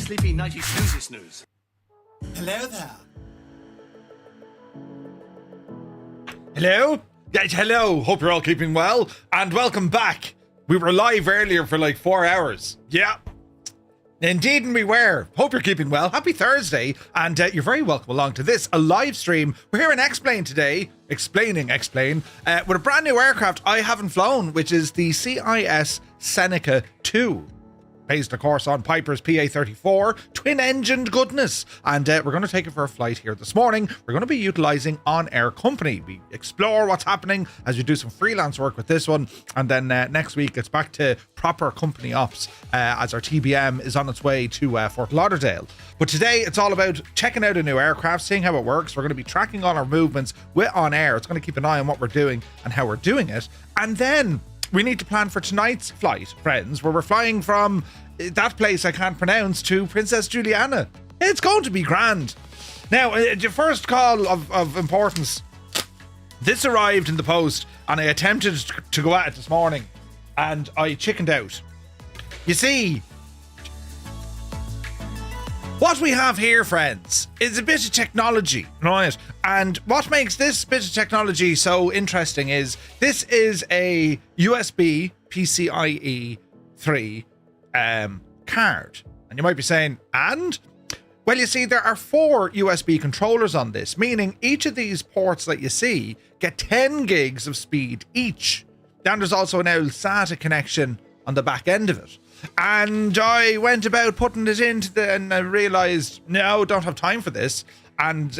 sleepy, nighty, snoozy snooze. Hello there. Hello? Yes, hello. Hope you're all keeping well. And welcome back. We were live earlier for like 4 hours. Yeah. Indeed, and we were. Hope you're keeping well. Happy Thursday. And you're very welcome along to this, a live stream. We're here in Explain today. Explaining, with a brand new aircraft I haven't flown, which is the CIS Seneca II. Based, of course, on Piper's PA-34, twin-engined goodness. And we're going to take it for a flight here this morning. We're going to be utilising OnAir Company. We explore what's happening as we do some freelance work with this one. And then next week, it's back to proper company ops as our TBM is on its way to Fort Lauderdale. But today, it's all about checking out a new aircraft, seeing how it works. We're going to be tracking all our movements with OnAir. It's going to keep an eye on what we're doing and how we're doing it. And then we need to plan for tonight's flight, friends, where we're flying from that place I can't pronounce to Princess Juliana. It's going to be grand. Now, the first call of importance. This arrived in the post, and I attempted to go at it this morning, and I chickened out. You see, what we have here, friends, is a bit of technology, right? And what makes this bit of technology so interesting is this is a USB PCIe 3 card. And you might be saying, and? Well, you see, there are 4 USB controllers on this, meaning each of these ports that you see get 10 gigs of speed each. Then there's also an SATA connection on the back end of it. And I went about putting it into and I realized, no, don't have time for this. And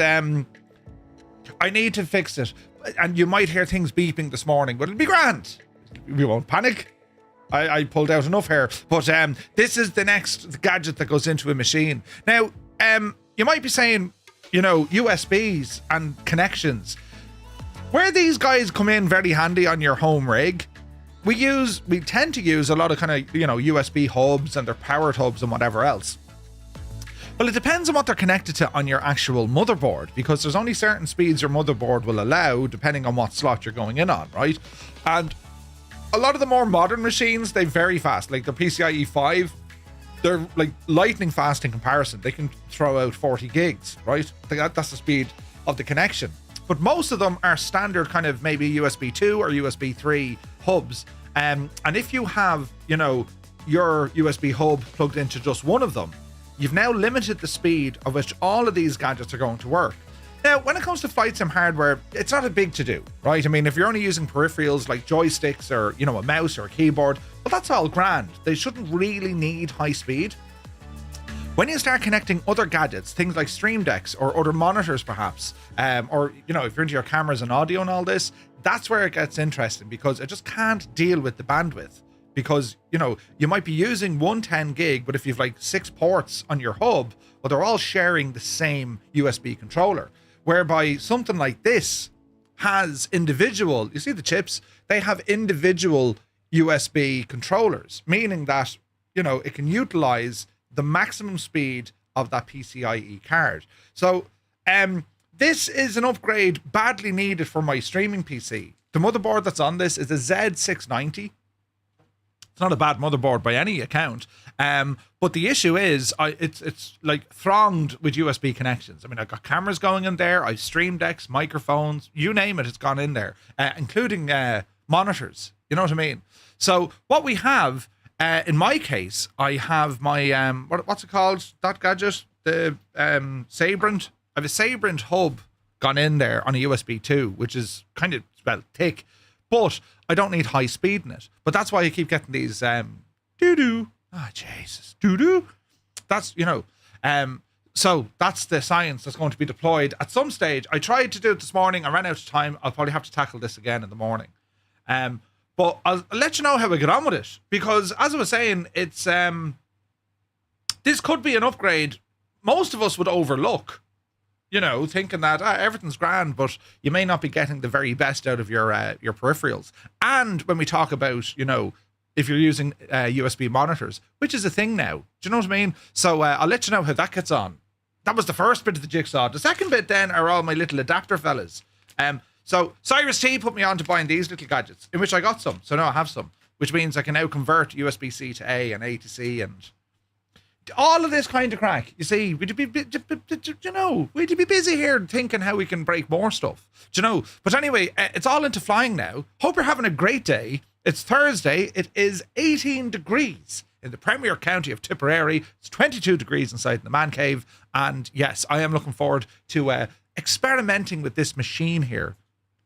I need to fix it. And you might hear things beeping this morning, but it'll be grand. We won't panic. I pulled out enough hair. But this is the next gadget that goes into a machine. Now, you might be saying, you know, USBs and connections. Where these guys come in very handy on your home rig, we tend to use a lot of kind of, you know, USB hubs and their powered hubs and whatever else. Well, it depends on what they're connected to on your actual motherboard, because there's only certain speeds your motherboard will allow depending on what slot you're going in on, right? And a lot of the more modern machines, they vary fast. Like the PCIe 5, they're like lightning fast in comparison. They can throw out 40 gigs, right? That's the speed of the connection. But most of them are standard kind of maybe USB 2 or USB 3 hubs. And if you have, you know, your USB hub plugged into just one of them, you've now limited the speed of which all of these gadgets are going to work. Now, when it comes to flight sim hardware, it's not a big to do, right? I mean, if you're only using peripherals like joysticks or, you know, a mouse or a keyboard, well, that's all grand. They shouldn't really need high speed. When you start connecting other gadgets, things like stream decks or other monitors perhaps, or, you know, if you're into your cameras and audio and all this, that's where it gets interesting, because it just can't deal with the bandwidth. Because, you know, you might be using 110 gig, but if you've like 6 ports on your hub, well, they're all sharing the same USB controller. Whereby something like this has individual, you see the chips, they have individual USB controllers, meaning that, you know, it can utilize the maximum speed of that PCIe card. So this is an upgrade badly needed for my streaming PC. The motherboard that's on this is a Z690. It's not a bad motherboard by any account. But the issue is it's like thronged with USB connections. I mean, I've got cameras going in there. I've stream decks, microphones, you name it, it's gone in there, including monitors. You know what I mean? So what we have, in my case, I have my, what's it called? That gadget? The Sabrent. I have a Sabrent hub gone in there on a USB 2, which is kind of, well, thick. But I don't need high speed in it. But that's why I keep getting these doo-doo. Oh, Jesus. Doo-doo. That's, you know, so that's the science that's going to be deployed at some stage. I tried to do it this morning. I ran out of time. I'll probably have to tackle this again in the morning. But I'll let you know how we get on with it. Because as I was saying, it's this could be an upgrade most of us would overlook. You know, thinking that everything's grand, but you may not be getting the very best out of your peripherals. And when we talk about, you know, if you're using USB monitors, which is a thing now, do you know what I mean? So I'll let you know how that gets on. That was the first bit of the jigsaw. The second bit then are all my little adapter fellas. So Cyrus T put me on to buying these little gadgets, in which I got some. So now I have some, which means I can now convert USB-C to A and A to C, and all of this kind of crack, you see, we'd be busy here thinking how we can break more stuff, do you know? But anyway, it's all into flying now. Hope you're having a great day. It's Thursday. It is 18 degrees in the Premier County of Tipperary. It's 22 degrees inside the man cave. And yes, I am looking forward to experimenting with this machine here.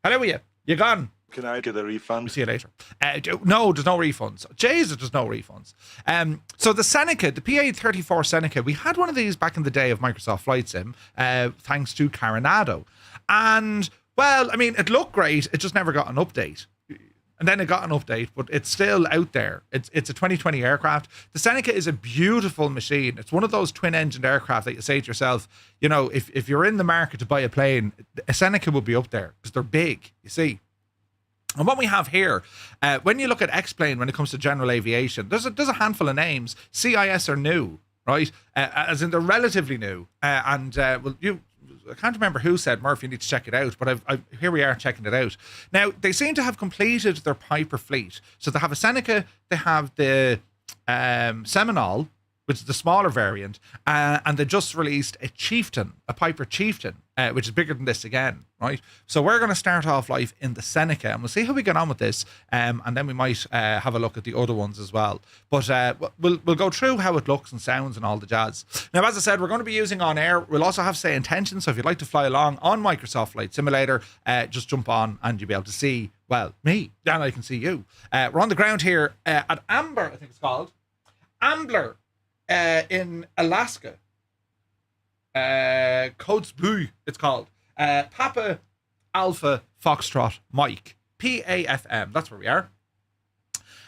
Hello, you gone? Can I get a refund? We'll see you later. No, there's no refunds. Jesus, there's no refunds. So the Seneca, the PA-34 Seneca, we had one of these back in the day of Microsoft Flight Sim, thanks to Coronado. And, well, I mean, it looked great. It just never got an update. And then it got an update, but it's still out there. It's a 2020 aircraft. The Seneca is a beautiful machine. It's one of those twin-engined aircraft that you say to yourself, you know, if you're in the market to buy a plane, a Seneca will be up there because they're big, you see. And what we have here, when you look at X-Plane, when it comes to general aviation, there's a handful of names. CIS are new, right? As in they're relatively new. I can't remember who said, Murph, you need to check it out, but here we are checking it out. Now, they seem to have completed their Piper fleet. So they have a Seneca, they have the Seminole, which is the smaller variant, and they just released a Chieftain, a Piper Chieftain, which is bigger than this again, right? So we're going to start off life in the Seneca, and we'll see how we get on with this, and then we might have a look at the other ones as well. But we'll go through how it looks and sounds and all the jazz. Now, as I said, we're going to be using OnAir. We'll also have Say Intention, so if you'd like to fly along on Microsoft Flight Simulator, just jump on and you'll be able to see, well, me, and I can see you. We're on the ground here at Amber, I think it's called. Ambler. In Alaska, Kotzebue, it's called. Papa Alpha Foxtrot Mike, PAFM. That's where we are.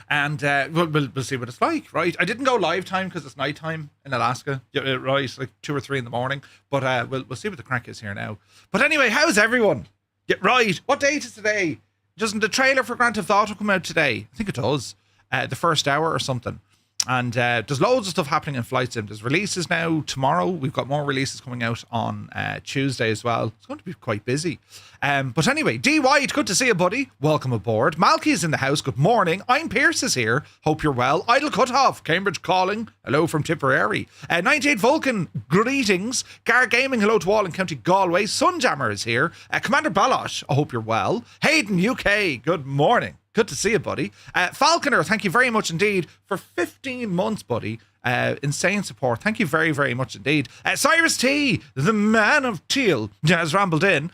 And we'll see what it's like, right? I didn't go live time because it's nighttime in Alaska, right? Like 2 or 3 in the morning. But we'll see what the crack is here now. But anyway, how's everyone? Yeah, right. What date is today? Doesn't the trailer for Grand Theft Auto come out today? I think it does. The first hour or something. And there's loads of stuff happening in Flight Sim. There's releases now tomorrow. We've got more releases coming out on Tuesday as well. It's going to be quite busy. But anyway, D. White, good to see you, buddy. Welcome aboard. Malky is in the house. Good morning. I'm Pierce is here. Hope you're well. Idle Cutoff, Cambridge calling. Hello from Tipperary. 98 Vulcan, greetings. Gar Gaming, hello to all in County Galway. Sunjammer is here. Commander Balosh, I hope you're well. Hayden, UK, good morning. Good to see you, buddy. Falconer, thank you very much indeed for 15 months, buddy. Insane support. Thank you very, very much indeed. Cyrus T, the man of teal, has rambled in.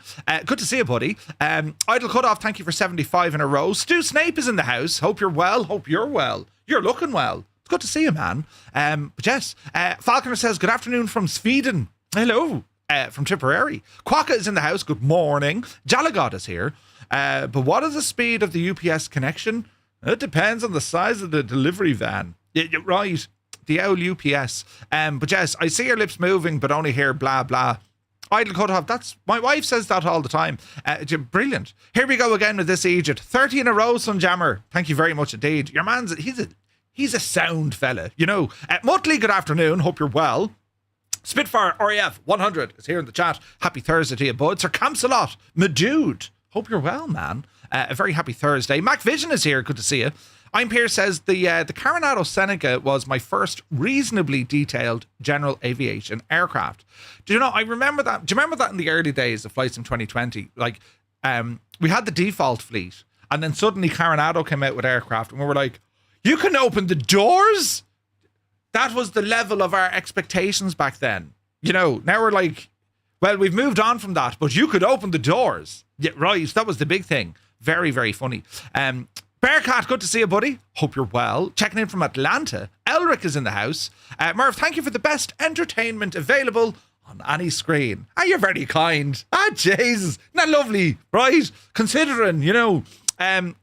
Good to see you, buddy. Idle Cutoff, thank you for 75 in a row. Stu Snape is in the house. Hope you're well. Hope you're well. You're looking well. It's good to see you, man. But yes, Falconer says, good afternoon from Sweden. Hello. From Tipperary. Quokka is in the house. Good morning. Jalagod is here. But what is the speed of the UPS connection? It depends on the size of the delivery van. You're right. The old UPS. But yes, I see your lips moving, but only hear blah, blah. Idle Cutoff. That's, my wife says that all the time. Brilliant. Here we go again with this Egypt. 30 in a row, Sunjammer. Thank you very much indeed. Your man's, he's a sound fella, you know. Mutley, good afternoon. Hope you're well. Spitfire RAF 100 is here in the chat. Happy Thursday to you, bud. Sir Camsalot, my dude. Hope you're well, man. A very happy Thursday. Mac Vision is here. Good to see you. I'm Pierce says the Coronado Seneca was my first reasonably detailed general aviation aircraft. Do you know? I remember that. Do you remember that in the early days of Flight Sim 2020? Like, we had the default fleet, and then suddenly Coronado came out with aircraft, and we were like, "You can open the doors." That was the level of our expectations back then. You know, now we're like, well, we've moved on from that, but you could open the doors. Yeah, right. That was the big thing. Very, very funny. Bearcat, good to see you, buddy. Hope you're well. Checking in from Atlanta. Elric is in the house. Murph, thank you for the best entertainment available on any screen. You're very kind. Jesus. Isn't that lovely, right? Considering, you know.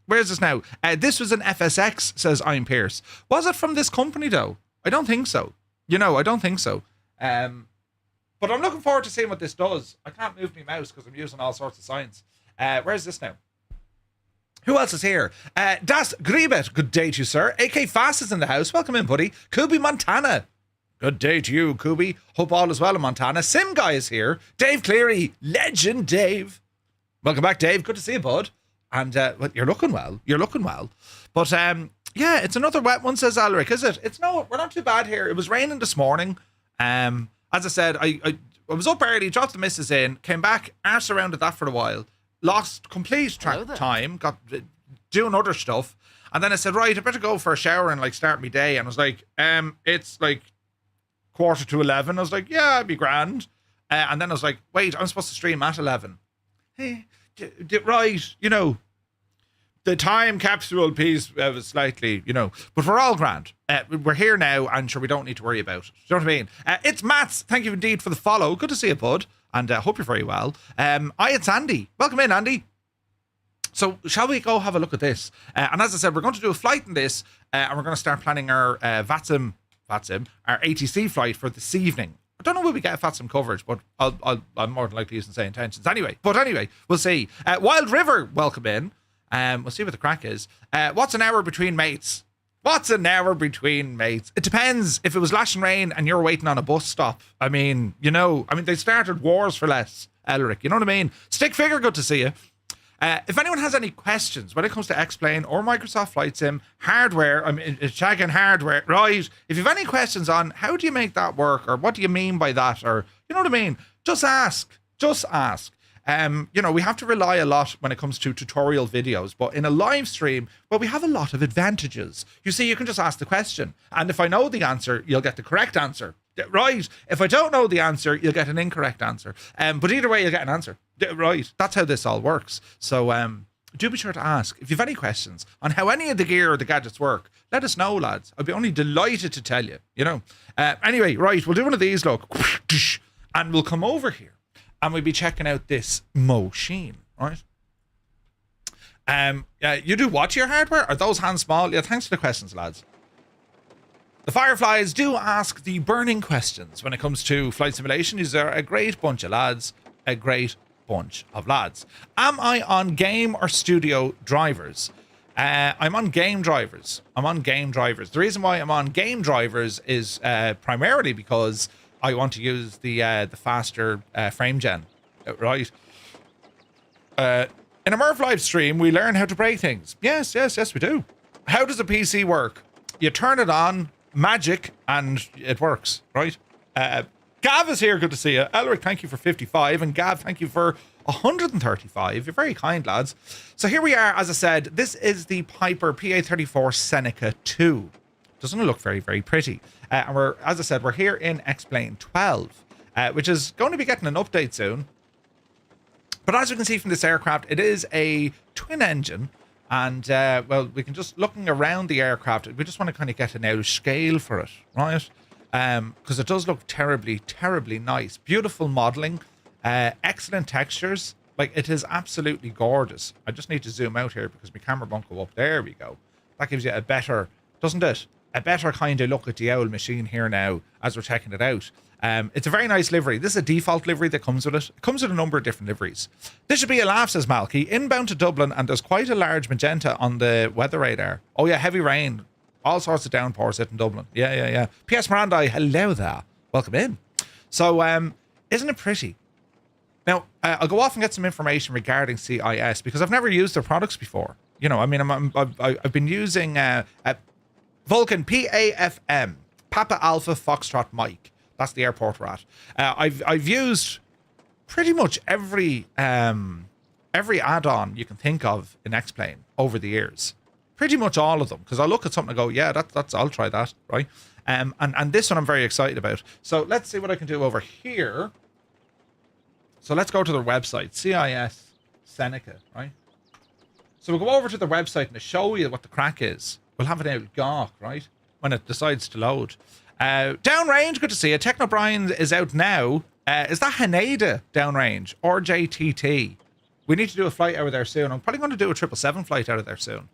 Where's this now? This was an FSX, says I'm Pierce. Was it from this company, though? I don't think so. You know, I don't think so. But I'm looking forward to seeing what this does. I can't move my mouse because I'm using all sorts of science. Where's this now? Who else is here? Das Griebet, good day to you, sir. AK Fast is in the house. Welcome in, buddy. Kubi Montana. Good day to you, Kubi. Hope all is well in Montana. Sim Guy is here. Dave Cleary. Legend Dave. Welcome back, Dave. Good to see you, bud. And well, you're looking well. You're looking well. But Yeah, it's another wet one, says Alaric, is it? We're not too bad here. It was raining this morning. As I said, I was up early, dropped the missus in, came back, arse around at that for a while, lost complete time, got doing other stuff. And then I said, right, I better go for a shower and like start my day. And I was like, it's like 11:15. I was like, yeah, I'd be grand. And then I was like, wait, I'm supposed to stream at 11. Hey, right, you know, the time capsule piece was slightly, you know, but we're all grand. We're here now, and sure, we don't need to worry about it. Do you know what I mean? It's Mats. Thank you indeed for the follow. Good to see you, bud. And hope you're very well. It's Andy. Welcome in, Andy. So shall we go have a look at this? And as I said, we're going to do a flight in this, and we're going to start planning our VATSIM, our ATC flight for this evening. I don't know where we get VATSIM coverage, but I'm more than likely using the same intentions. Anyway, we'll see. Wild River, welcome in. We'll see what the crack is. What's an hour between mates? It depends. If it was lashing rain and you're waiting on a bus stop, I mean, they started wars for less, Elric. You know what I mean? Stick figure, good to see you. If anyone has any questions when it comes to X-Plane or Microsoft Flight Sim, hardware, shagging hardware, right? If you have any questions on how do you make that work, or what do you mean by that, or you know what I mean, just ask. We have to rely a lot when it comes to tutorial videos, but in a live stream, well, we have a lot of advantages. You see, you can just ask the question, and if I know the answer, you'll get the correct answer. Right. If I don't know the answer, you'll get an incorrect answer. But either way, you'll get an answer. Right. That's how this all works. So do be sure to ask. If you have any questions on how any of the gear or the gadgets work, let us know, lads. I'd be only delighted to tell you, Anyway, right, we'll do one of these, look. And we'll come over here and we'll be checking out this machine, right? You do what to your hardware? Are those hands small? Yeah, thanks for the questions, lads. The Fireflies do ask the burning questions when it comes to flight simulation. These are a great bunch of lads. Am I on game or studio drivers? I'm on game drivers. The reason why I'm on game drivers is primarily because I want to use the faster frame gen, right? In a Murph live stream, we learn how to break things. Yes, we do. How does a PC work? You turn it on, magic, and it works, right? Gav is here, good to see you. Elric, thank you for 55, and Gav, thank you for 135. You're very kind, lads. So here we are, as I said, this is the Piper PA-34 Seneca II. Doesn't it look very, very pretty? And as I said, we're here in X-Plane 12, which is going to be getting an update soon. But as you can see from this aircraft, it is a twin engine. And, we can just, looking around the aircraft, we just want to kind of get an out of scale for it, right? Because it does look terribly, terribly nice. Beautiful modeling, excellent textures. Like, it is absolutely gorgeous. I just need to zoom out here because my camera won't go up. There we go. That gives you a better, doesn't it? A better kind of look at the owl machine here now as we're checking it out. It's a very nice livery. This is a default livery that comes with it. It comes with a number of different liveries. This should be a laugh, says Malky. Inbound to Dublin, and there's quite a large magenta on the weather radar. Oh yeah, heavy rain. All sorts of downpours hitting Dublin. Yeah. P.S. Miranda, hello there. Welcome in. So, isn't it pretty? Now, I'll go off and get some information regarding CIS because I've never used their products before. I've been using Vulcan PAFM, Papa Alpha Foxtrot Mike. That's the airport we're at. I've used pretty much every add-on you can think of in X-Plane over the years. Pretty much all of them, because I look at something and go, yeah, I'll try that, right? And this one I'm very excited about. So let's see what I can do over here. So let's go to their website, CIS Seneca, right? So we'll go over to the website and show you what the crack is. We'll have it out gawk, right? When it decides to load. Downrange, good to see you. Techno Brian is out now. Is that Haneda downrange or JTT? We need to do a flight out of there soon. I'm probably going to do a 777 flight out of there soon.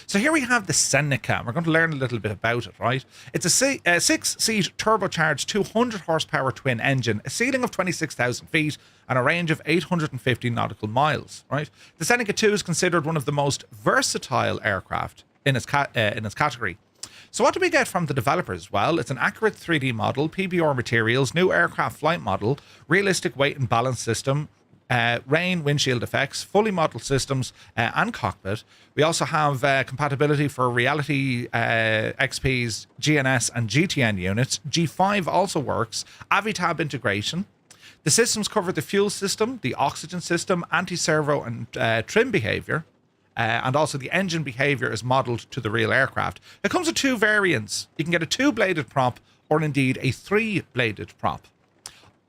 So here we have the Seneca. We're going to learn a little bit about it, right? It's a 6-seat turbocharged 200 horsepower twin engine, a ceiling of 26,000 feet, and a range of 850 nautical miles, right? The Seneca II is considered one of the most versatile aircraft in its category. So what do we get from the developers? Well, it's an accurate 3D model, PBR materials, new aircraft flight model, realistic weight and balance system, rain windshield effects, fully modeled systems, and cockpit. We also have compatibility for Reality XP's GNS and GTN units. G5 also works. Avitab integration. The systems cover the fuel system, the oxygen system, anti-servo and trim behavior. And also the engine behavior is modeled to the real aircraft. It comes with 2 variants. You can get a 2-bladed prop or indeed a 3-bladed prop.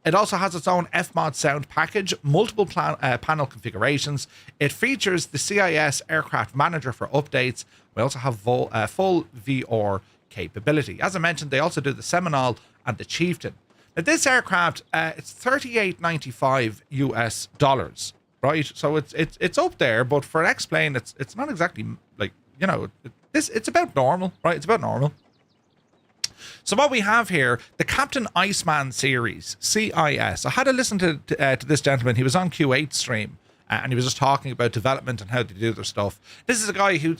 It also has its own FMOD sound package, multiple panel configurations. It features the CIS Aircraft Manager for updates. We also have full VR capability. As I mentioned, they also do the Seminole and the Chieftain. Now, this aircraft, it's $38.95 US, right? So it's up there, but for an X-plane, it's not exactly like, you know, it's about normal, right? It's about normal. So what we have here, the Captain Iceman series, CIS. I had to listen to this gentleman. He was on Q8 stream, and he was just talking about development and how they do their stuff. This is a guy who,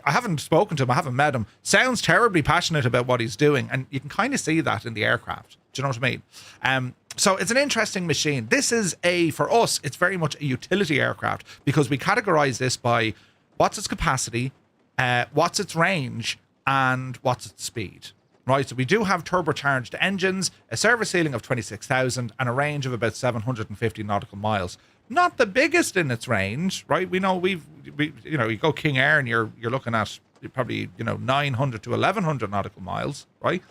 I haven't spoken to him, I haven't met him, sounds terribly passionate about what he's doing, and you can kind of see that in the aircraft. Do you know what I mean? So it's an interesting machine. This is for us, it's very much a utility aircraft, because we categorize this by what's its capacity, what's its range, and what's its speed. Right, so we do have turbocharged engines, a service ceiling of 26,000, and a range of about 750 nautical miles. Not the biggest in its range, right? We know you go King Air and you're looking at probably 900 to 1100 nautical miles, right?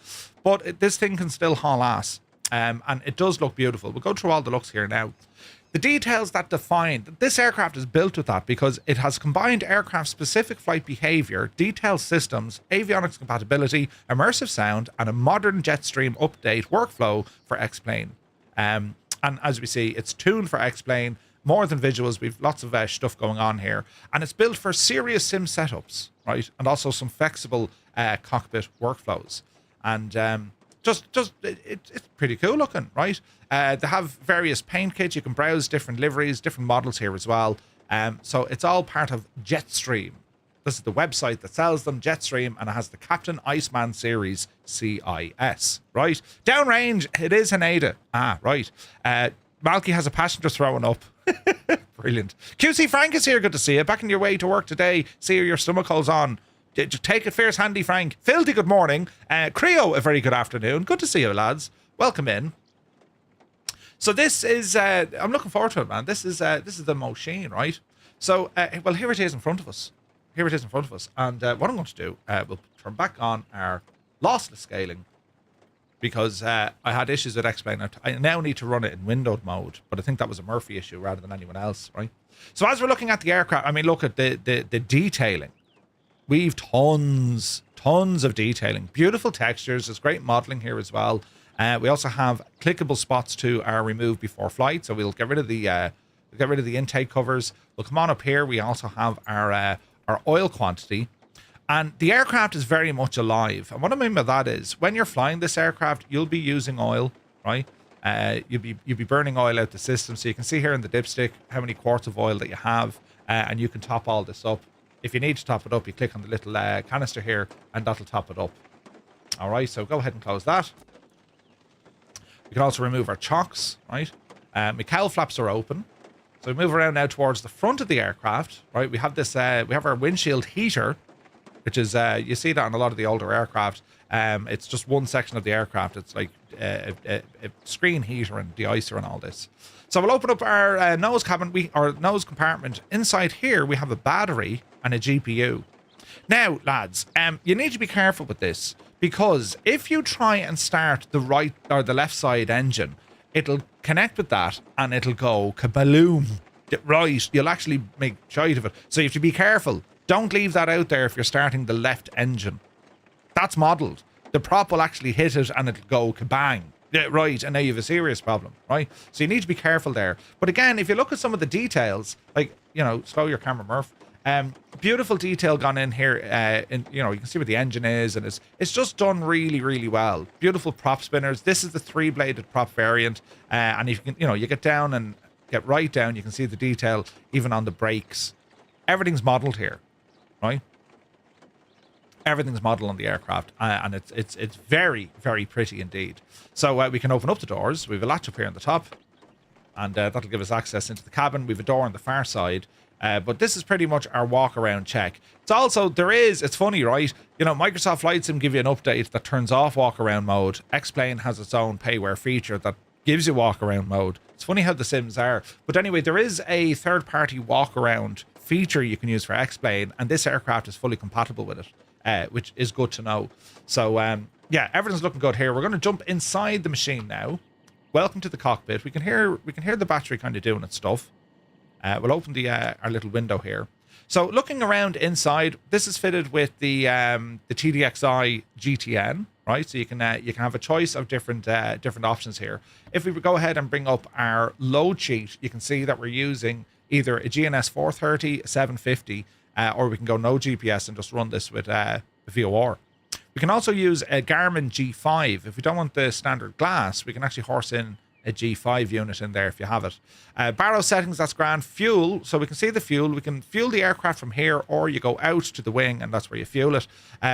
But this thing can still haul ass, and it does look beautiful. We'll go through all the looks here now. The details that define this aircraft is built with that because it has combined aircraft-specific flight behavior, detailed systems, avionics compatibility, immersive sound, and a modern Jetstream update workflow for X-Plane. And as we see, it's tuned for X-Plane, more than visuals. We've lots of stuff going on here. And it's built for serious sim setups, right? And also some flexible cockpit workflows. And it's pretty cool looking, right? They have various paint kits. You can browse different liveries, different models here as well. So it's all part of Jetstream. This is the website that sells them, Jetstream, and it has the Captain Iceman series, CIS, right? Downrange, it is an ADA. Right. Malky has a passenger throwing up. Brilliant. QC Frank is here. Good to see you. Back on your way to work today. See your stomach holes on. Just take it fierce handy, Frank. Filthy, good morning. Creo, a very good afternoon. Good to see you, lads. Welcome in. So this is, I'm looking forward to it, man. This is the machine, right? So, well, here it is in front of us. Here it is in front of us. And what I'm going to do, we'll turn back on our lossless scaling because I had issues with X-Plane. I now need to run it in windowed mode, but I think that was a Murphy issue rather than anyone else, right? So as we're looking at the aircraft, I mean, look at the detailing. We've tons of detailing, beautiful textures. There's great modeling here as well. We also have clickable spots to our remove before flight, so we'll get rid of the intake covers. We'll come on up here. We also have our oil quantity, and the aircraft is very much alive. And what I mean by that is, when you're flying this aircraft, you'll be using oil, right? You'll be burning oil out the system. So you can see here in the dipstick how many quarts of oil that you have, and you can top all this up. If you need to top it up, you click on the little canister here, and that'll top it up. All right, so go ahead and close that. We can also remove our chocks, right? My cowl flaps are open. So we move around now towards the front of the aircraft, right? We have this, we have our windshield heater, which is, you see that on a lot of the older aircraft. It's just one section of the aircraft. It's like a screen heater and de-icer and all this. So we'll open up our nose cabin, our nose compartment. Inside here, we have a battery and a GPU. Now, lads, you need to be careful with this, because if you try and start the right or the left side engine, it'll connect with that and it'll go kabaloom. Right, you'll actually make shite of it. So you have to be careful. Don't leave that out there if you're starting the left engine. That's modelled. The prop will actually hit it and it'll go kabang. Yeah, right, and now you have a serious problem, right? So you need to be careful there. But again, if you look at some of the details, like, slow your camera, Murph. Beautiful detail gone in here. You can see where the engine is, and it's just done really, really well. Beautiful prop spinners. This is the 3-bladed prop variant, and if you can, you get down and get right down, you can see the detail even on the brakes. Everything's modelled here, right? Everything's modelled on the aircraft, and it's very, very pretty indeed. So we can open up the doors. We have a latch up here on the top. and that'll give us access into the cabin. We've a door on the far side. But this is pretty much our walk around check. It's also, it's funny, right? You know, Microsoft Flight Sim give you an update that turns off walk around mode. X-Plane has its own payware feature that gives you walk around mode. It's funny how the Sims are. But anyway, there is a third party walk around feature you can use for X-Plane, and this aircraft is fully compatible with it, which is good to know. So, yeah, everything's looking good here. We're going to jump inside the machine now. Welcome to the cockpit. We can hear the battery kind of doing its stuff. We'll open our little window here. So looking around inside, this is fitted with the TDXi GTN, right? So you can have a choice of different options here. If we go ahead and bring up our load sheet, you can see that we're using either a GNS 430, a 750, or we can go no GPS and just run this with VOR. We can also use a Garmin G5. If we don't want the standard glass, we can actually horse in a G5 unit in there if you have it. Barrow settings, that's grand. Fuel, so we can see the fuel. We can fuel the aircraft from here, or you go out to the wing and that's where you fuel it.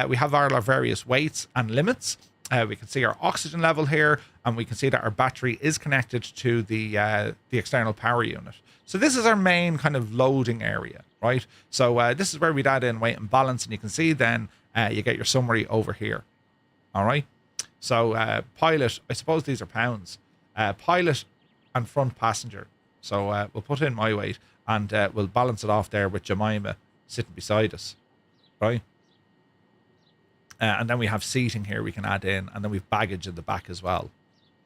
We have our various weights and limits. We can see our oxygen level here, and we can see that our battery is connected to the external power unit. So this is our main kind of loading area, right? So this is where we'd add in weight and balance, and you can see then you get your summary over here. All right. So pilot, I suppose these are pounds. Pilot and front passenger. So we'll put in my weight, and we'll balance it off there with Jemima sitting beside us, right? And then we have seating here we can add in, and then we've baggage in the back as well.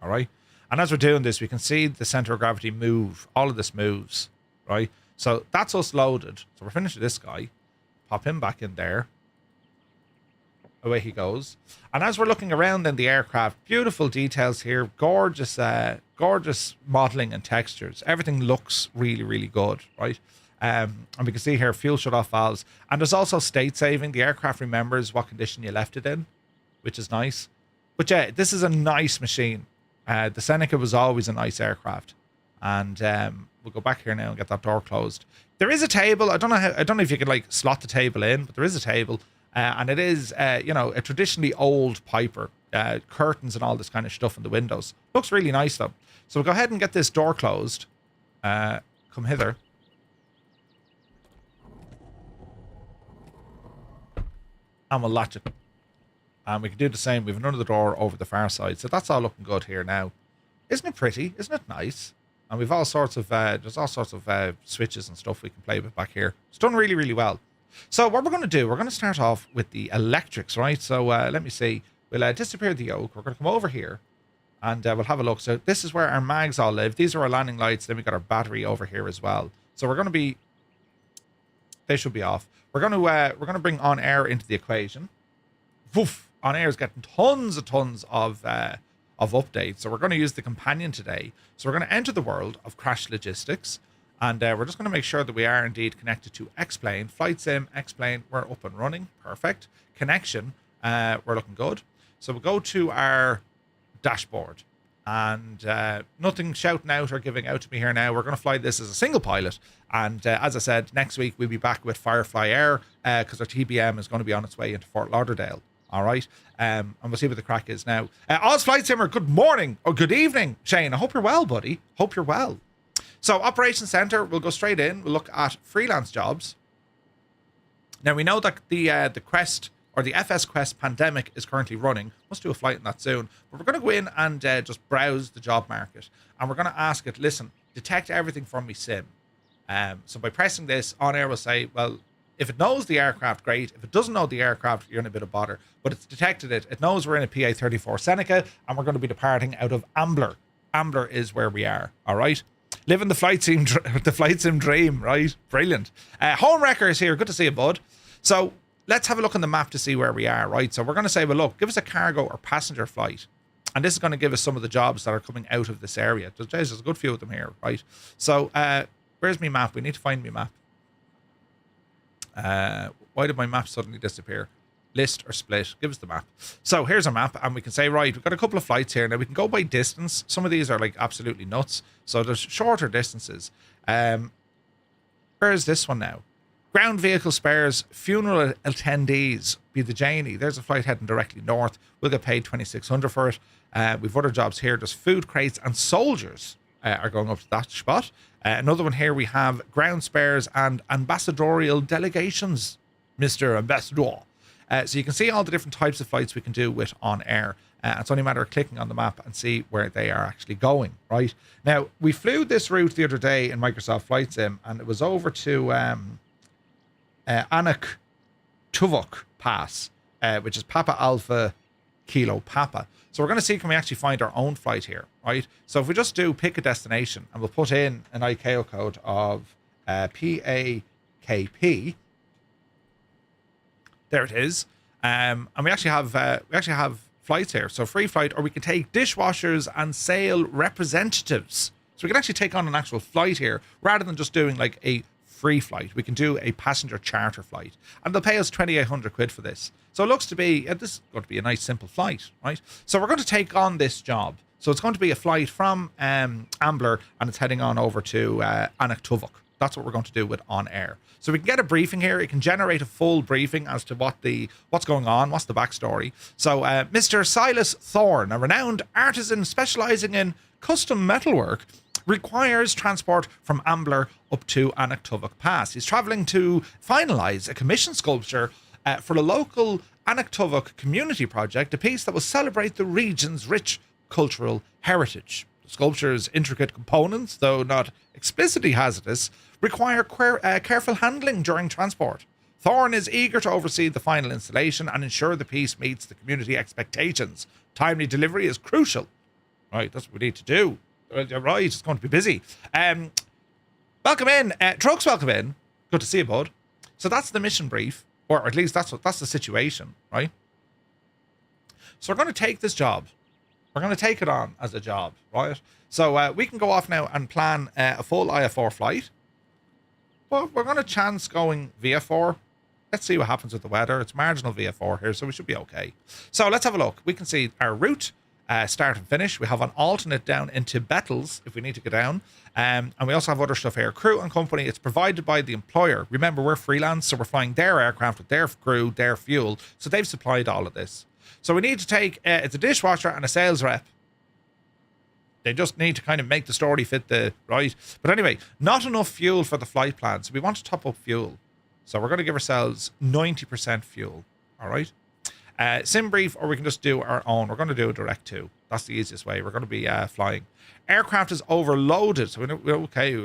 All right. And as we're doing this, we can see the center of gravity move. All of this moves, right? So that's us loaded. So we're finished with this guy. Pop him back in there. Away he goes. And as we're looking around in the aircraft, beautiful details here, gorgeous modeling and textures. Everything looks really, really good, right? And we can see here fuel shut-off valves. And there's also state saving. The aircraft remembers what condition you left it in, which is nice. But yeah, this is a nice machine. The Seneca was always a nice aircraft. And we'll go back here now and get that door closed. There is a table. I don't know if you can like slot the table in, but there is a table. And it is, you know, a traditionally old Piper, curtains and all this kind of stuff in the windows. Looks really nice, though. So we'll go ahead and get this door closed. Come hither. And we'll latch it. And we can do the same. We have another door over the far side. So that's all looking good here now. Isn't it pretty? Isn't it nice? And we've all sorts of, there's all sorts of switches and stuff we can play with back here. It's done really, really well. So what we're going to do, we're going to start off with the electrics, right? So let me see. We'll disappear the yoke. We're going to come over here and we'll have a look. So this is where our mags all live. These are our landing lights. Then we got our battery over here as well. So we're going to be, they should be off. We're going to bring OnAir into the equation. Woof! OnAir is getting tons of updates. So we're going to use the companion today. So we're going to enter the world of crash logistics. And we're just going to make sure that we are indeed connected to X-Plane. Flight Sim, X-Plane, we're up and running. Perfect. Connection, we're looking good. So we'll go to our dashboard. And nothing shouting out or giving out to me here now. We're going to fly this as a single pilot. And as I said, next week we'll be back with Firefly Air because our TBM is going to be on its way into Fort Lauderdale. All right. And we'll see what the crack is now. Oz Flight Simmer, good morning or good evening, Shane. I hope you're well, buddy. Hope you're well. So Operations Center, we'll go straight in. We'll look at freelance jobs. Now we know that the Quest or the FS Quest pandemic is currently running. Must do a flight on that soon. But we're going to go in and just browse the job market. And we're going to ask it, listen, detect everything from me sim. So by pressing this, OnAir will say, well, if it knows the aircraft, great. If it doesn't know the aircraft, you're in a bit of bother. But it's detected it. It knows we're in a PA-34 Seneca and we're going to be departing out of Ambler. Ambler is where we are. All right. Living the flight sim dream, right? Brilliant. Home Wrecker is here. Good to see you, bud. So let's have a look on the map to see where we are, right? So we're going to say, well, look, give us a cargo or passenger flight. And this is going to give us some of the jobs that are coming out of this area. There's a good few of them here, right? So where's my map? We need to find my map. Why did my map suddenly disappear? List or split, give us the map. So here's our map, and we can say, right, we've got a couple of flights here. Now we can go by distance. Some of these are like absolutely nuts. So there's shorter distances. Where is this one now? Ground vehicle spares, funeral attendees, be the Janie. There's a flight heading directly north. We'll get paid $2,600 for it. We've other jobs here. There's food crates and soldiers. are going up to that spot. Another one here, we have ground spares and ambassadorial delegations, Mr. Ambassador. So you can see all the different types of flights we can do with OnAir. It's only a matter of clicking on the map and see where they are actually going, right? Now, we flew this route the other day in Microsoft Flight Sim, and it was over to Anak Tuvok Pass, which is Papa Alpha Kilo Papa. So we're going to see, can we actually find our own flight here, right? So if we just do pick a destination, and we'll put in an ICAO code of PAKP. There it is. And we actually have flights here. So free flight, or we can take dishwashers and sale representatives. So we can actually take on an actual flight here rather than just doing like a free flight. We can do a passenger charter flight, and they'll pay us 2,800 quid for this. So it looks to be, this is going to be a nice simple flight, right? So we're going to take on this job. So it's going to be a flight from Ambler, and it's heading on over to Anak Tuvok. That's what we're going to do with OnAir. So we can get a briefing here. It can generate a full briefing as to what's going on, what's the backstory. So Mr. Silas Thorne, a renowned artisan specializing in custom metalwork, requires transport from Ambler up to Anak Tuvok Pass. He's traveling to finalize a commission sculpture for a local Anak Tuvok community project, a piece that will celebrate the region's rich cultural heritage. The sculpture's intricate components, though not explicitly hazardous, require careful handling during transport. Thorne is eager to oversee the final installation and ensure the piece meets the community expectations. Timely delivery is crucial. Right, that's what we need to do. Right, it's going to be busy. Welcome in. Trucks, welcome in. Good to see you, bud. So that's the mission brief, or at least that's the situation, right? So we're going to take this job. We're going to take it on as a job, right? So we can go off now and plan a full IF4 flight. Well, we're going to chance going VF4. Let's see what happens with the weather. It's marginal VF4 here, so we should be okay. So let's have a look. We can see our route, start and finish. We have an alternate down into Bettles if we need to go down. And we also have other stuff here. Crew and company, it's provided by the employer. Remember, we're freelance, so we're flying their aircraft with their crew, their fuel. So they've supplied all of this. So we need to take, it's a dishwasher and a sales rep. They just need to kind of make the story fit the right. But anyway, not enough fuel for the flight plan. So we want to top up fuel. So we're going to give ourselves 90% fuel. All right. Sim brief, or we can just do our own. We're going to do a direct to. That's the easiest way. We're going to be flying. Aircraft is overloaded. So we're okay.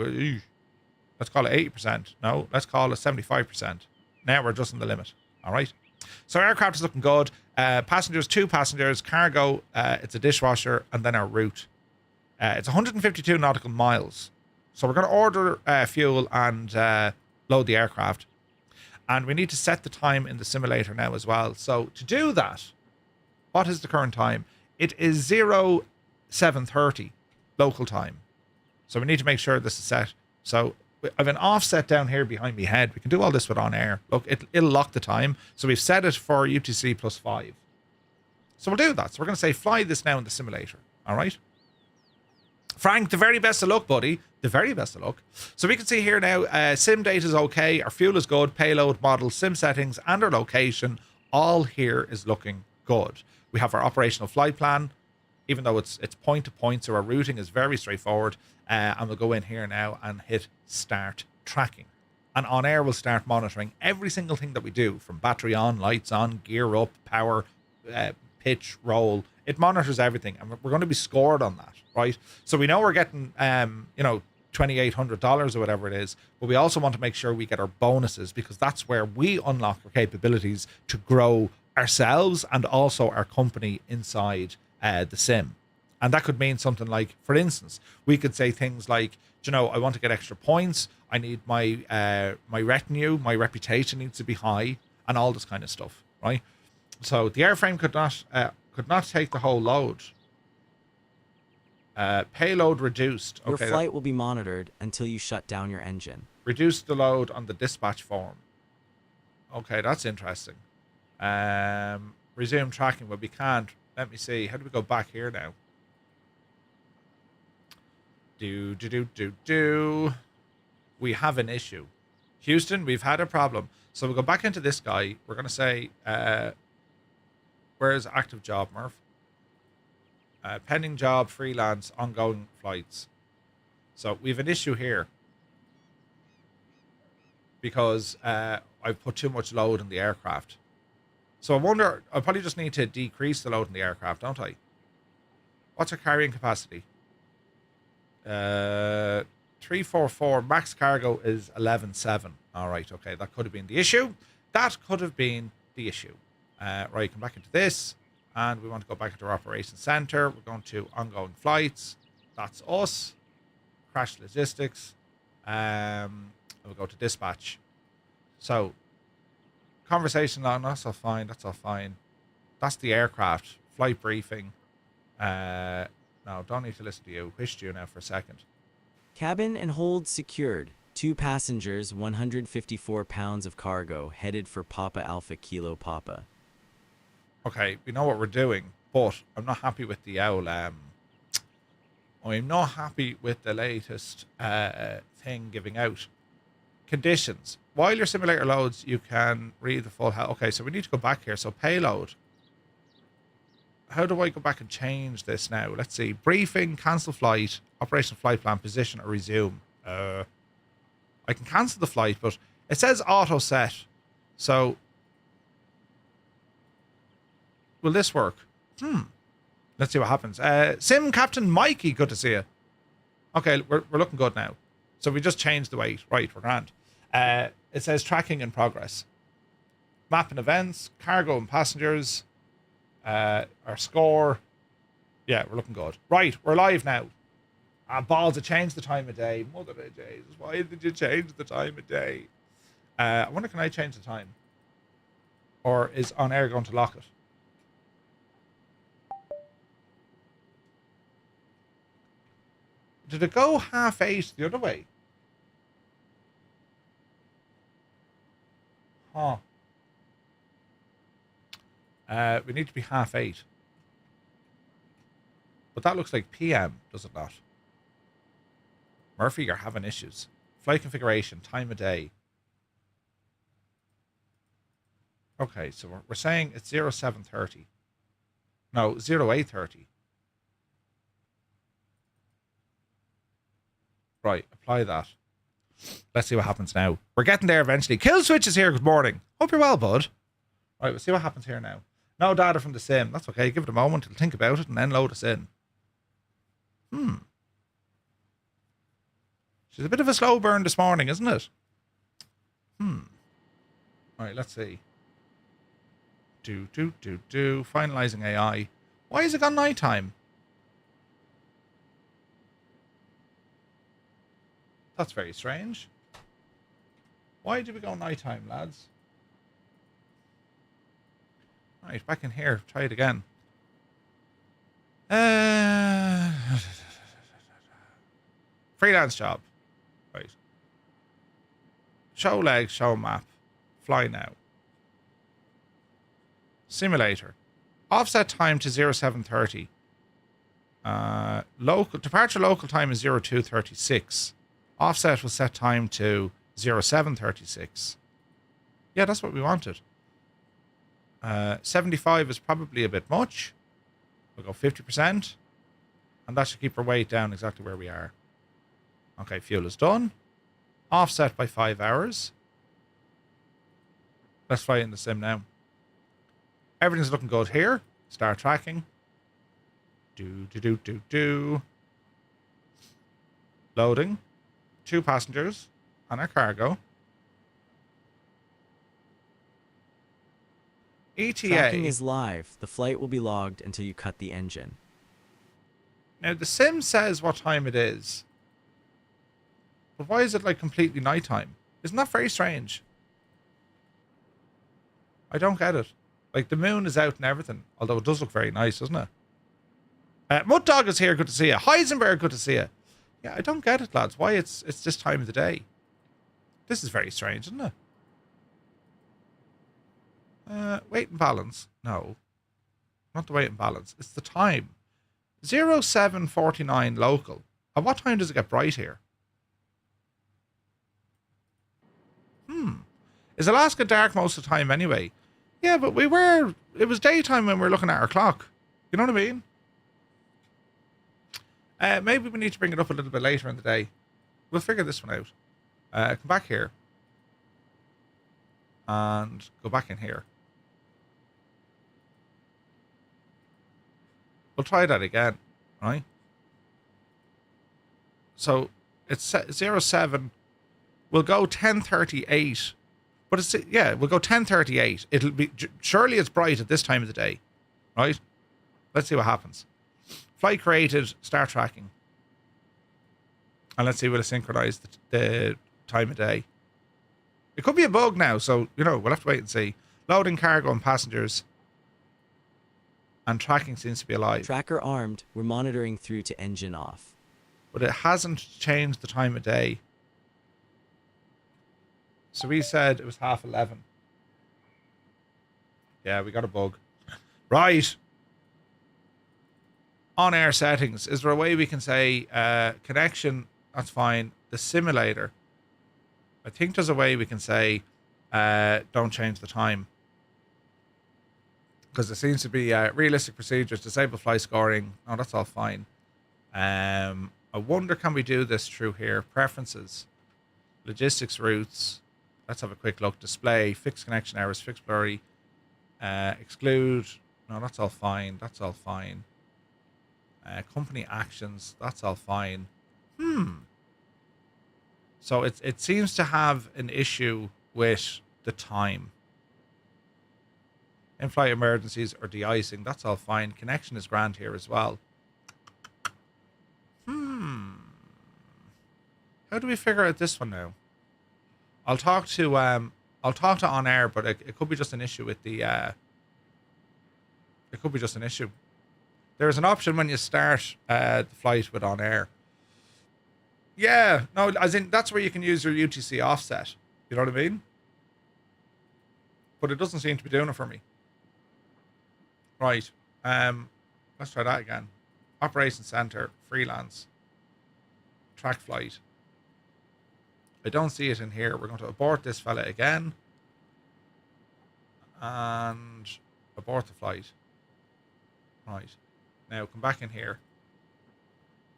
Let's call it 80%. No, let's call it 75%. Now we're just in the limit. All right. So our aircraft is looking good. Passengers, 2 passengers. Cargo, it's a dishwasher, and then our route. It's 152 nautical miles. So we're going to order fuel and load the aircraft. And we need to set the time in the simulator now as well. So to do that, what is the current time? It is 0730 local time. So we need to make sure this is set. So I have an offset down here behind me head. We can do all this with OnAir. Look, it'll lock the time. So we've set it for UTC +5. So we'll do that. So we're going to say fly this now in the simulator. All right. Frank, the very best of luck, buddy. The very best of luck. So we can see here now, sim date is okay. Our fuel is good. Payload, model, sim settings, and our location. All here is looking good. We have our operational flight plan, even though it's point to point. So our routing is very straightforward. And we'll go in here now and hit start tracking. And OnAir will start monitoring every single thing that we do, from battery on, lights on, gear up, power, pitch, roll. It monitors everything, and we're going to be scored on that, right? So we know we're getting, $2,800 or whatever it is, but we also want to make sure we get our bonuses, because that's where we unlock our capabilities to grow ourselves and also our company inside the sim. And that could mean something like, for instance, we could say things like, I want to get extra points. I need my my retinue, my reputation needs to be high, and all this kind of stuff, right? So the airframe could not take the whole load. Payload reduced. Your flight will be monitored until you shut down your engine. Reduce the load on the dispatch form. Okay, that's interesting. Resume tracking, but we can't. Let me see. How do we go back here now? We have an issue. Houston, we've had a problem. So we'll go back into this guy. We're going to say, where's active job, Murph? Pending job, freelance, ongoing flights. So we have an issue here because I've put too much load in the aircraft. So I wonder, I probably just need to decrease the load in the aircraft, don't I? What's our carrying capacity? 344. Max cargo is 11.7. All right, okay, that could have been the issue. That could have been the issue. Right, come back into this, and we want to go back into our operations center. We're going to ongoing flights. That's us. Crash logistics. We'll go to dispatch. So, conversation on, that's all fine, that's all fine. That's the aircraft. Flight briefing. No, don't need to listen to you. Wish you now for a second. Cabin and hold secured. 2 passengers, 154 pounds of cargo, headed for Papa Alpha Kilo Papa. Okay, we know what we're doing, but I'm not happy with the owl. I'm not happy with the latest thing giving out. Conditions. While your simulator loads, you can read the full... Okay, so we need to go back here. So payload. How do I go back and change this now? Let's see. Briefing, cancel flight, operation flight plan, position, or resume. I can cancel the flight, but it says auto set. So will this work? Let's see what happens. Sim Captain Mikey, good to see you. Okay, we're looking good now. So we just changed the weight. Right, we're grand. It says tracking in progress. Map and events, cargo and passengers. Our score. Yeah, we're looking good. Right, we're live now. Balls, it changed the time of day. Mother of Jesus, why did you change the time of day? I wonder, can I change the time? Or is OnAir going to lock it? Did it go 8:30 the other way? Huh. We need to be 8:30. But that looks like PM, does it not? Murphy, you're having issues. Flight configuration, time of day. Okay, so we're saying it's 0730. No, 0830. Right, apply that. Let's see what happens now. We're getting there eventually. Kill Switch is here. Good morning. Hope you're well, bud. Right, we'll see what happens here now. No data from the sim. That's okay. Give it a moment. It'll think about it and then load us in. She's a bit of a slow burn this morning, isn't it? Right, let's see. Finalizing AI. Why is it gone nighttime? That's very strange. Why did we go nighttime, lads? Right, back in here. Try it again. Freelance job. Right. Show legs, show map. Fly now. Simulator. Offset time to 0730. Departure local time is 0236. Offset will set time to 0736. Yeah, that's what we wanted. 75 is probably a bit much. We'll go 50%. And that should keep our weight down exactly where we are. Okay, fuel is done. Offset by 5 hours. Let's fly in the sim now. Everything's looking good here. Start tracking. Loading. 2 passengers on our cargo. ETA. Tracking is live. The flight will be logged until you cut the engine. Now, the sim says what time it is. But why is it like completely nighttime? Isn't that very strange? I don't get it. Like, the moon is out and everything. Although it does look very nice, doesn't it? Mud Dog is here. Good to see you. Heisenberg, good to see you. Yeah, I don't get it, lads. Why it's this time of the day. This is very strange, isn't it? Weight and balance. No. Not the weight and balance. It's the time. 0749 local. At what time does it get bright here? Is Alaska dark most of the time anyway? Yeah, but it was daytime when we were looking at our clock. You know what I mean? Maybe we need to bring it up a little bit later in the day. We'll figure this one out. Come back here. And go back in here. We'll try that again, right? So it's 07. We'll go 10:38. But it's, yeah, we'll go 10:38. It'll be, surely it's bright at this time of the day, right? Let's see what happens. Flight created, start tracking. And let's see will it synchronize the time of day. It could be a bug now, so, we'll have to wait and see. Loading cargo and passengers. And tracking seems to be alive. Tracker armed. We're monitoring through to engine off. But it hasn't changed the time of day. So we said it was 11:30. Yeah, we got a bug. Right. On air settings. Is there a way we can say connection? That's fine. The simulator. I think there's a way we can say don't change the time. Because there seems to be realistic procedures, disable flight scoring. Oh, that's all fine. I wonder, can we do this through here? Preferences, logistics routes. Let's have a quick look. Display, fixed connection errors, fixed blurry, exclude. No, that's all fine. That's all fine. Company actions. That's all fine. So it seems to have an issue with the time. In-flight emergencies or de-icing, that's all fine. Connection is grand here as well. How do we figure out this one now? I'll talk to OnAir, but it could be just an issue with the it could be just an issue. There's an option when you start the flight with OnAir. Yeah, no, as in that's where you can use your UTC offset. You know what I mean? But it doesn't seem to be doing it for me. Right. Let's try that again. Operations Center, freelance, track flight. I don't see it in here. We're going to abort this fella again. And abort the flight. Right. Now come back in here.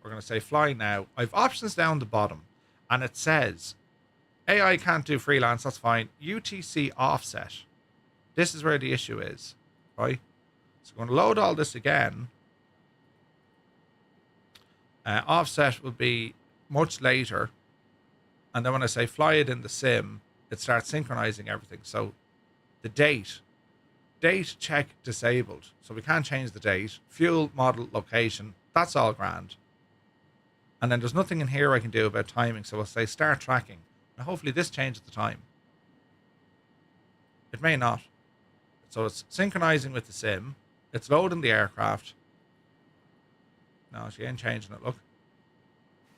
We're going to say fly now. I've options down the bottom. And it says AI can't do freelance. That's fine. UTC offset. This is where the issue is. Right. So we're going to load all this again. Offset will be much later. And then when I say fly it in the sim, it starts synchronizing everything. So the date check disabled. So we can't change the date. Fuel, model, location. That's all grand. And then there's nothing in here I can do about timing. So we'll say start tracking. And hopefully this changes the time. It may not. So it's synchronizing with the sim. It's loading the aircraft. No, she ain't changing it. Look.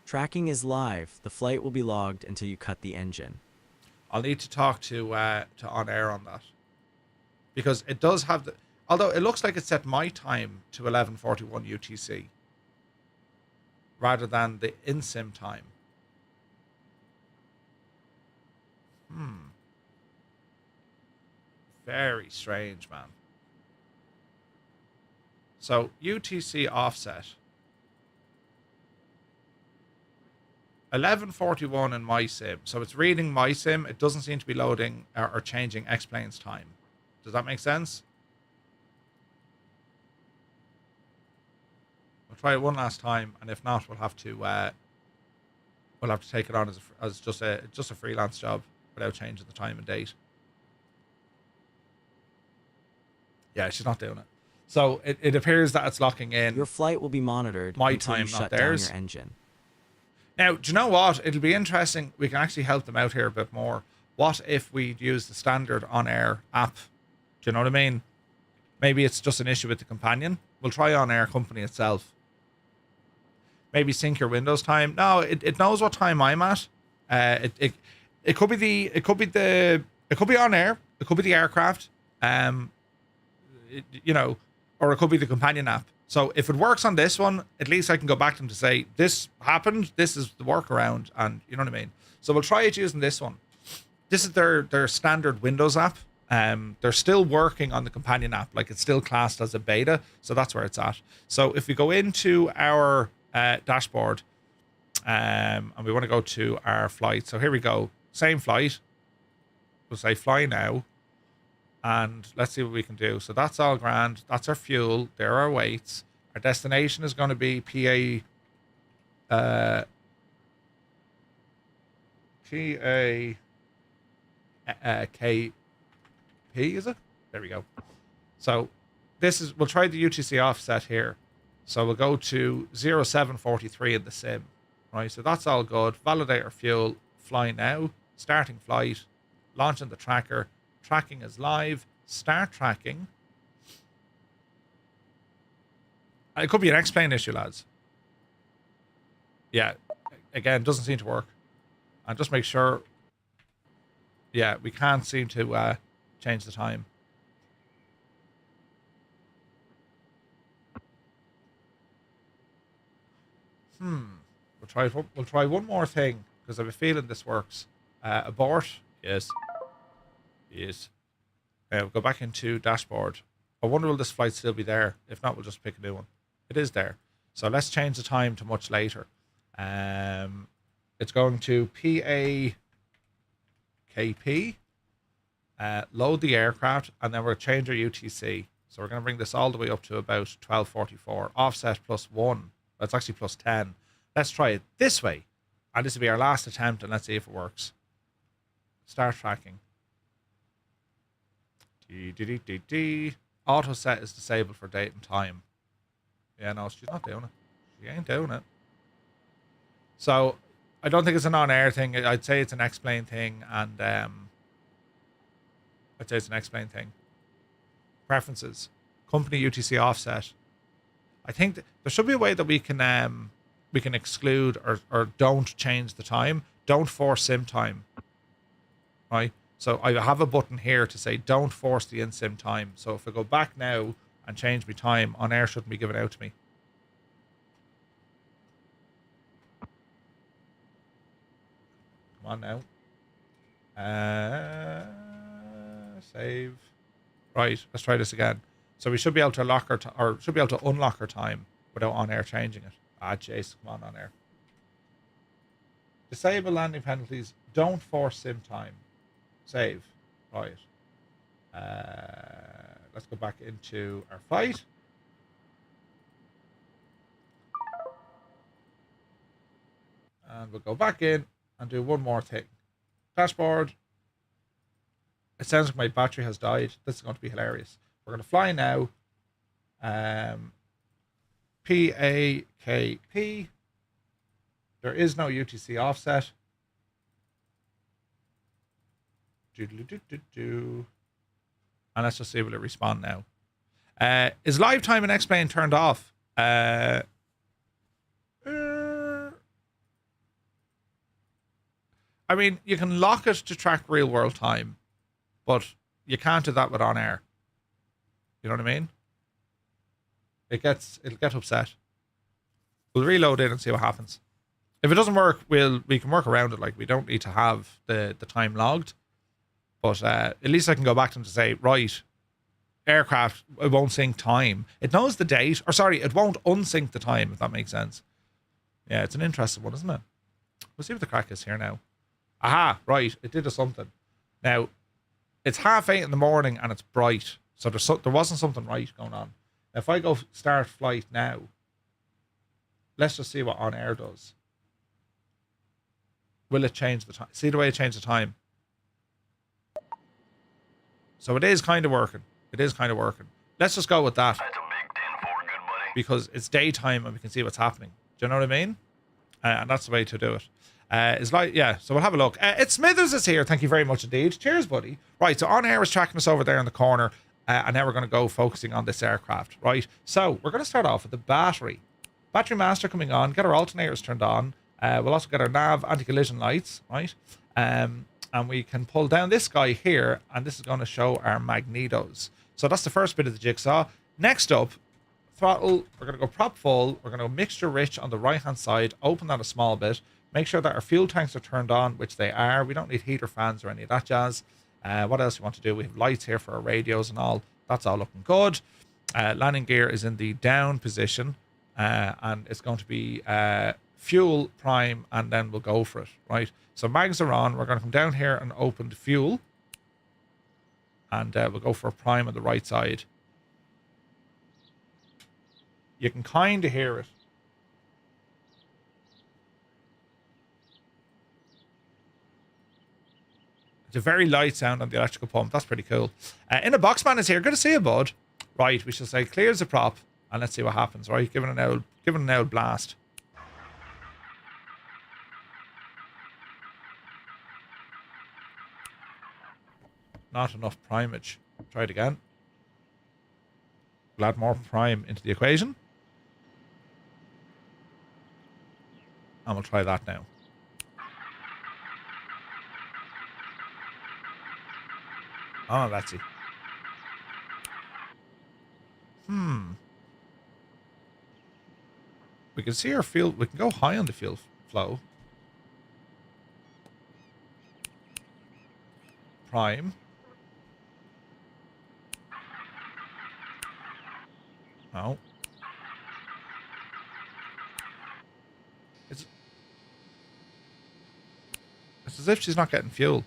Tracking is live. The flight will be logged until you cut the engine. I'll need to talk to OnAir on that. Because it does have the... Although it looks like it set my time to 11:41 UTC. Rather than the in-sim time. Very strange, man. So, UTC offset. 11:41 in my sim. So it's reading my sim. It doesn't seem to be loading or changing X-Plane's time. Does that make sense? We'll try it one last time, and if not, we'll have to take it on as just a freelance job without changing the time and date. Yeah, she's not doing it. So it appears that it's locking in. Your flight will be monitored My until time, you not shut theirs. down your engine. Now, do you know what? It'll be interesting. We can actually help them out here a bit more. What if we use the standard OnAir app? Do you know what I mean? Maybe it's just an issue with the companion. We'll try OnAir company itself. Maybe sync your Windows time. No, it knows what time I'm at. It could be OnAir. It could be the aircraft. Or it could be the companion app. So if it works on this one, at least I can go back to them to say, this happened, this is the workaround, and you know what I mean? So we'll try it using this one. This is their standard Windows app. They're still working on the companion app, like it's still classed as a beta, so that's where it's at. So if we go into our dashboard. And we want to go to our flight. So here we go. Same flight. We'll say fly now. And let's see what we can do. So that's all grand. That's our fuel. There are our weights. Our destination is going to be PA... KP, is it? There we go. So this is, we'll try the UTC offset here. So we'll go to 0743 in the sim. Right, so that's all good. Validate our fuel. Fly now. Starting flight. Launching the tracker. Tracking is live. Start tracking. It could be an X-plane issue, lads. Yeah, again, doesn't seem to work. And just make sure. Yeah, we can't seem to change the time. We'll try one more thing because I have a feeling this works. Abort. Yes. Yes. We'll go back into dashboard. I wonder will this flight still be there? If not, we'll just pick a new one. It is there. So let's change the time to much later. It's going to PAKP. Load the aircraft, and then we'll change our UTC. So we're going to bring this all the way up to about 1244. Offset +1. That's actually +10. Let's try it this way. And this will be our last attempt, and let's see if it works. Start tracking. Auto set is disabled for date and time. Yeah, no, she's not doing it. She ain't doing it. So I don't think it's an on-air thing. I'd say it's an X-plane thing, and I'd say it's an X-plane thing. Preferences, company UTC offset. I think there should be a way that we can exclude or don't change the time. Don't force sim time. Right. So I have a button here to say don't force the in-sim time. So if I go back now and change my time, on-air shouldn't be given out to me. Come on now. Save. Right, let's try this again. So we should be able to lock our or should be able to unlock our time without on-air changing it. Ah, Jace, come on air. Disable landing penalties. Don't force sim time. Save. Right. Let's go back into our fight. And we'll go back in and do one more thing. Dashboard. It sounds like my battery has died. This is going to be hilarious. We're going to fly now. PAKP. There is no UTC offset. And let's just see will it respond now. Is live time and X-plane turned off? I mean, you can lock it to track real world time, but you can't do that with on air. You know what I mean? It'll get upset. We'll reload it and see what happens. If it doesn't work, we can work around it. Like, we don't need to have the time logged. But at least I can go back to them to say, right, aircraft, it won't sync time. It knows the date, or sorry, it won't unsync the time, if that makes sense. Yeah, it's an interesting one, isn't it? We'll see what the crack is here now. Aha, right, it did a something. Now, it's 8:30 in the morning and it's bright. So there wasn't something right going on. Now, if I go start flight now, let's just see what on air does. Will it change the time? See the way it changed the time? So it is kind of working. It is kind of working. Let's just go with that. That's a big 10-4, good buddy. Because it's daytime and we can see what's happening. Do you know what I mean? And that's the way to do it. It's like, yeah, so we'll have a look. It's Smithers is here. Thank you very much indeed. Cheers, buddy. Right, so on air is tracking us over there in the corner. And now we're going to go focusing on this aircraft, right? So we're going to start off with the battery. Battery master coming on. Get our alternators turned on. We'll also get our nav anti-collision lights, right? And we can pull down this guy here, and this is going to show our magnetos. So that's the first bit of the jigsaw. Next up, throttle. We're going to go prop full. We're going to go mixture rich on the right-hand side. Open that a small bit. Make sure that our fuel tanks are turned on, which they are. We don't need heater fans or any of that jazz. What else we want to do? We have lights here for our radios and all. That's all looking good. Landing gear is in the down position. and it's going to be fuel, prime, and then we'll go for it, right? So mags are on. We're going to come down here and open the fuel, and we'll go for a prime on the right side. You can kind of hear it. It's a very light sound on the electrical pump. That's pretty cool. In a Boxman is here. Good to see you, bud. Right, we shall say clears the prop, and let's see what happens. Right, give it an old blast. Not enough primage. Try it again. We'll add more prime into the equation. And we'll try that now. Oh, let's see. We can see our fuel. We can go high on the fuel flow. Prime. No. It's as if she's not getting fuel.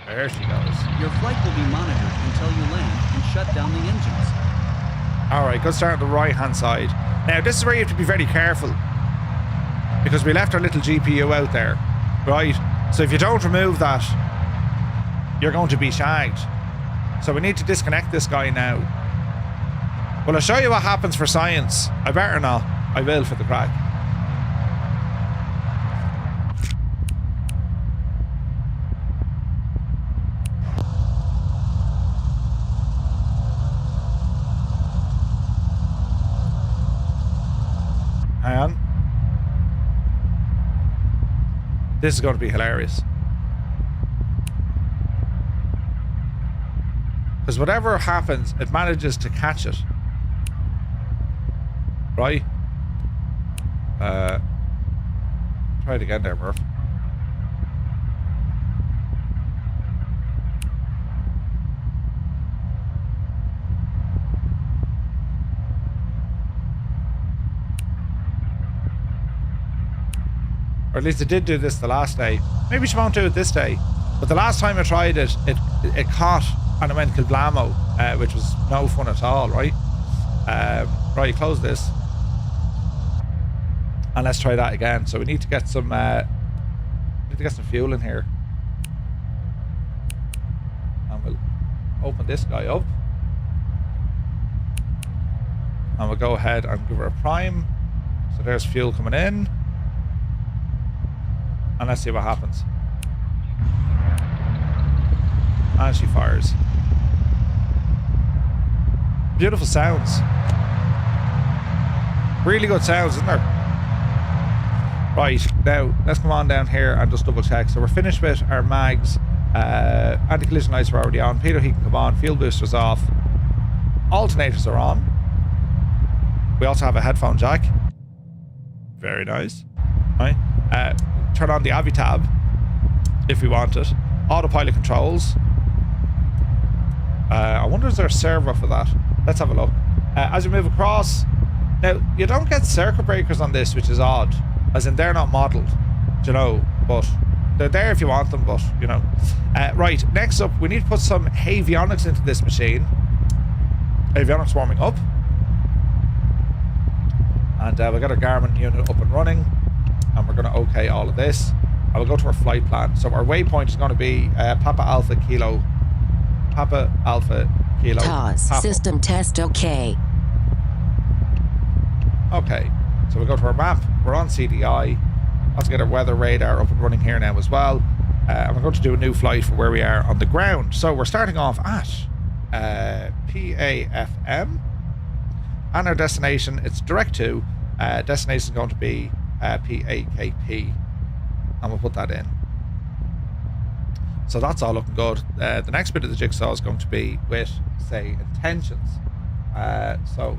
There she goes. Your flight will be monitored until you land and shut down the engines. Alright, go start on the right hand side. Now this is where you have to be very careful, because we left our little GPU out there, right? So if you don't remove that, you're going to be shagged. So we need to disconnect this guy now. Well, I'll show you what happens for science. I better not. I will for the crack. Hang on. This is going to be hilarious. Because whatever happens, it manages to catch it. Right? Try it again there, Murph. Or at least it did do this the last day. Maybe she won't do it this day. But the last time I tried it, it caught and it went kilblamo, which was no fun at all, right? Right, close this. And let's try that again. So we need to get some fuel in here. And we'll open this guy up. And we'll go ahead and give her a prime. So there's fuel coming in. And let's see what happens. And she fires. Beautiful sounds. Really good sounds, isn't there? Right, now let's come on down here and just double check. So we're finished with our mags. Anti-collision lights are already on. Pitot heat can come on. Fuel boosters off. Alternators are on. We also have a headphone jack. Very nice. Right. Turn on the Avi tab if we want it. Autopilot controls. I wonder is there a servo for that? Let's have a look. As we move across, now you don't get circuit breakers on this, which is odd. As in they're not modelled, you know, but they're there if you want them, but you know. Right, next up we need to put some avionics into this machine. Avionics warming up. And we got our Garmin unit up and running. And we're going to OK all of this. I will go to our flight plan. So our waypoint is going to be Papa Alpha Kilo. TOS, system test OK. Okay, so we go to our map. We're on CDI. Let's get our weather radar up and running here now as well. And we're going to do a new flight for where we are on the ground. So we're starting off at PAFM. And our destination, it's direct to. Destination is going to be PAKP. And we'll put that in. So that's all looking good. The next bit of the jigsaw is going to be with, say, intentions. So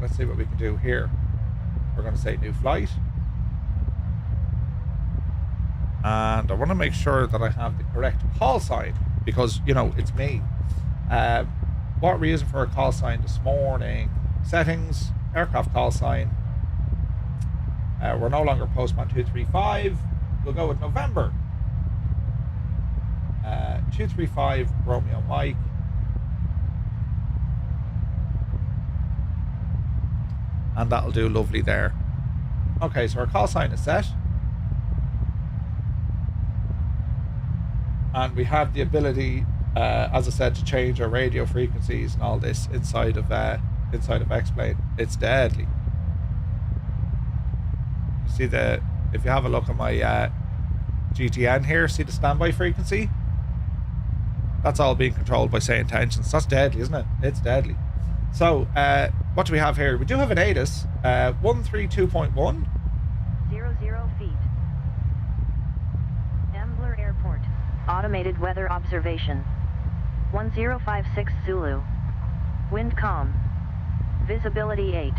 let's see what we can do here. We're going to say new flight. And I want to make sure that I have the correct call sign because, you know, it's me. What we're using for a call sign this morning. Settings. aircraft call sign. We're no longer postman 235. We'll go with November. 235 Romeo Mike. And that'll do lovely there. Okay, so our call sign is set. And we have the ability, as I said, to change our radio frequencies and all this inside of X-Plane. It's deadly. See if you have a look at my GTN here, see the standby frequency? That's all being controlled by say intentions. That's deadly, isn't it? It's deadly. So, what do we have here? We do have an ATIS, 132.1. 00 feet. Embraer Airport. Automated weather observation. 1056 Zulu. Wind calm. Visibility 8.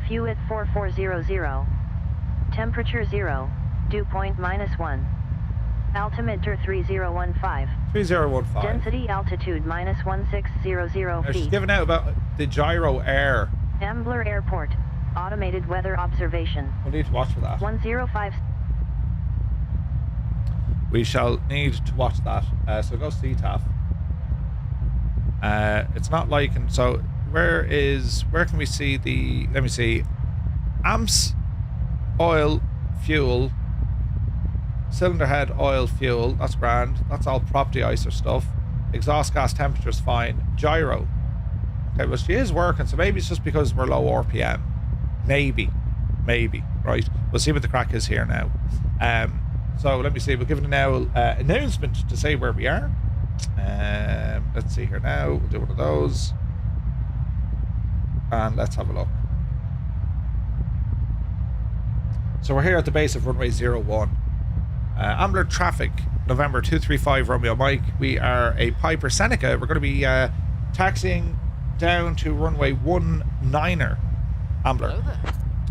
Fuel at 4400. Temperature 0. Dew point -1. Altimeter 3015. 3015. Density altitude -1600 Now, she's feet. giving out about the gyro air. Embraer Airport. Automated weather observation. We'll need to watch for that. 105. We shall need to watch that. So go CTAF. It's not like, and so where can we see the, let me see, amps, oil, fuel, cylinder head, oil, fuel, that's grand. That's all prop de-icer stuff. Exhaust gas temperature's fine. Gyro. Okay, well she is working, so maybe it's just because we're low RPM. Maybe, right? We'll see what the crack is here now. So let me see, we'll give it a now announcement to say where we are. Let's see here now, we'll do one of those. And let's have a look. So we're here at the base of runway 01. Ambler traffic, November 235 Romeo Mike. We are a Piper Seneca. We're going to be taxiing down to runway 19er, Ambler.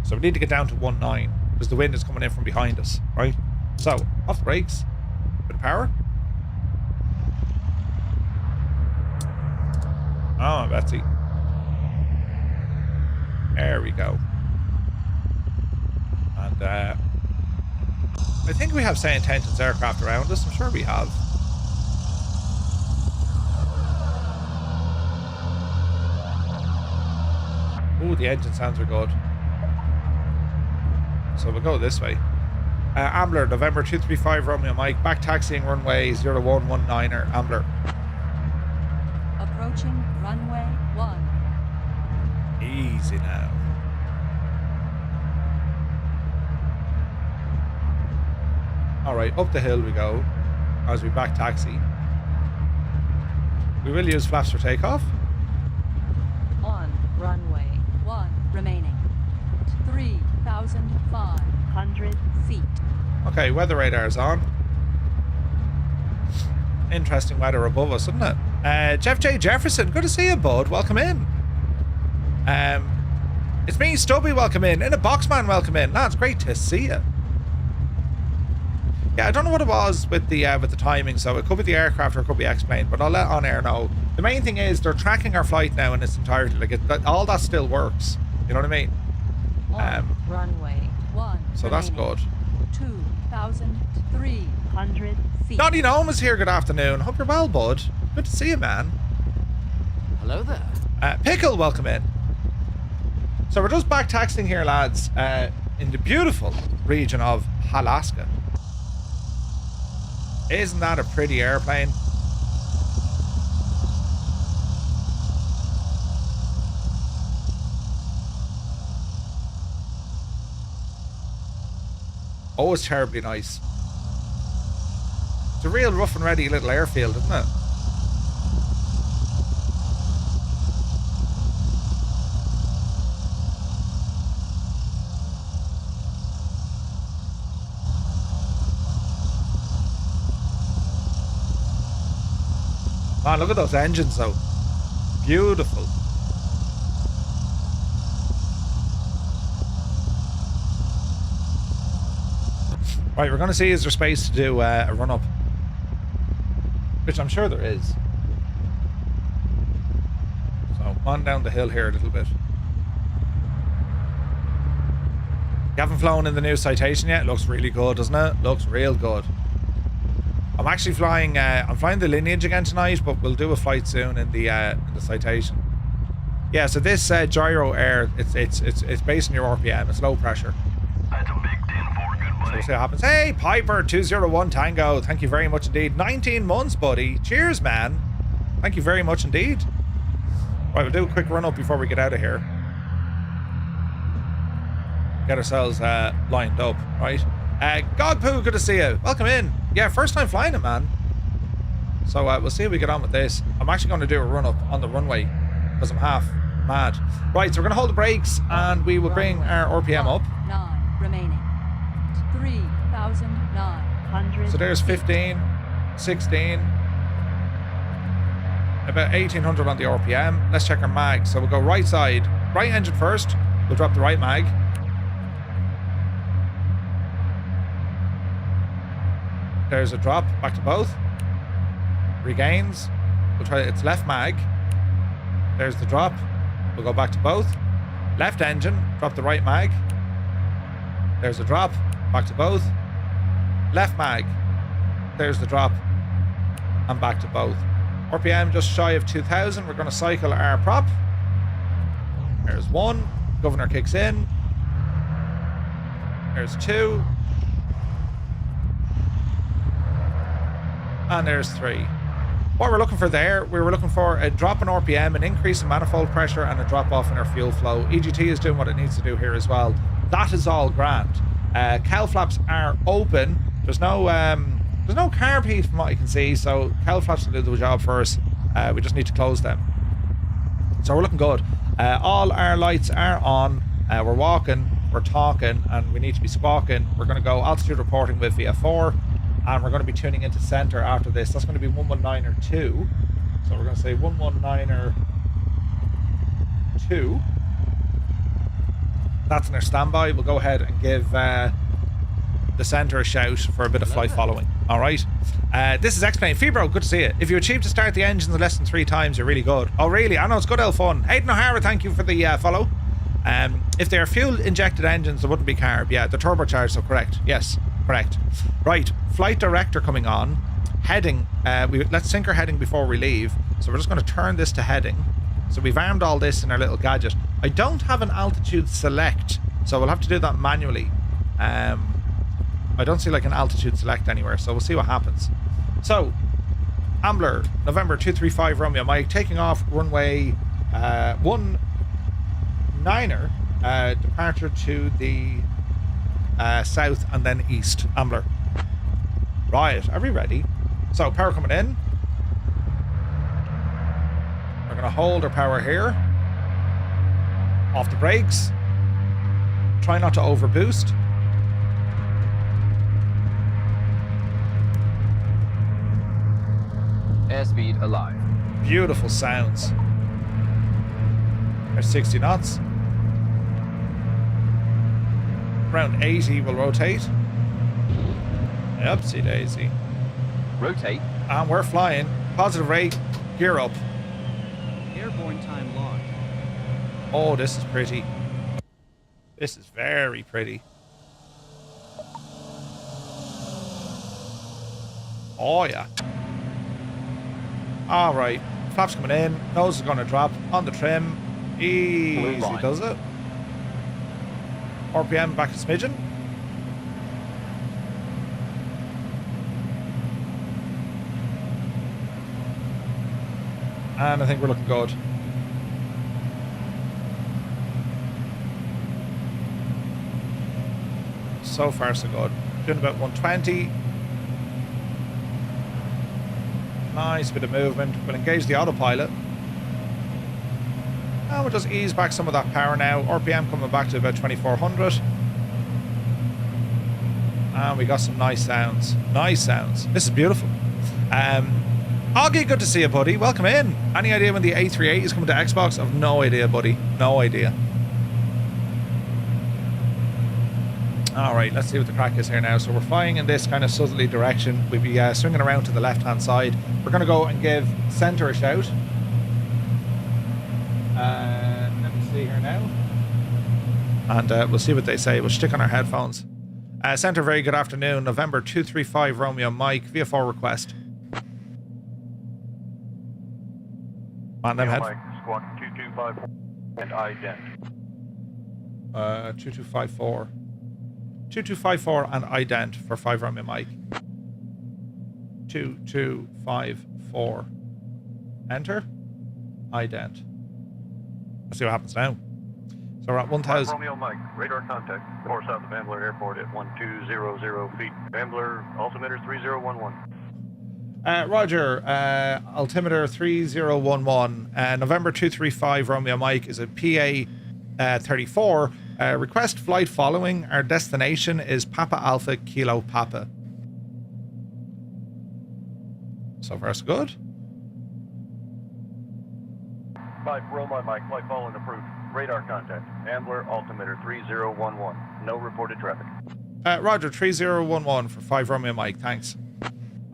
So we need to get down to 19 because the wind is coming in from behind us, right? So, off the brakes, bit of power. Oh, Betsy. There we go. And I think we have say intentions aircraft around us. I'm sure we have. Ooh, the engine sounds are good. So we'll go this way. Ambler, November 235 Romeo Mike, back taxiing runway 0119er, Ambler. Approaching runway 1. Easy now. Alright, up the hill we go as we back taxi. We will use flaps for takeoff. On runway 1 remaining. 3,500 feet. Okay, weather radar's on. Interesting weather above us, isn't it? Jeff J. Jefferson, good to see you, bud. Welcome in. It's me, Stubby, welcome in. In a Boxman, welcome in. Lads, great to see you. Yeah, I don't know what it was with the timing, so it could be the aircraft or it could be X-Plane, but I'll let OnAir know. The main thing is they're tracking our flight now in its entirety. Like, all that still works. You know what I mean? Runway 1 So that's good. 2,300 feet. Naughty Gnome is here, good afternoon. Hope you're well, bud. Good to see you, man. Hello there. Pickle, welcome in. So we're just back taxiing here, lads, in the beautiful region of Alaska. Isn't that a pretty airplane? Oh, it's terribly nice. It's a real rough and ready little airfield, isn't it? Man, look at those engines though. Beautiful. Right, we're going to see is there space to do a run-up. Which I'm sure there is. So, on down the hill here a little bit. You haven't flown in the new Citation yet? Looks really good, doesn't it? Looks real good. I'm actually flying, I'm flying the Lineage again tonight, but we'll do a flight soon in the Citation. Yeah, so this Gyro Air, it's based on your RPM. It's low pressure. That's a big 10-4, good So buddy. we'll see what happens. Hey, Piper 201 Tango. Thank you very much indeed. 19 months, buddy. Cheers, man. Thank you very much indeed. Right, we'll do a quick run up before we get out of here. Get ourselves lined up, right? Godpoo, good to see you. Welcome in. Yeah, first time flying it, man. So we'll see how we get on with this. I'm actually going to do a run up on the runway because I'm half mad. Right, so we're going to hold the brakes and we will bring our RPM up. 9 remaining. 3,900. So there's 15, 16, about 1800 on the RPM. Let's check our mag. So we'll go right side, right engine first. We'll drop the right mag. There's a drop, back to both. Regains. We'll try its left mag. There's the drop. We'll go back to both. Left engine, drop the right mag. There's a drop, back to both. Left mag. There's the drop. And back to both. RPM just shy of 2000. We're going to cycle our prop. There's 1. Governor kicks in. There's 2. And there's 3. What we're looking for there, we were looking for a drop in RPM, an increase in manifold pressure, and a drop off in our fuel flow. EGT is doing what it needs to do here as well. That is all grand. Cowl flaps are open. There's no carb heat from what I can see, so cowl flaps will do the job for us. We just need to close them. So we're looking good. All our lights are on. We're walking, we're talking, and we need to be squawking. We're going to go altitude reporting with VF4. And we're going to be tuning into center after this. That's going to be 119er 2. So we're going to say 119er 2. That's in our standby. We'll go ahead and give the center a shout for a bit of flight following. All right. This is X-Plane. Febro, good to see you. If you achieve to start the engines in less than 3 times, you're really good. Oh, really? I know, it's good L fun. Hayden O'Hara, thank you for the follow. If they are fuel-injected engines, there wouldn't be carb. Yeah, they're turbocharged, so correct. Yes. Correct. Right, flight director coming on. Heading, let's sync our heading before we leave. So we're just going to turn this to heading. So we've armed all this in our little gadget. I don't have an altitude select, so we'll have to do that manually. I don't see like an altitude select anywhere, so we'll see what happens. So, Ambler, November 235 Romeo Mike, taking off runway 19er, departure to the south and then east. Ambler. Right, are we ready? So power coming in. We're going to hold our power here. Off the brakes. Try not to overboost. Airspeed alive. Beautiful sounds. There's 60 knots. Around 80 will rotate. Upsy daisy. Rotate. And we're flying. Positive rate. Gear up. Airborne time logged. Oh, this is pretty. This is very pretty. Oh, yeah. All right. Flaps coming in. Nose is going to drop on the trim. Easy does it. RPM back to smidgen. And I think we're looking good. So far, so good. Doing about 120. Nice bit of movement. We'll engage the autopilot. And we'll just ease back some of that power now. RPM coming back to about 2400. And we got some nice sounds. Nice sounds. This is beautiful. Augie, good to see you, buddy. Welcome in. Any idea when the A38 is coming to Xbox? I've no idea, buddy. No idea. Alright, let's see what the crack is here now. So we're flying in this kind of southerly direction. We'll be swinging around to the left-hand side. We're going to go and give center a shout. Let me see here now. And we'll see what they say. We'll stick on our headphones. Centre, very good afternoon. November 235 Romeo Mike, VFR request. On them head. Mike, squawk 2254 and ident. 2254. 2254 and ident for 5 Romeo Mike. 2254. Enter. Ident. Let's see what happens now. So we're at 1,000. Romeo Mike, radar contact, north south of Ambler Airport at 1200 feet. Ambler, altimeter 3011. Roger, altimeter 3011. November 235 Romeo Mike is a PA 34. Request flight following. Our destination is Papa Alpha Kilo Papa. So far so good. 5 Romeo Mike, flight following approved. Radar contact, Ambler, altimeter 3011. No reported traffic. Roger, 3011 for 5 Romeo Mike, thanks.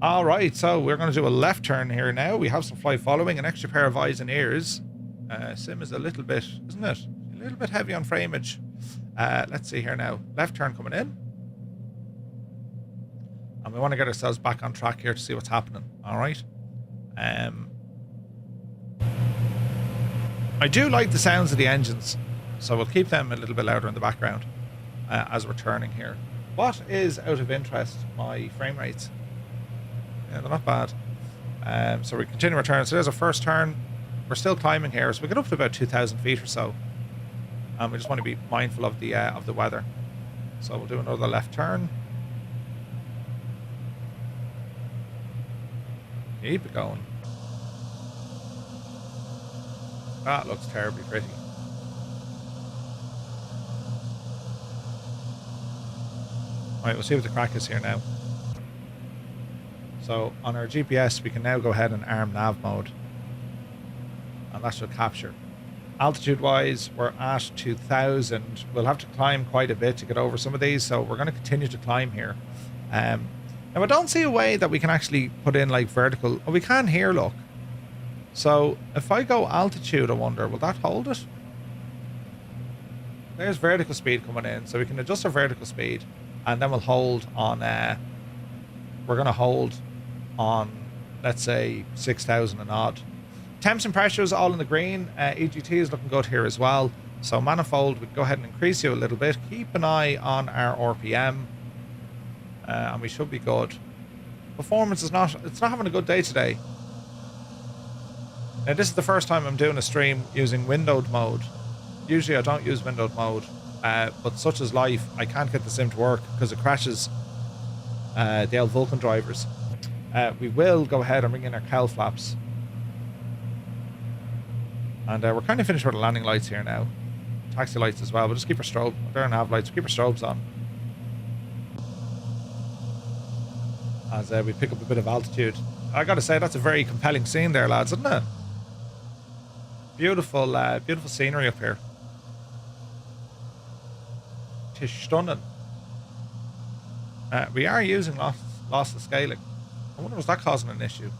Alright, so we're going to do a left turn here now. We have some flight following, an extra pair of eyes and ears. Sim is a little bit, isn't it? A little bit heavy on frameage. Let's see here now. Left turn coming in. And we want to get ourselves back on track here to see what's happening. Alright. I do like the sounds of the engines, so we'll keep them a little bit louder in the background as we're turning here. What is, out of interest, my frame rates? Yeah, they're not bad. So we continue our turn. So there's our first turn. We're still climbing here, so we get up to about 2,000 feet or so. And we just want to be mindful of the weather. So we'll do another left turn. Keep it going. That looks terribly pretty. Alright, we'll see what the crack is here now. So on our GPS we can now go ahead and arm nav mode. And that should capture. Altitude wise we're at 2,000. We'll have to climb quite a bit to get over some of these, so we're going to continue to climb here. Now I don't see a way that we can actually put in like vertical. Oh, we can here, look. So if I go altitude, I wonder, will that hold it? There's vertical speed coming in, so we can adjust our vertical speed, and then we'll hold on. We're going to hold on, let's say 6,000 and odd. Temps and pressures all in the green. EGT is looking good here as well. So manifold, we can go ahead and increase you a little bit. Keep an eye on our RPM, and we should be good. Performance is not. It's not having a good day today. Now this is the first time I'm doing a stream using windowed mode. Usually I don't use windowed mode, but such is life. I can't get the sim to work because it crashes the old Vulcan drivers. We will go ahead and bring in our cowl flaps. And we're kind of finished with the landing lights here now. Taxi lights as well. We'll just keep our strobe. There and have lights. We'll keep our strobes on. As we pick up a bit of altitude. I gotta say, that's a very compelling scene there, lads, isn't it? Beautiful, beautiful scenery up here. It's stunning. We are using loss of scaling. I wonder, was that causing an issue?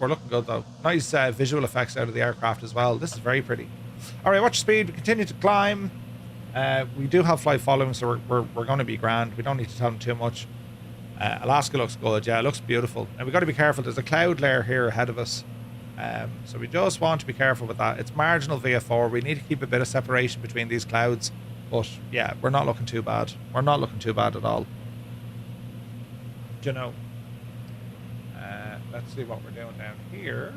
We're looking good though. Nice visual effects out of the aircraft as well. This is very pretty. All right, watch your speed. We continue to climb. We do have flight following, so we're going to be grand. We don't need to tell them too much. Alaska looks good. Yeah, it looks beautiful. And we've got to be careful. There's a cloud layer here ahead of us. So we just want to be careful with that. It's marginal VFR. We need to keep a bit of separation between these clouds. But yeah, we're not looking too bad. We're not looking too bad at all. Do you know? Let's see what we're doing down here.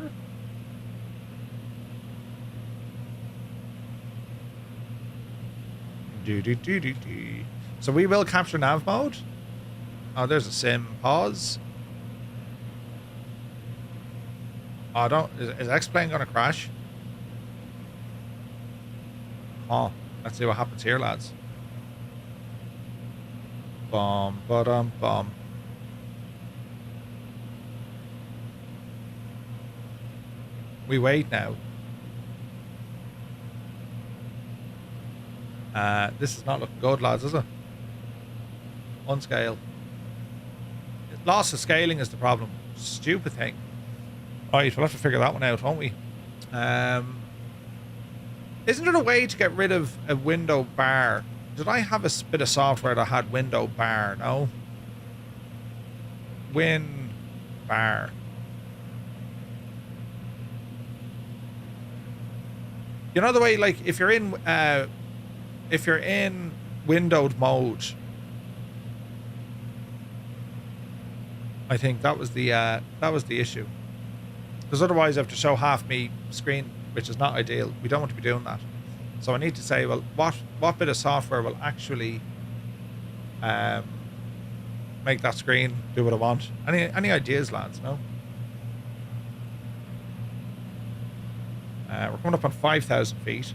So we will capture nav mode. Oh, there's a sim. Pause. Oh, don't. Is X-Plane going to crash? Oh, let's see what happens here, lads. Bum, ba-dum, bum. We wait now. This is not looking good, lads, is it? Unscale. Loss of scaling is the problem. Stupid thing. Right, we'll have to figure that one out, won't we? Isn't there a way to get rid of a window bar? Did I have a bit of software that had window bar? No. Win bar. You know the way, like, if you're in windowed mode, I think that was the issue. Because otherwise I have to show half me screen, which is not ideal. We don't want to be doing that. So I need to say, well, what bit of software will actually make that screen do what I want? Any ideas, lads? No. We're coming up on 5,000 feet.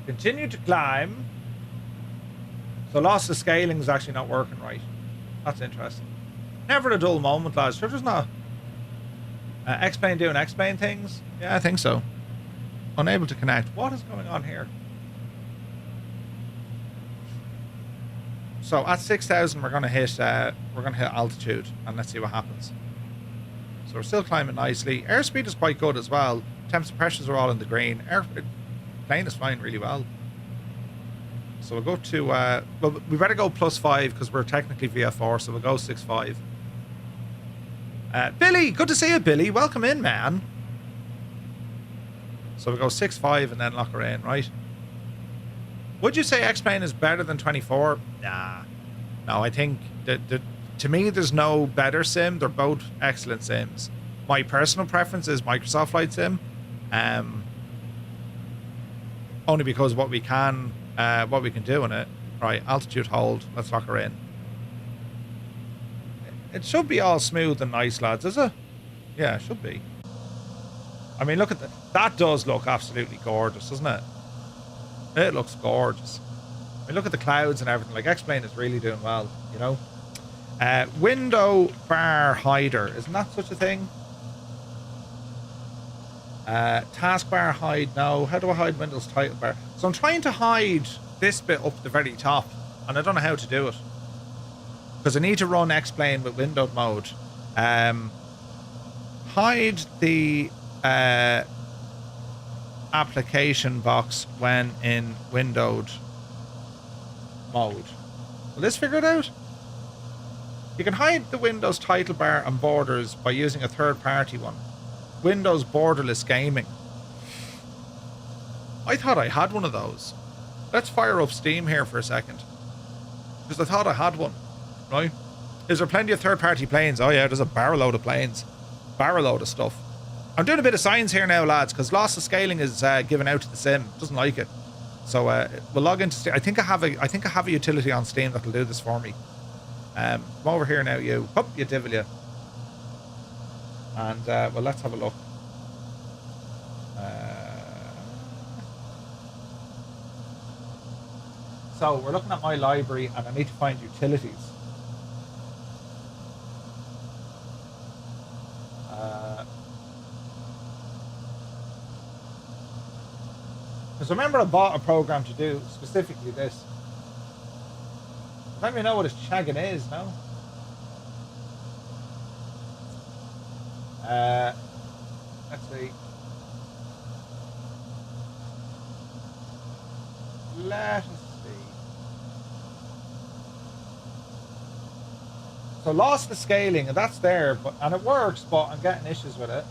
Continue to climb. So loss of scaling is actually not working right. That's interesting. Never a dull moment, lads. Sure, there's not. X-Plane doing X-Plane things? Yeah, I think so. Unable to connect. What is going on here? So at 6,000, we're gonna hit altitude, and let's see what happens. So we're still climbing nicely. Airspeed is quite good as well. Temps and pressures are all in the green. Plane is flying really well. So we'll go to, well, we better go +5 because we're technically VF4, so we'll go 6.5. Billy, good to see you, Billy. Welcome in, man. So we'll go 6.5 and then lock her in, right? Would you say X-Plane is better than 24? Nah. No, I think that to me, there's no better sim. They're both excellent sims. My personal preference is Microsoft Flight Sim. Only because what we can do in it. Right, altitude hold. Let's lock her in. It should be all smooth and nice, lads, is it? Yeah, it should be. I mean, look at that does look absolutely gorgeous, doesn't it? It looks gorgeous. I mean, look at the clouds and everything. Like, X-Plane is really doing well, you know? Window bar hider. Isn't that such a thing? Taskbar hide. No. How do I hide Windows title bar? So I'm trying to hide this bit up the very top, and I don't know how to do it. Because I need to run X-Plane with windowed mode. Hide the application box when in windowed mode. Will this figure it out? You can hide the Windows title bar and borders by using a third-party one. Windows Borderless Gaming. I thought I had one of those. Let's fire up Steam here for a second. Because I thought I had one. Right? Is there plenty of third-party planes? Oh yeah, there's a barrel load of planes. Barrel load of stuff. I'm doing a bit of science here now, lads, because loss of scaling is given out to the sim. Doesn't like it. So we'll log into Steam. I think I have a utility on Steam that'll do this for me. Come over here now, you. Up, you devil, you. And, well, let's have a look. So, we're looking at my library, and I need to find utilities. Because remember I bought a program to do specifically this. Let me know what his shagging is, no? Let's see. Let us see. So lost the scaling, and that's there, and it works, but I'm getting issues with it.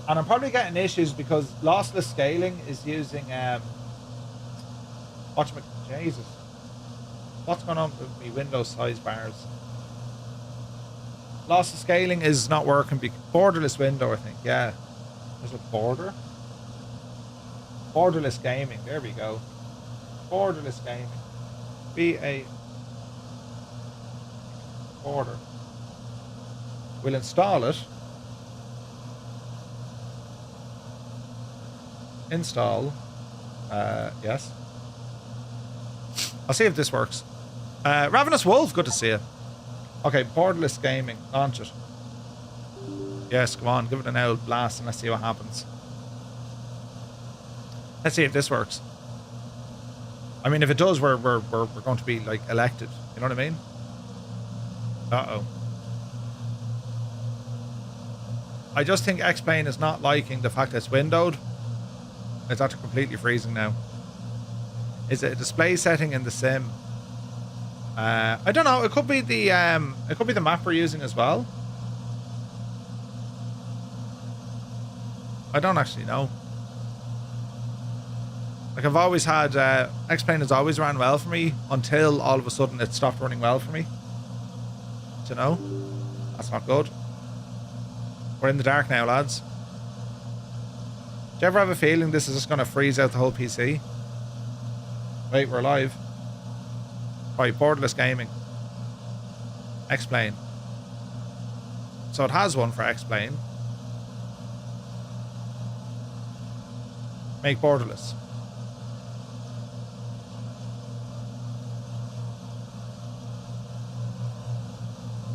And I'm probably getting issues because lossless scaling is using Jesus. What's going on with me Windows size bars? Lossless scaling is not working. Borderless window, I think. Yeah. There's a border. Borderless gaming. There we go. Borderless gaming. B-A border. We'll install it. Install. Yes. I'll see if this works. Ravenous Wolf, good to see you. Okay, borderless gaming. Launch it. Yes, come on, give it an old blast and let's see what happens. Let's see if this works. I mean, if it does, we're going to be like elected. You know what I mean? Uh-oh. I just think X-Plane is not liking the fact that it's windowed. It's actually completely freezing now. Is it a display setting in the sim? I don't know. It could be the map we're using as well. I don't actually know. Like I've always had X-Plane has always ran well for me until all of a sudden it stopped running well for me. Do you know? That's not good. We're in the dark now, lads. Do you ever have a feeling this is just going to freeze out the whole PC? Wait, we're live. Right, borderless gaming. X-Plane. So it has one for X-Plane. Make borderless.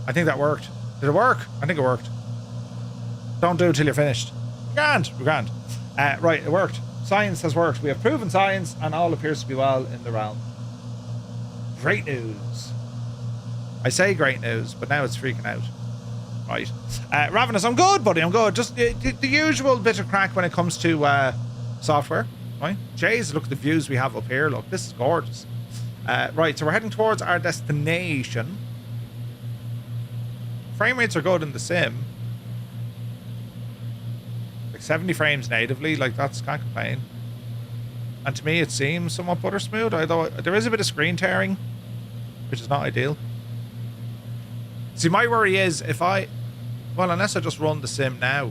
I think that worked. Did it work? I think it worked. Don't do it till you're finished. We're grand. Right, it worked. Science has worked. We have proven science and all appears to be well in the realm. Great news. I say great news, but now it's freaking out. Right. Ravenous, I'm good, buddy. I'm good. Just the usual bit of crack when it comes to software. Right? Jeez, look at the views we have up here. Look, this is gorgeous. Right, so we're heading towards our destination. Frame rates are good in the sim. Like 70 frames natively, like that's can't complain. And to me it seems somewhat butter smooth, although there is a bit of screen tearing, which is not ideal. See, my worry is well, unless I just run the sim now,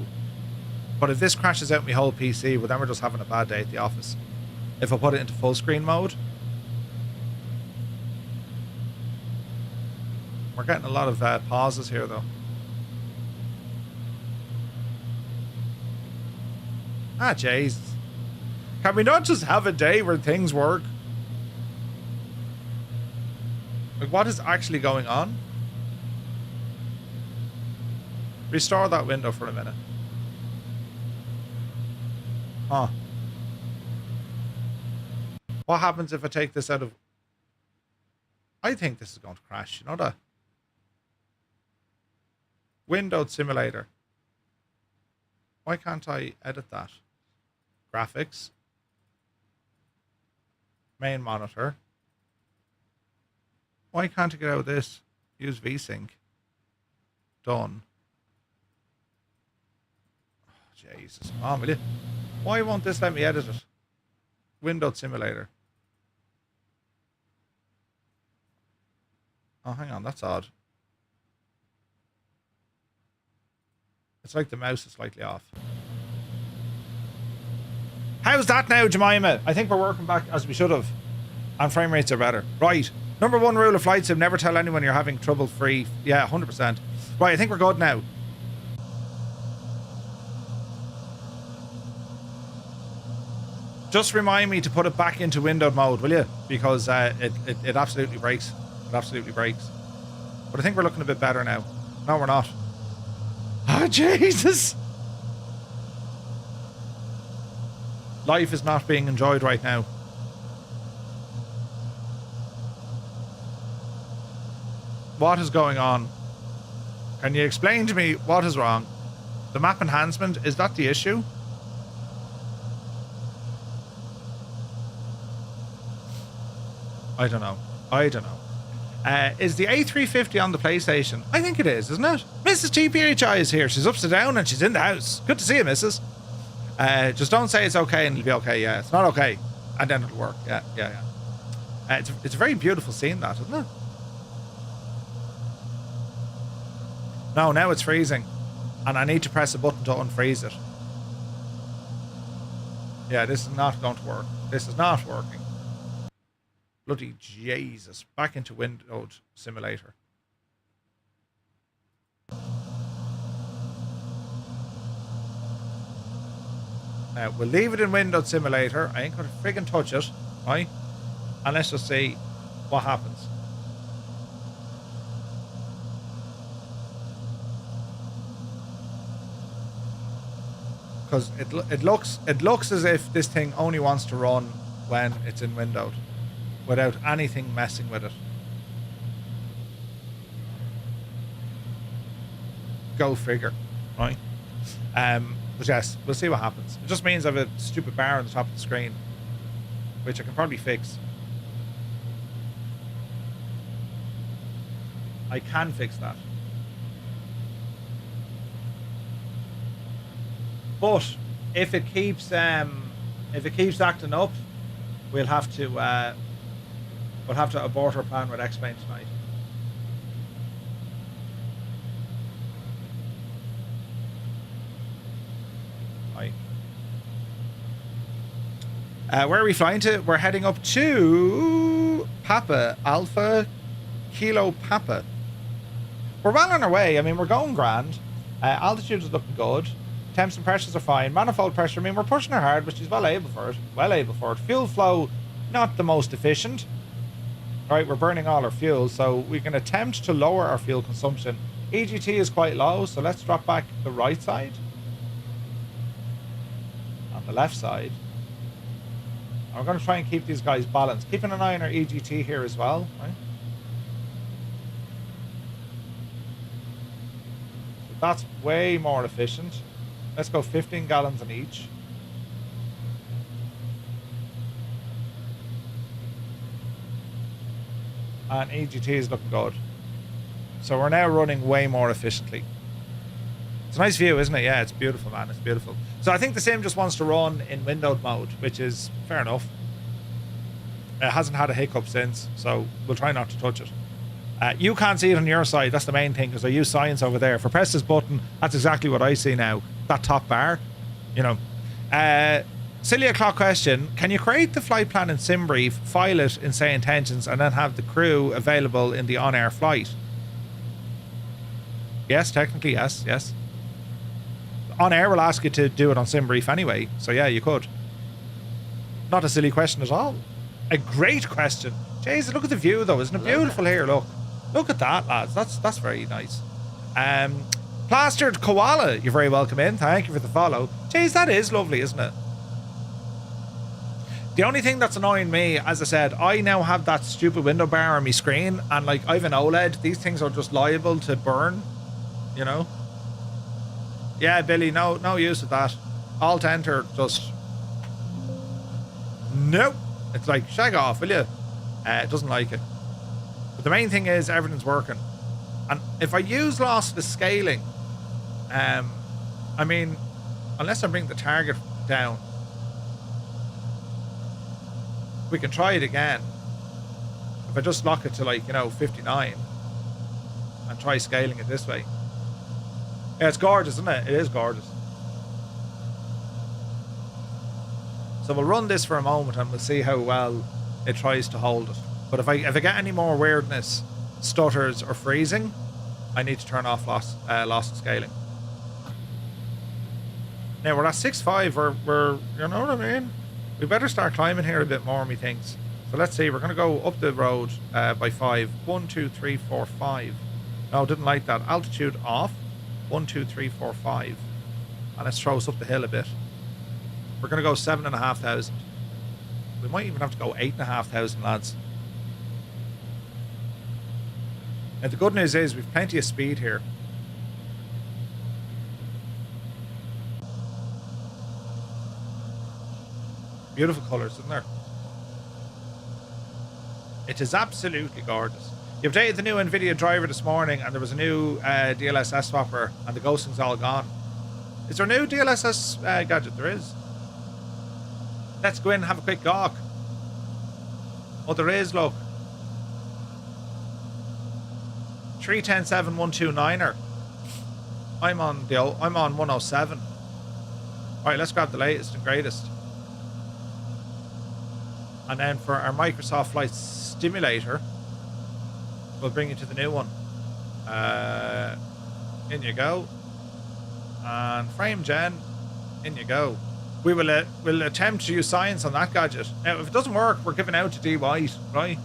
but if this crashes out my whole PC, well then we're just having a bad day at the office. If I put it into full screen mode. We're getting a lot of pauses here, though. Ah, jeez. Can we not just have a day where things work? Like, what is actually going on? Restore that window for a minute. Huh. What happens if I take this out of... I think this is going to crash, you know that? Windowed simulator. Why can't I edit that? Graphics. Main monitor. Why can't I get out of this? Use VSync. Done. Oh, Jesus. Come on, will you? Why won't this let me edit it? Windowed simulator. Oh, hang on. That's odd. It's like the mouse is slightly off. How's that now, Jemima? I think we're working back as we should have. And frame rates are better. Right. Number one rule of flight sim, never tell anyone you're having trouble free. Yeah, 100%. Right, I think we're good now. Just remind me to put it back into windowed mode, will you? Because it absolutely breaks. It absolutely breaks. But I think we're looking a bit better now. No, we're not. Oh, Jesus. Life is not being enjoyed right now. What is going on? Can you explain to me what is wrong? The map enhancement, is that the issue? I don't know. Is the A350 on the PlayStation? I think it is, isn't it? Mrs. TPHI is here. She's upside down and she's in the house. Good to see you, Mrs. Just don't say it's okay and it'll be okay. Yeah, it's not okay. And then it'll work. Yeah. It's a very beautiful scene, that, isn't it? No, now it's freezing. And I need to press a button to unfreeze it. Yeah, this is not going to work. This is not working. Bloody Jesus. Back into windowed simulator. Now, we'll leave it in windowed simulator. I ain't going to friggin' touch it, right? And let's just see what happens. Because it looks as if this thing only wants to run when it's in windowed, without anything messing with it. Go figure, right? But yes, we'll see what happens. It just means I have a stupid bar on the top of the screen, which I can probably fix. I can fix that. But if it keeps acting up, we'll have to abort our plan with X-Plane tonight. Right. Where are we flying to? We're heading up to Papa Alpha Kilo Papa. We're well on our way. I mean, we're going grand. Altitude is looking good. Temps and pressures are fine. Manifold pressure, I mean, we're pushing her hard, but she's well able for it. Well able for it. Fuel flow, not the most efficient. All right, we're burning all our fuel, so we can attempt to lower our fuel consumption. EGT is quite low, so let's drop back the right side. On the left side. And we're going to try and keep these guys balanced. Keeping an eye on our EGT here as well, right? So that's way more efficient. Let's go 15 gallons on each. And EGT is looking good. So we're now running way more efficiently. It's a nice view, isn't it? Yeah, it's beautiful, man. It's beautiful. So I think the sim just wants to run in windowed mode, which is fair enough. It hasn't had a hiccup since, so we'll try not to touch it. You can't see it on your side. That's the main thing, because I use science over there. If I press this button, that's exactly what I see now. That top bar, you know. Silly o'clock question. Can you create the flight plan in SimBrief, file it in Say Intentions, and then have the crew available in the on-air flight? Yes, technically, yes, yes. On-air will ask you to do it on SimBrief anyway, so yeah, you could. Not a silly question at all. A great question. Jeez, look at the view though. Isn't it beautiful here? Look at that, lads. That's very nice. Plastered Koala, you're very welcome in. Thank you for the follow. Jeez, that is lovely, isn't it? The only thing that's annoying me, as I said, I now have that stupid window bar on my screen, and like I have an OLED. These things are just liable to burn, you know. Yeah, Billy, no use of that. Alt enter, just nope. It's like shag off, will you? It doesn't like it. But the main thing is everything's working. And if I use lossless scaling, I mean, unless I bring the target down, we can try it again. If I just lock it to, like, you know, 59 and try scaling it this way. Yeah, it's gorgeous, isn't it? It is gorgeous. So we'll run this for a moment and we'll see how well it tries to hold it. But if I get any more weirdness, stutters or freezing, I need to turn off loss scaling. Now we're at 6.5. We're you know what I mean? We better start climbing here a bit more, methinks. So let's see. We're going to go up the road by 5. 1, 2, 3, 4, 5. No, didn't like that. Altitude off. 1, 2, 3, 4, 5. And let's throw us up the hill a bit. We're going to go 7,500. We might even have to go 8,500, lads. And the good news is we've plenty of speed here. Beautiful colours, isn't there? It is absolutely gorgeous. You updated the new NVIDIA driver this morning, and there was a new DLSS swapper, and the ghosting's all gone. Is there a new DLSS gadget? There is. Let's go in and have a quick gawk. Oh, there is, look. 3107129er. I'm on 107. Alright, let's grab the latest and greatest. And then for our Microsoft Flight Simulator, we'll bring you to the new one. In you go. And frame gen, in you go. We'll attempt to use science on that gadget. Now, if it doesn't work, we're giving out to D White, right?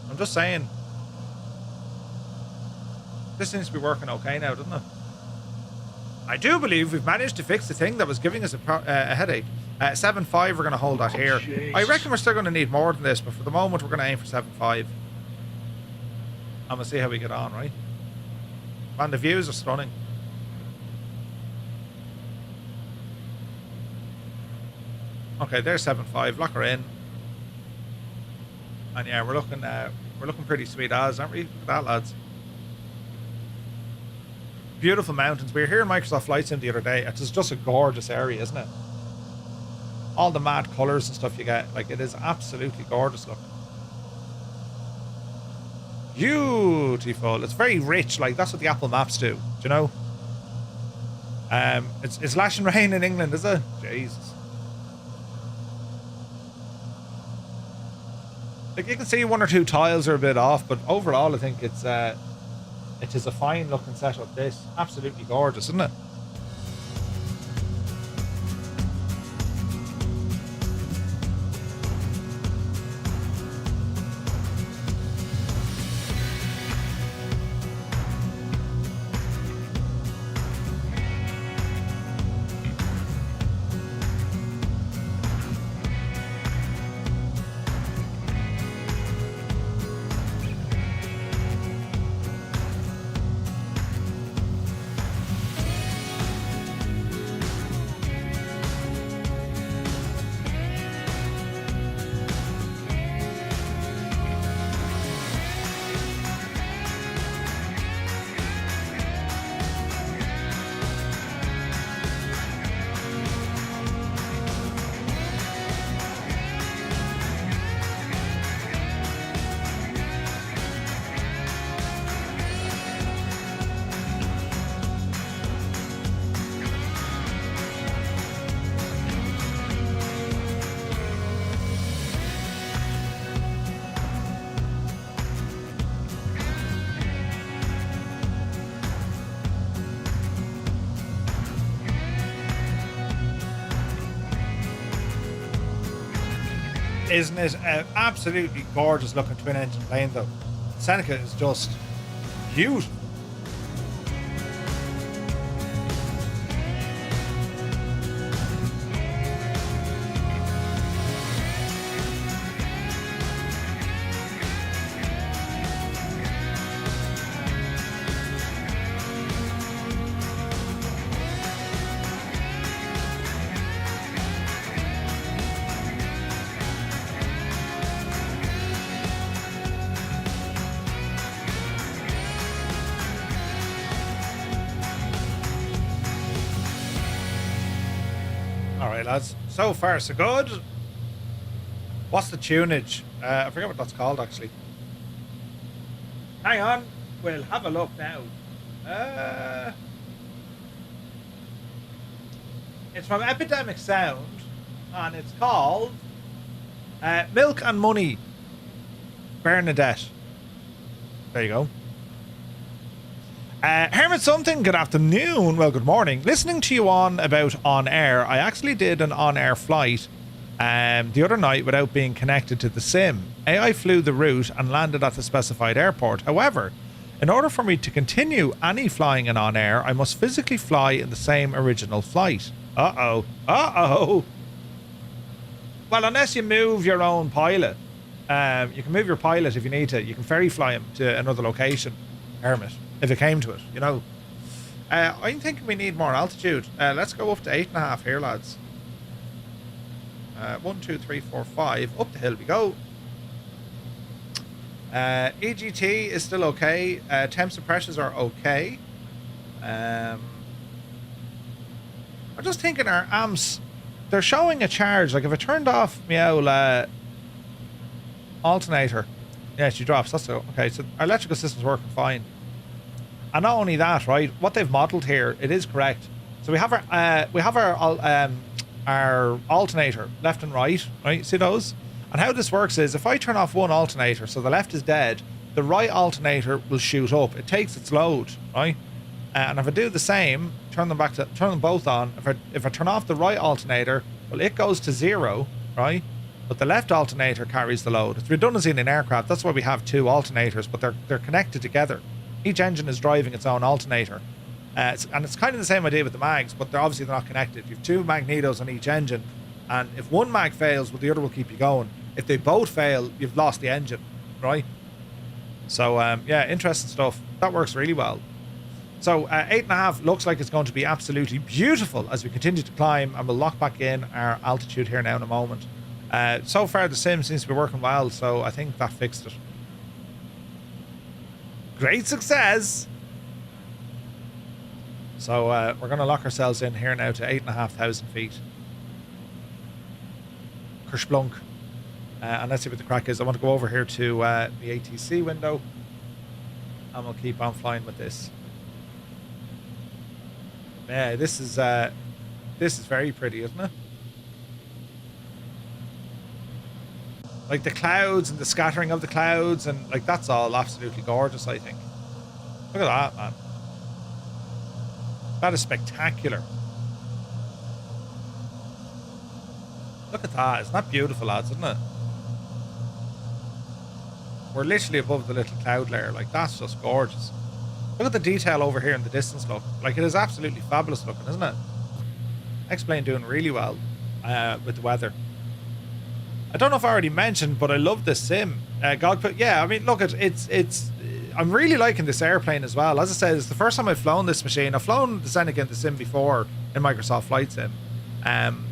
I'm just saying. This seems to be working okay now, doesn't it? I do believe we've managed to fix the thing that was giving us a headache. 7.5, we're going to hold that here. Jeez. I reckon we're still going to need more than this, but for the moment, we're going to aim for 7.5. And we'll see how we get on, right? Man, the views are stunning. Okay, there's 7.5. Lock her in. And yeah, we're looking pretty sweet as, aren't we? Look at that, lads. Beautiful mountains. We were here in Microsoft Flight Sim the other day. It's just a gorgeous area, isn't it? All the mad colours and stuff you get. Like, it is absolutely gorgeous looking. Beautiful. It's very rich. Like, that's what the Apple Maps do. Do you know? It's lashing rain in England, is it? Jesus. Like, you can see one or two tiles are a bit off, but overall I think it is a fine looking setup. This absolutely gorgeous, isn't it? Isn't it an absolutely gorgeous looking twin engine plane though? Seneca is just beautiful. Alright lads, so far so good. What's the tunage? I forget what that's called actually. Hang on, we'll have a look now. It's from Epidemic Sound and it's called Milk and Money Bernadette. There you go. Hermit something, good afternoon, well good morning. Listening to you on about OnAir, I actually did an OnAir flight the other night without being connected to the sim. AI flew the route and landed at the specified airport. However, in order for me to continue any flying in OnAir, I must physically fly in the same original flight. Uh-oh. Uh-oh. Well, unless you move your own pilot. You can move your pilot if you need to. You can ferry fly him to another location, Hermit. If it came to it, you know. I'm thinking we need more altitude. Let's go up to 8.5 here, lads. 1, 2, 3, 4, 5. Up the hill we go. EGT is still okay. Temps and pressures are okay. I'm just thinking our amps, they're showing a charge. Like if I turned off my old alternator, yeah, she drops. That's okay. So our electrical system's working fine. And not only that, right? What they've modelled here, it is correct. So we have our alternator left and right. See those? And how this works is, if I turn off one alternator, so the left is dead, the right alternator will shoot up. It takes its load, right? And if I do the same, turn them both on. If I turn off the right alternator, well, it goes to 0, right? But the left alternator carries the load. It's redundancy in an aircraft. That's why we have two alternators, but they're connected together. Each engine is driving its own alternator. And it's kind of the same idea with the mags, but they're obviously not connected. You have two magnetos on each engine, and if one mag fails, well, the other will keep you going. If they both fail, you've lost the engine, right? So, yeah, interesting stuff. That works really well. So 8.5 looks like it's going to be absolutely beautiful as we continue to climb, and we'll lock back in our altitude here now in a moment. So far the sim seems to be working well, so I think that fixed it. Great success! So we're going to lock ourselves in here now to 8,500 feet. Kershplunk. And let's see what the crack is. I want to go over here to the ATC window, and we'll keep on flying with this. Yeah, this is very pretty, isn't it? Like the clouds and the scattering of the clouds, and like that's all absolutely gorgeous, I think. Look at that, man. That is spectacular. Look at that. Isn't that beautiful, lads, isn't it? We're literally above the little cloud layer. Like, that's just gorgeous. Look at the detail over here in the distance, look. Like, it is absolutely fabulous looking, isn't it? X-Plane doing really well with the weather. I don't know if I already mentioned, but I love this sim. Yeah, I mean, look, it's I'm really liking this airplane as well. As I said, it's the first time I've flown this machine. I've flown the Seneca the sim before in Microsoft Flight Sim. And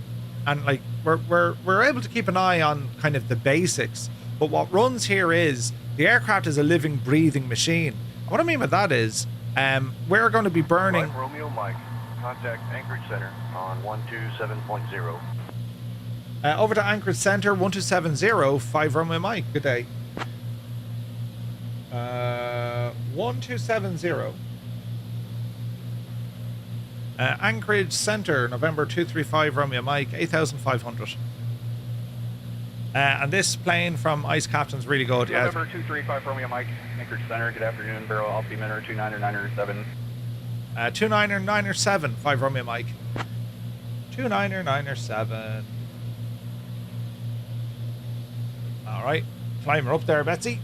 like, we're able to keep an eye on kind of the basics. But what runs here is the aircraft is a living, breathing machine. And what I mean by that is we're going to be burning... Flight Romeo Mike, contact Anchorage Center on 127.0. Over to Anchorage Center, 1270, 5 Romeo Mike. Good day. 1270. Anchorage Center, November 235 Romeo Mike, 8,500. And this plane from Ice Captain's really good. Yeah. November 235 Romeo Mike, Anchorage Center. Good afternoon, Barrel Altimeter 29907. 29907, 5 Romeo Mike. 29907. All right, climber up there, Betsy.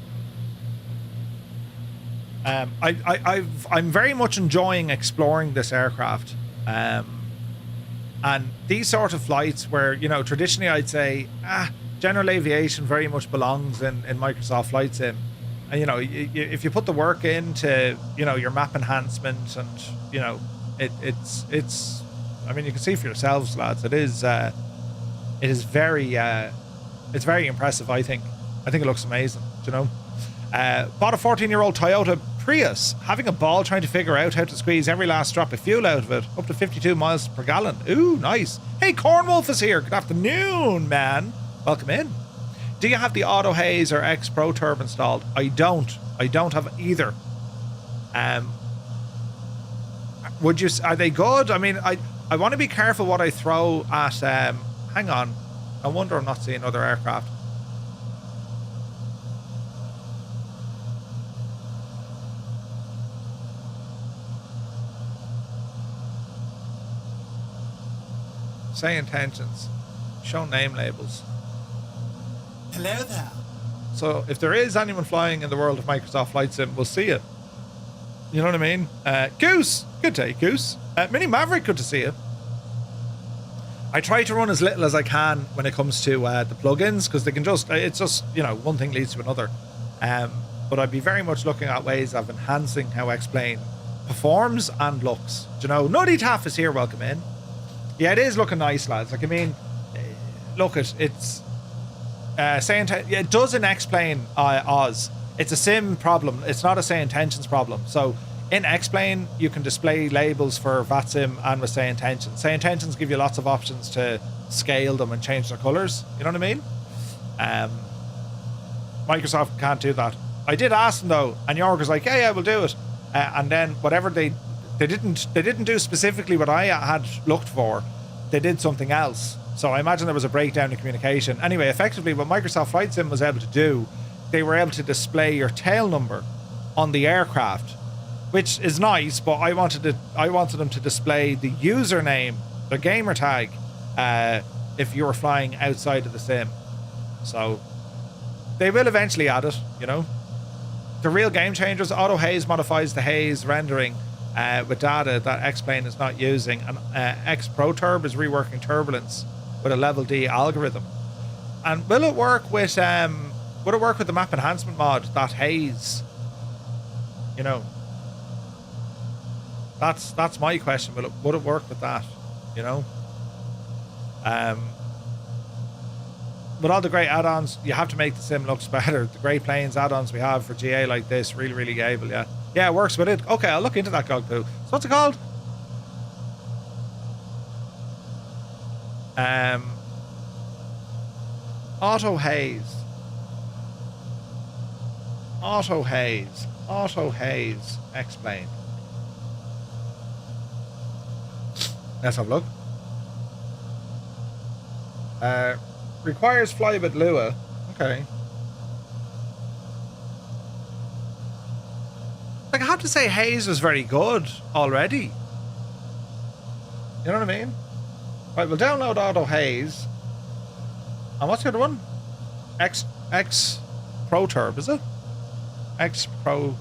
I'm very much enjoying exploring this aircraft, and these sort of flights where, you know, traditionally I'd say general aviation very much belongs in Microsoft Flight Sim, and you know, if you put the work into, you know, your map enhancement, and you know, it's I mean, you can see for yourselves, lads, it is very it's very impressive. I think it looks amazing, you know. Bought a 14-year-old Toyota Prius, having a ball trying to figure out how to squeeze every last drop of fuel out of it, up to 52 miles per gallon. Ooh, nice. Hey, Cornwolf is here. Good afternoon, man. Welcome in. Do you have the Auto Haze or X Pro Turbo installed? I don't have either. Would you? Are they good? I mean, I want to be careful what I throw at. Hang on. I wonder I'm not seeing other aircraft. Say intentions. Show name labels. Hello there. So if there is anyone flying in the world of Microsoft Flight Sim, we'll see it. You know what I mean? Goose. Good day, Goose. Mini Maverick, good to see you. I try to run as little as I can when it comes to the plugins, because they can just, it's just, you know, one thing leads to another. But I'd be very much looking at ways of enhancing how X-Plane performs and looks. Do you know, Nutty Taff is here, welcome in. Yeah, it is looking nice, lads. Like, I mean, look, it's saying it does in X-Plane Oz. It's a sim problem. It's not a say intentions problem. So in X-Plane, you can display labels for VATSIM and with say intentions. Say intentions give you lots of options to scale them and change their colors. You know what I mean? Microsoft can't do that. I did ask them though, and Jorg was like, "Yeah, we'll do it." And then whatever they didn't do specifically what I had looked for. They did something else. So I imagine there was a breakdown in communication. Anyway, effectively, what Microsoft Flight Sim was able to do, they were able to display your tail number on the aircraft, which is nice. But I wanted them to display the username, the gamer tag, if you were flying outside of the sim. So they will eventually add it. You know, the real game changers. Auto Haze modifies the haze rendering with data that X-Plane is not using, and X Pro Turb is reworking turbulence with a level D algorithm. And will it work with the map enhancement mod, that haze? You know, That's my question. Would it work with that? You know. With all the great add-ons, you have to make the sim looks better. The Great Plains add-ons we have for GA like this, really, really able, yeah. Yeah, it works with it. Okay, I'll look into that, Gogpoo. So what's it called? Auto Haze. Auto Haze. Auto Haze. Explain. Let's have a look. Requires fly with Lua. Okay. Like, I have to say, Haze was very good already. You know what I mean? Right, we'll download Auto Haze. And what's the other one? X Pro Turb, is it? X Pro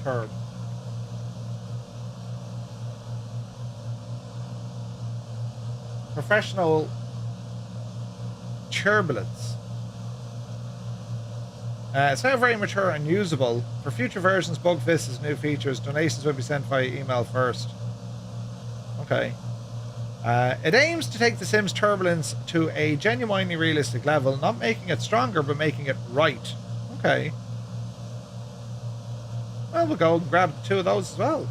Turb. Professional turbulence. It's now very mature and usable. For future versions, bug fixes, new features, donations will be sent via email first. Okay. It aims to take the Sims turbulence to a genuinely realistic level, not making it stronger, but making it right. Okay. Well, we'll go and grab 2 of those as well.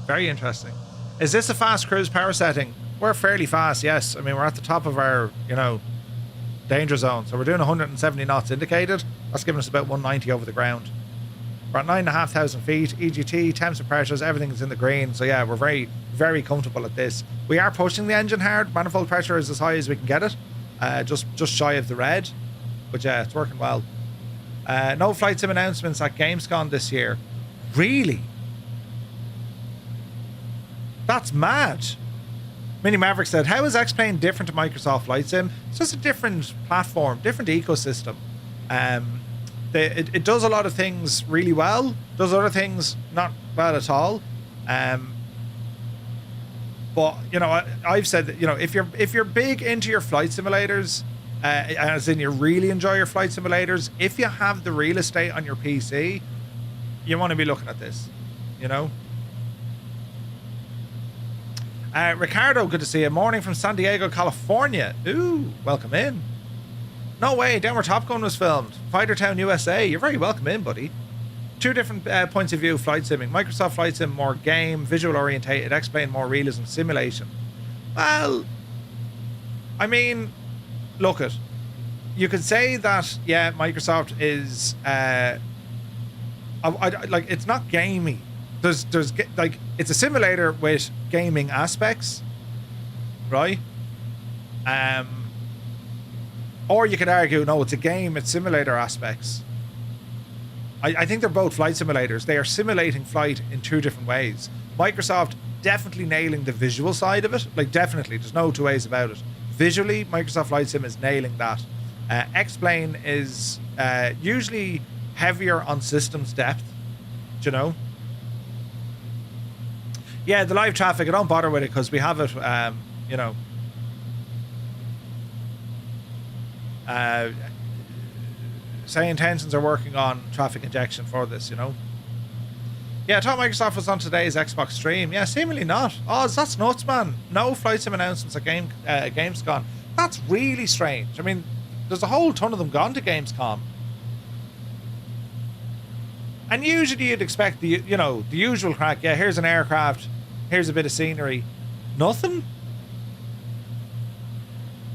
Very interesting. Is this a fast cruise power setting? We're fairly fast, yes. I mean, we're at the top of our, you know, danger zone. So we're doing 170 knots indicated. That's giving us about 190 over the ground. We're at 9,500 feet. EGT, temps and pressures, everything's in the green. So yeah, we're very, very comfortable at this. We are pushing the engine hard. Manifold pressure is as high as we can get it. Just shy of the red. But yeah, it's working well. No flight sim announcements at Gamescom this year. Really? That's mad. Mini Maverick said, how is X-Plane different to Microsoft Flight Sim? It's just a different platform, different ecosystem. It does a lot of things really well, does other things not well at all. But, you know, I've said that, you know, if you're big into your flight simulators, as in you really enjoy your flight simulators, if you have the real estate on your PC, you want to be looking at this, you know? Ricardo, good to see you. Morning from San Diego, California. Ooh, welcome in. No way, down where Top Gun was filmed. Fighter Town, USA. You're very welcome in, buddy. 2 different points of view flight simming. Microsoft Flight Sim, more game, visual orientated. X-Plane, more realism, simulation. Well, I mean, look it. You could say that, yeah, Microsoft is, like, it's not gamey. There's like, it's a simulator with gaming aspects, right? Or you could argue, no, it's a game, it's simulator aspects. I think they're both flight simulators. They are simulating flight in 2 different ways. Microsoft definitely nailing the visual side of it. Like, definitely, there's no 2 ways about it. Visually, Microsoft Flight Sim is nailing that. X-Plane is usually heavier on systems depth, do you know? Yeah, the live traffic, I don't bother with it because we have it, you know. Say Intentions are working on traffic injection for this, you know. Yeah, I thought Microsoft was on today's Xbox stream. Yeah, seemingly not. Oh, that's nuts, man. No flight sim announcements at Gamescom. That's really strange. I mean, there's a whole ton of them gone to Gamescom. And usually you'd expect the, you know, the usual crack. Yeah, here's an aircraft. Here's a bit of scenery. Nothing?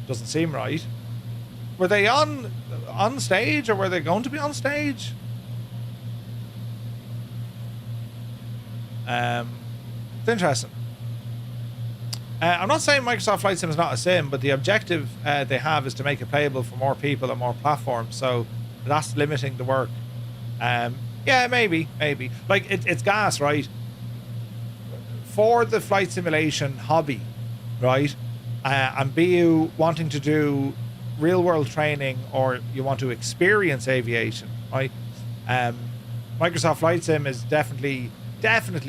Doesn't seem right. Were they on stage, or were they going to be on stage? It's interesting. I'm not saying Microsoft Flight Sim is not a sim, but the objective they have is to make it playable for more people and more platforms. So that's limiting the work. Yeah, maybe. Like, it's gas, right? For the flight simulation hobby, right? And be you wanting to do real world training, or you want to experience aviation, right? Microsoft Flight Sim is definitely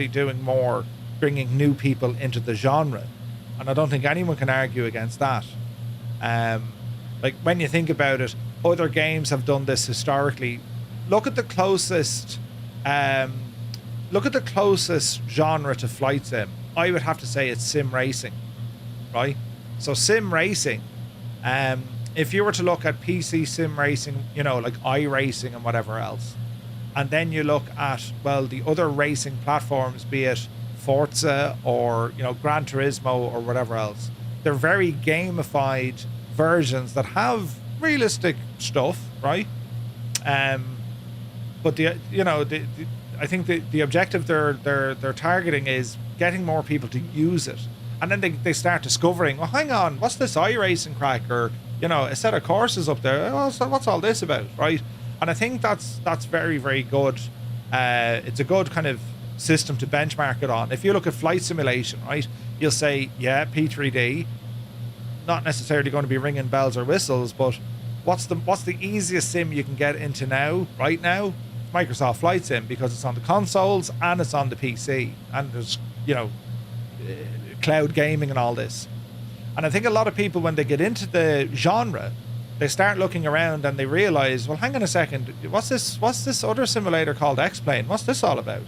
doing more, bringing new people into the genre. And I don't think anyone can argue against that. Like, when you think about it, other games have done this historically. Look at the closest look at the closest genre to flight sim, I would have to say it's sim racing, right? So sim racing, if you were to look at PC sim racing, you know, like iRacing and whatever else, and then you look at, well, the other racing platforms, be it Forza or, you know, Gran Turismo or whatever else, they're very gamified versions that have realistic stuff, right? But I think the objective they're targeting is getting more people to use it, and then they start discovering, well, hang on, what's this iRacing crack, or, you know, a set of courses up there, oh, so what's all this about, right? And I think that's very, very good. It's a good kind of system to benchmark it on. If you look at flight simulation, right, you'll say, yeah, P3D, not necessarily going to be ringing bells or whistles, but what's the easiest sim you can get into right now? Microsoft Flight Sim, because it's on the consoles and it's on the PC, and there's, you know, cloud gaming and all this. And I think a lot of people, when they get into the genre, they start looking around and they realize, well, hang on a second, what's this other simulator called X-Plane? What's this all about?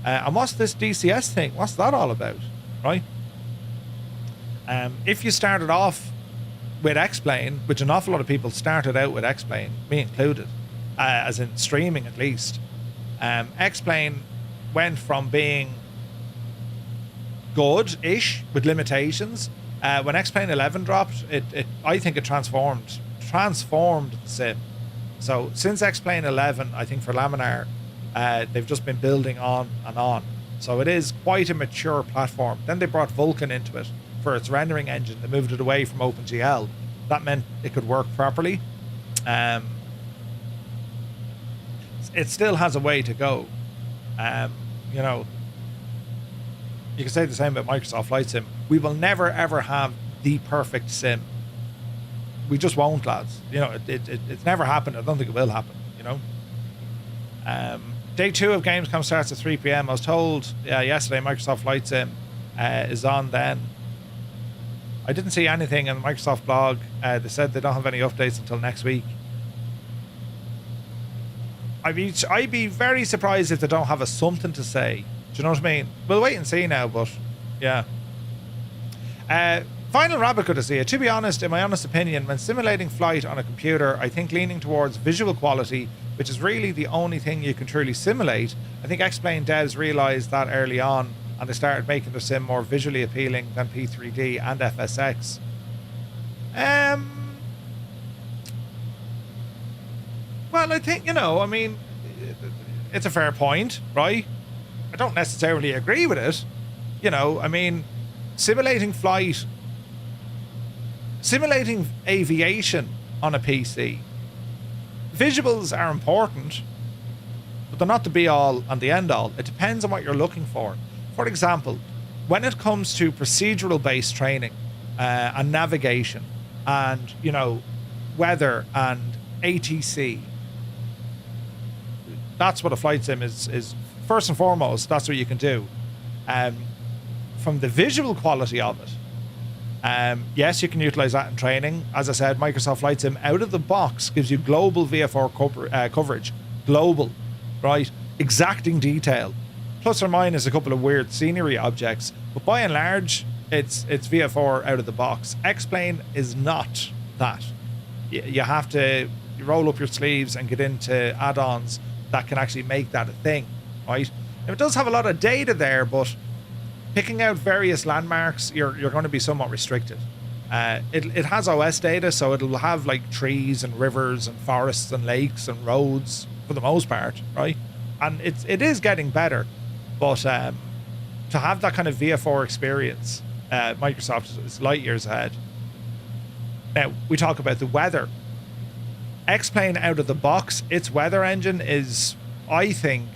And what's this DCS thing? What's that all about, right? If you started off with X-Plane, which an awful lot of people started out with X-Plane, me included, as in streaming at least, X-Plane went from being good-ish with limitations. When X-Plane 11 dropped, I think it transformed the sim. So since X-Plane 11, I think for Laminar, they've just been building on and on. So it is quite a mature platform. Then they brought Vulkan into it for its rendering engine. They moved it away from OpenGL. That meant it could work properly. It still has a way to go. You know, you can say the same about Microsoft Flight Sim. We will never ever have the perfect sim. We just won't, lads. You know, it's never happened. I don't think it will happen, you know. Day 2 of Gamescom starts at 3 p.m. I was told yesterday Microsoft Flight Sim is on then. I didn't see anything in the Microsoft blog. They said they don't have any updates until next week. I'd be very surprised if they don't have something to say. Do you know what I mean? We'll wait and see now, but yeah. Final rabbit, good to see it. To be honest, in my honest opinion, when simulating flight on a computer, I think leaning towards visual quality, which is really the only thing you can truly simulate. I think X-Plane devs realized that early on, and they started making their sim more visually appealing than P3D and FSX. Well, I think, you know, I mean, it's a fair point, right? I don't necessarily agree with it. You know, I mean, simulating aviation on a PC, visuals are important, but they're not the be all and the end all. It depends on what you're looking for. For example, when it comes to procedural based training and navigation and, you know, weather and ATC, that's what a flight sim is first and foremost. That's what you can do. From the visual quality of it, yes, you can utilize that in training. As I said, Microsoft Flight Sim out of the box gives you global VFR coverage. Global, right? Exacting detail. Plus or minus a couple of weird scenery objects. But by and large, it's VFR out of the box. X-Plane is not that. You have to roll up your sleeves and get into add-ons that can actually make that a thing, right? Now, it does have a lot of data there, but picking out various landmarks, you're going to be somewhat restricted. It has OS data, so it'll have like trees and rivers and forests and lakes and roads for the most part, right? And it is getting better, but to have that kind of VFR experience, Microsoft is light years ahead. Now, we talk about the weather. X-Plane out of the box, its weather engine is, I think,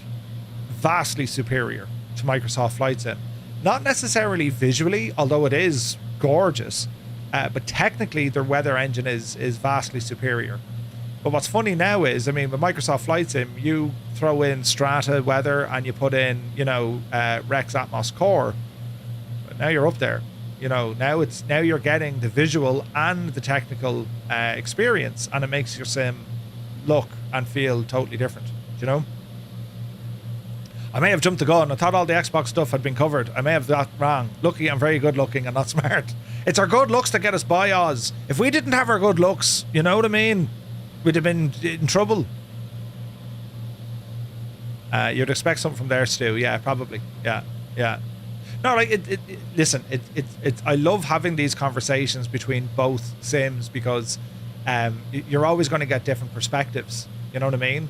vastly superior to Microsoft Flight Sim. Not necessarily visually, although it is gorgeous, but technically their weather engine is vastly superior. But what's funny now is, I mean, with Microsoft Flight Sim, you throw in Strata weather and you put in, you know, Rex Atmos Core, but now you're up there. You know, now you're getting the visual and the technical experience, and it makes your sim look and feel totally different. You know, I may have jumped the gun. I thought all the Xbox stuff had been covered. I may have that wrong. Lucky I'm very good looking and not smart. It's our good looks that get us by, Oz. If we didn't have our good looks, you know what I mean? We'd have been in trouble. You'd expect something from there, Stu. Yeah, probably. Yeah. No, like listen. It's. I love having these conversations between both sims because you're always going to get different perspectives. You know what I mean?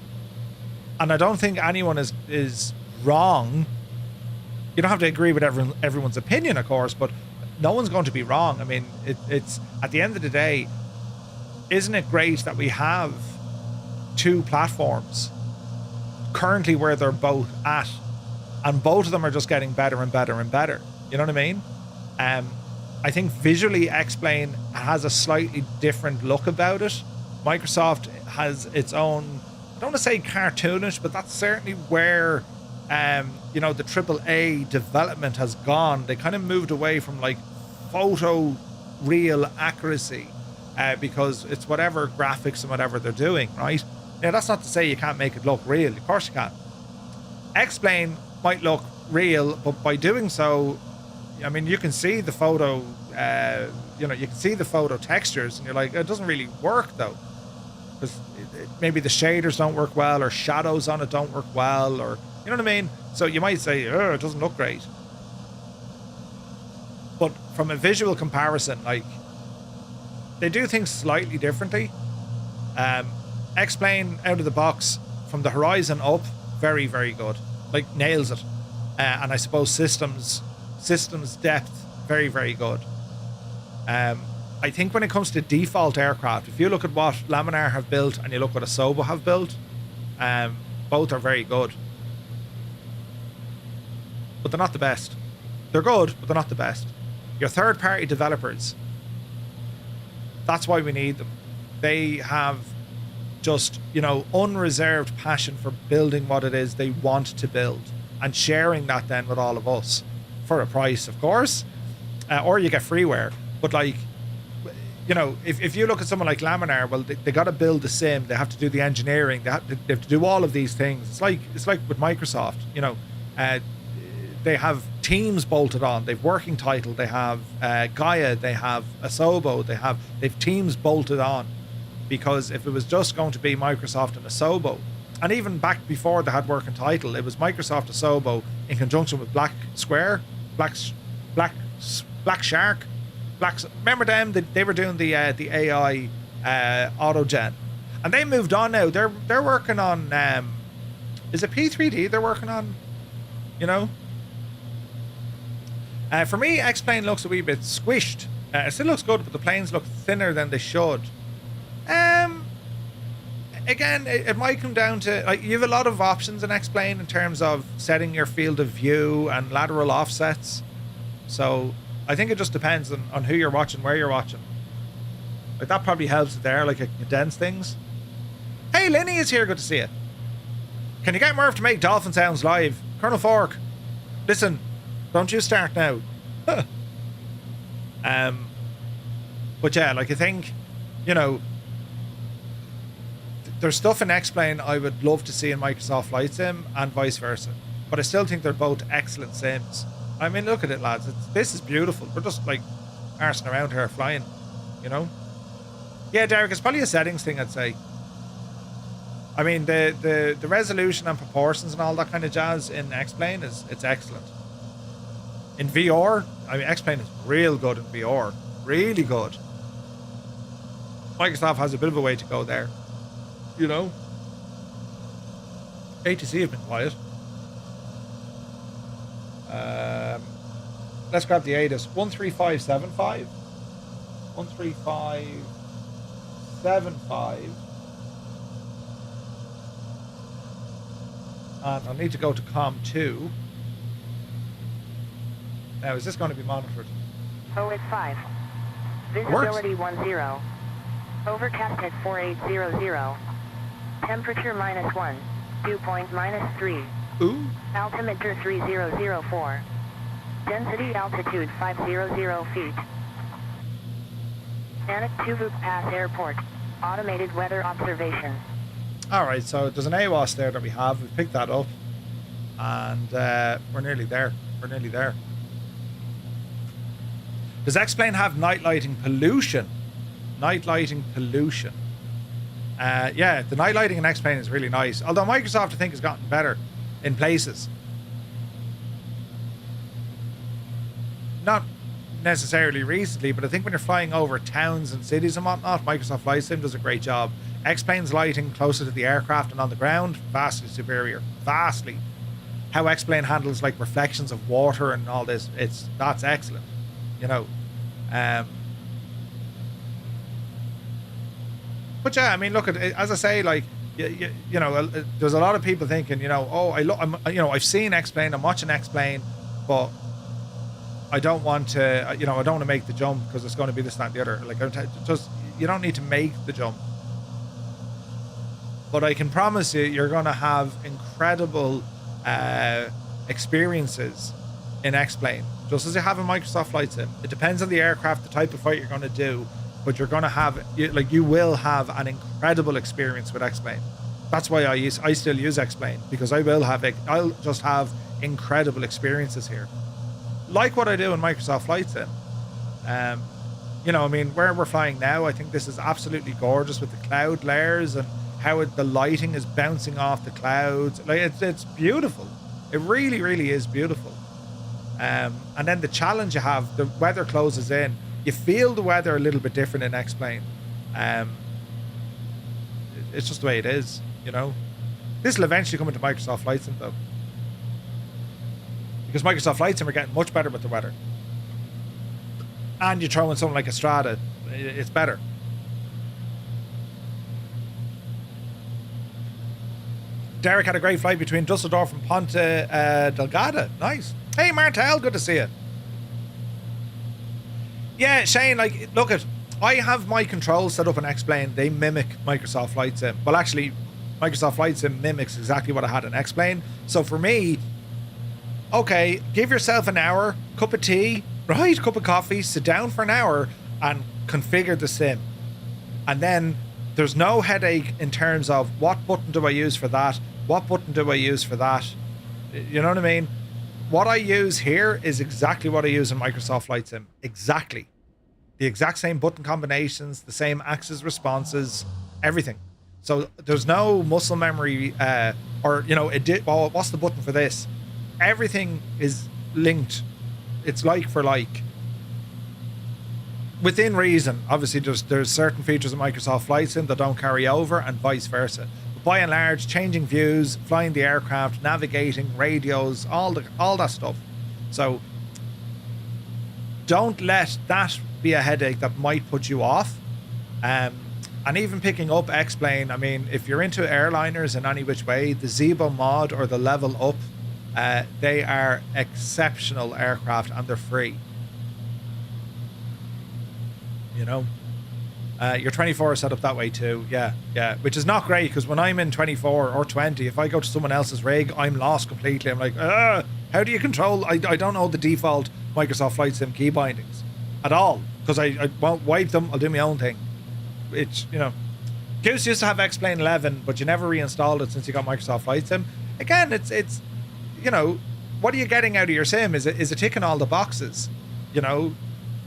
And I don't think anyone is wrong. You don't have to agree with everyone's opinion, of course, but no one's going to be wrong. I mean, it's at the end of the day, isn't it great that we have two platforms currently where they're both at, and both of them are just getting better and better and better. You know what I mean? I think visually X-Plane has a slightly different look about it. Microsoft has its own, I don't want to say cartoonish, but that's certainly where the AAA development has gone. They kind of moved away from like photo real accuracy because it's whatever graphics and whatever they're doing, right? Now that's not to say you can't make it look real. Of course you can. X-Plane might look real, but by doing so, I mean, you can see the photo, you can see the photo textures, and you're like, it doesn't really work though, because maybe the shaders don't work well, or shadows on it don't work well, or you know what I mean. So you might say, oh, it doesn't look great. But from a visual comparison, like they do things slightly differently. X-Plane out of the box from the horizon up, very, very good. Like nails it. And I suppose systems depth, very, very good. I think when it comes to default aircraft, if you look at what Laminar have built and you look what Asobo have built, both are very good. But they're not the best. They're good, but they're not the best. Your third-party developers, that's why we need them. They have just, unreserved passion for building what it is they want to build and sharing that then with all of us for a price, of course, or you get freeware. But like, if you look at someone like Laminar, well, they got to build the sim, they have to do the engineering, they have to do all of these things. It's like with Microsoft, they have teams bolted on, they've working title, they have Gaia, they have Asobo, they've teams bolted on. Because if it was just going to be Microsoft and Asobo, and even back before they had working title, it was Microsoft Asobo in conjunction with Black Shark. Remember them? They were doing the AI autogen, and they moved on now. They're working on is it P3D? They're working on, For me, X-Plane looks a wee bit squished. It still looks good, but the planes look thinner than they should. Again, it might come down to, like, you have a lot of options in X-Plane in terms of setting your field of view and lateral offsets. So I think it just depends on who you're watching, where you're watching. Like, that probably helps it there, like, it condense things. Hey, Linny is here. Good to see you. Can you get Murph to make dolphin sounds live? Colonel Fork, listen, don't you start now. But yeah, like, I think, there's stuff in X-Plane I would love to see in Microsoft Flight Sim and vice versa. But I still think they're both excellent sims. I mean, look at it, lads. This is beautiful. We're just, like, arsing around here flying, Yeah, Derek, it's probably a settings thing, I'd say. I mean, the resolution and proportions and all that kind of jazz in X-Plane it's excellent. In VR, I mean, X-Plane is real good in VR. Really good. Microsoft has a bit of a way to go there. ATC have been quiet. Let's grab the ATIS. 13575. 13575. And I'll need to go to COM2. Now, is this going to be monitored? OS 5. Visibility 10. Overcast at 4800. Temperature -1. Dew point -3. Ooh. Altimeter 3004. Density altitude 500 feet. Anik Tuvuk Pass Airport. Automated weather observation. Alright, so there's an AWAS there that we have. We've picked that up. And we're nearly there. We're nearly there. Does X-Plane have night lighting pollution? Night lighting pollution. Yeah, the night lighting in X-Plane is really nice. Although Microsoft, I think, has gotten better in places. Not necessarily recently, but I think when you're flying over towns and cities and whatnot, Microsoft Flight Sim does a great job. X-Plane's lighting closer to the aircraft and on the ground, vastly superior. Vastly. How X-Plane handles like reflections of water and all this, that's excellent. You know. But yeah, I mean, look at it, as I say, like you know, there's a lot of people thinking, you know, oh, I've seen X-Plane, I'm watching X-Plane, but I don't want to, you know, I don't want to make the jump because it's going to be this, that, and the other. Like, just you don't need to make the jump. But I can promise you, you're going to have incredible experiences in X-Plane, just as you have in Microsoft Flight Sim. It depends on the aircraft, the type of flight you're going to do, but you're going to have, you will have an incredible experience with X-Plane. That's why I still use X-Plane, because I'll just have incredible experiences here. Like what I do in Microsoft Flight Sim. You know, I mean, where we're flying now, I think this is absolutely gorgeous with the cloud layers and how the lighting is bouncing off the clouds. Like, it's beautiful. It really, really is beautiful. And then the challenge you have, the weather closes in. You feel the weather a little bit different in X-Plane. It's just the way it is, you know. This will eventually come into Microsoft Flight Sim, though. Because Microsoft Flight Sim are getting much better with the weather. And you throw in something like Estrada, it's better. Derek had a great flight between Dusseldorf and Ponte Delgada. Nice. Hey, Martel, good to see you. Yeah, Shane, like, look at, I have my controls set up in X-Plane. They mimic Microsoft Flight Sim. Well, actually, Microsoft Flight Sim mimics exactly what I had in X-Plane. So for me, okay, give yourself an hour, cup of tea, right, cup of coffee, sit down for an hour and configure the sim. And then there's no headache in terms of what button do I use for that, what button do I use for that. You know what I mean? What I use here is exactly what I use in Microsoft Flight Sim. Exactly. The exact same button combinations, the same axis responses, everything. So there's no muscle memory or, you know, well, what's the button for this? Everything is linked. It's like for like. Within reason. Obviously, there's certain features of Microsoft Flight Sim that don't carry over and vice versa. But by and large, changing views, flying the aircraft, navigating, radios, all that stuff. So don't let that be a headache that might put you off. And even picking up X-Plane, I mean, if you're into airliners in any which way, the Zebo mod or the Level Up, they are exceptional aircraft and they're free. You know, your 24 is set up that way too. Yeah, which is not great because when I'm in 24 or 20, if I go to someone else's rig, I'm lost completely. I'm like, how do you control? I don't know the default Microsoft Flight Sim key bindings at all because I won't wipe them. I'll do my own thing. It's, you know, Goose used to have X-Plane 11, but you never reinstalled it since you got Microsoft Flight Sim. Again, it's you know, what are you getting out of your sim? Is it ticking all the boxes? You know,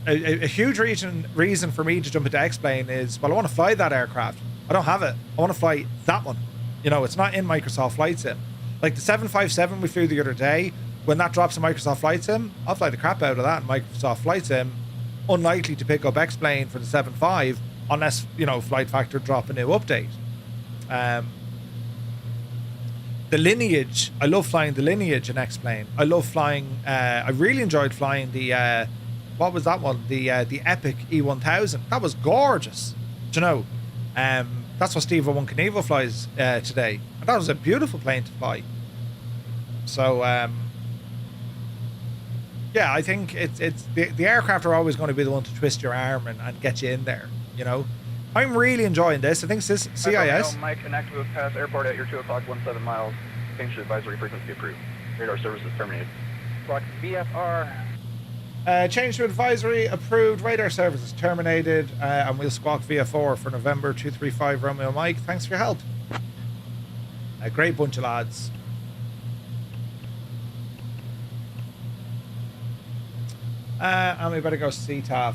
a huge reason for me to jump into X-Plane is, well, I want to fly that aircraft. I don't have it. I want to fly that one. You know, it's not in Microsoft Flight Sim. Like the 757 we flew the other day, when that drops in Microsoft Flight Sim, I'll fly the crap out of that in Microsoft Flight Sim. Unlikely to pick up X-Plane for the 7.5 unless, you know, Flight Factor drop a new update. The Lineage, I love flying the Lineage in X-Plane. I love flying, I really enjoyed flying the, what was that one? The Epic E1000. That was gorgeous. Do you know? That's what Steve One Knievel flies today. And that was a beautiful plane to fly. So, yeah, I think it's the aircraft are always going to be the one to twist your arm and get you in there, you know? I'm really enjoying this. I think this CIS. Mike, connect with Pass Airport at your 2 o'clock, 17 miles. Change to advisory frequency approved. Radar services terminated. Clock VFR. Change to advisory approved. Radar services terminated. And we'll squawk VFR for November 235 Romeo Mike. Thanks for your help. A great bunch of lads. And we better go CTAF.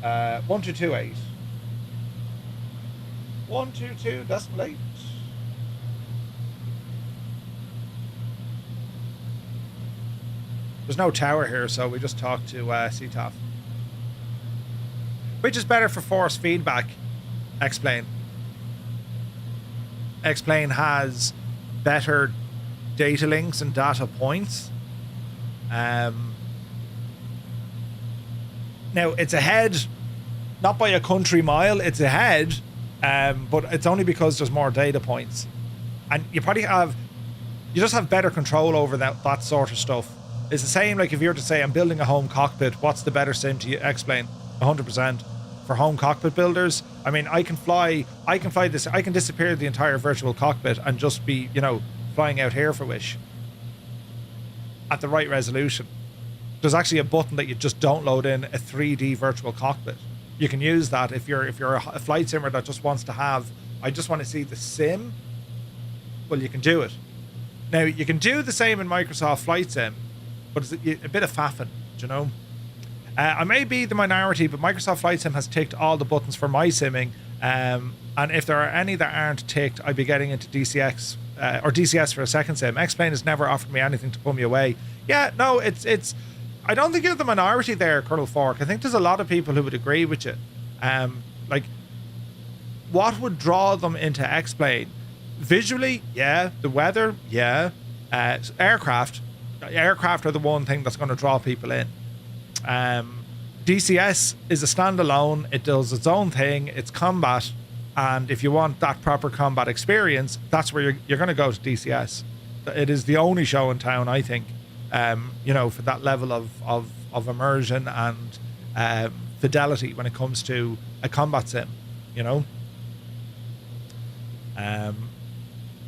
1228. 122.8. There's no tower here, so we just talk to CTAF. Which is better for force feedback? Explain. Explain has better data links and data points. Now, it's ahead, not by a country mile, it's ahead, but it's only because there's more data points. And you probably have, you just have better control over that sort of stuff. It's the same like if you were to say, I'm building a home cockpit, what's the better sim to explain? 100%. For home cockpit builders, I mean, I can fly this, I can disappear the entire virtual cockpit and just be, you know, flying out here for Wish. At the right resolution. There's actually a button that you just don't load in a 3D virtual cockpit. You can use that if you're a flight simmer that just wants to have, I just want to see the sim. Well, you can do it. Now, you can do the same in Microsoft Flight Sim, but it's a bit of faffing, do you know? I may be the minority, but Microsoft Flight Sim has ticked all the buttons for my simming. And if there are any that aren't ticked, I'd be getting into DCX or DCS for a second sim. X-Plane has never offered me anything to pull me away. Yeah, no, it's. I don't think you're the minority there, Colonel Fork. I think there's a lot of people who would agree with you. Like, what would draw them into X-Plane? Visually, yeah. The weather, yeah. Aircraft are the one thing that's going to draw people in. DCS is a standalone. It does its own thing. It's combat, and if you want that proper combat experience, that's where you're going to go to DCS. It is the only show in town, I think. You know, for that level of immersion and fidelity when it comes to a combat sim. You know.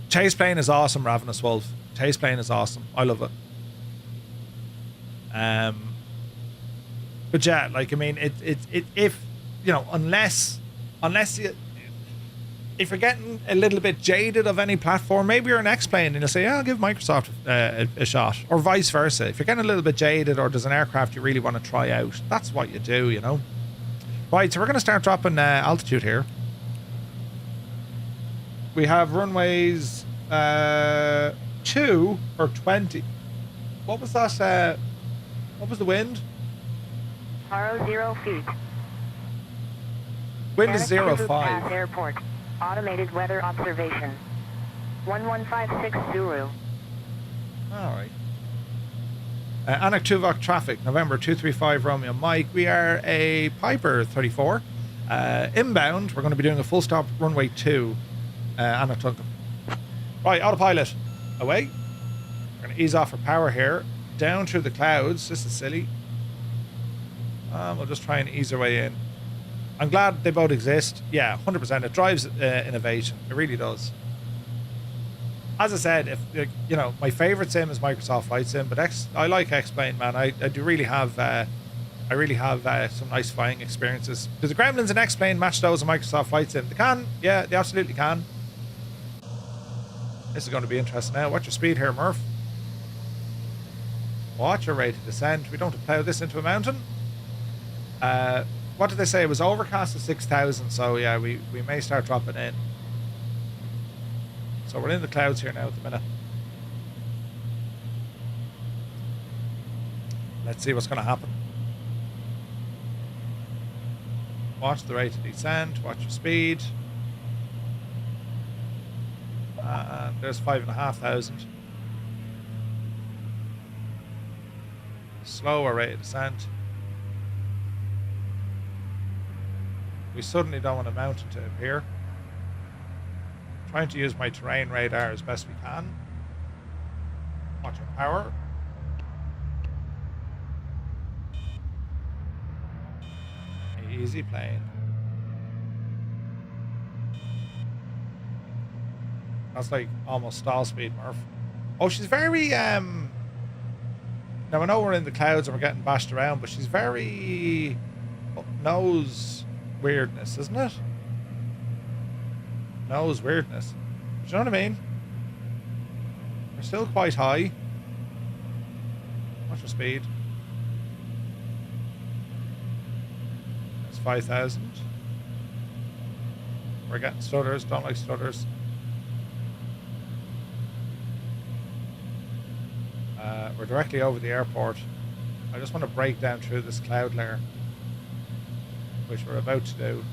Chase plane is awesome, Ravenous Wolf. Chase plane is awesome. I love it. But yeah, like, I mean, if you know, unless you, if you're getting a little bit jaded of any platform, maybe you're an X-Plane and you'll say, yeah, I'll give Microsoft a shot, or vice versa. If you're getting a little bit jaded or there's an aircraft you really want to try out, that's what you do, you know. Right, so we're going to start dropping altitude here. We have runways 2 or 20. What was that? What was the wind? 0 feet. Wind is Airport 05. Airport. Automated weather observation. 11560. All right. Anak Tuvok traffic, November 235 Romeo Mike. We are a Piper 34. Inbound, we're going to be doing a full stop runway 2. Anak Tuvok. Right, autopilot. Away. We're going to ease off our power here. Down through the clouds. This is silly. We'll just try and ease our way in. I'm glad they both exist. Yeah, 100%. It drives innovation. It really does. As I said, if you know, my favorite sim is Microsoft Flight Sim, but I like X-Plane, man. I do really have some nice flying experiences. Do the Gremlins and X-Plane match those in Microsoft Flight Sim? They can. Yeah, they absolutely can. This is going to be interesting now. Watch your speed here, Murph. Watch your rate of descent. We don't have to plow this into a mountain. What did they say? It was overcast at 6,000, so yeah, we may start dropping in. So we're in the clouds here now at the minute. Let's see what's going to happen. Watch the rate of descent. Watch your speed. And there's 5,500. Slower rate of descent. We suddenly don't want a mountain to appear. Trying to use my terrain radar as best we can. Watch our power. Easy plane. That's like almost stall speed, Murph. Oh, she's very now I know we're in the clouds and we're getting bashed around, but she's very nose weirdness, isn't it? Nose weirdness. Do you know what I mean? We're still quite high. Watch your speed. 5,000. We're getting stutters. Don't like stutters. We're directly over the airport. I just want to break down through this cloud layer, which we're about to do.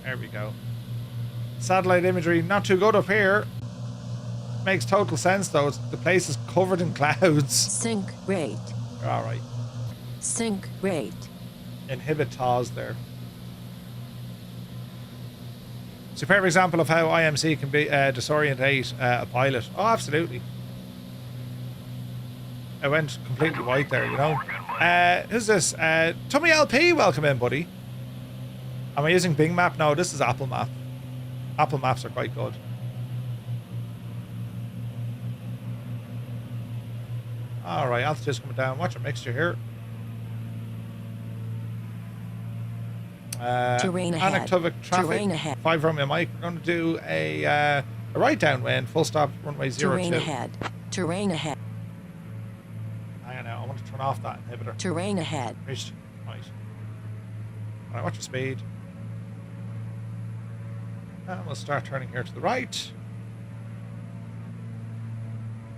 There we go. Satellite imagery, not too good up here. Makes total sense though. The place is covered in clouds. Sync rate. All right. Sync rate. Inhibit TAWs there. Superb example of how IMC can be disorientate a pilot. Oh, absolutely. I went completely white there, you know. Who's this? Tommy LP, welcome in, buddy. Am I using Bing Map? No, this is Apple Map. Apple Maps are quite good. Alright, altitude's coming down. Watch a mixture here. Terrain ahead. Traffic. Terrain ahead. 5 Romeo Mike. We're going to do a right downwind, full stop, runway 02. Terrain ahead. Terrain ahead. Hang on now, I want to turn off that inhibitor. Terrain ahead. Right. Alright, watch your speed. And we'll start turning here to the right.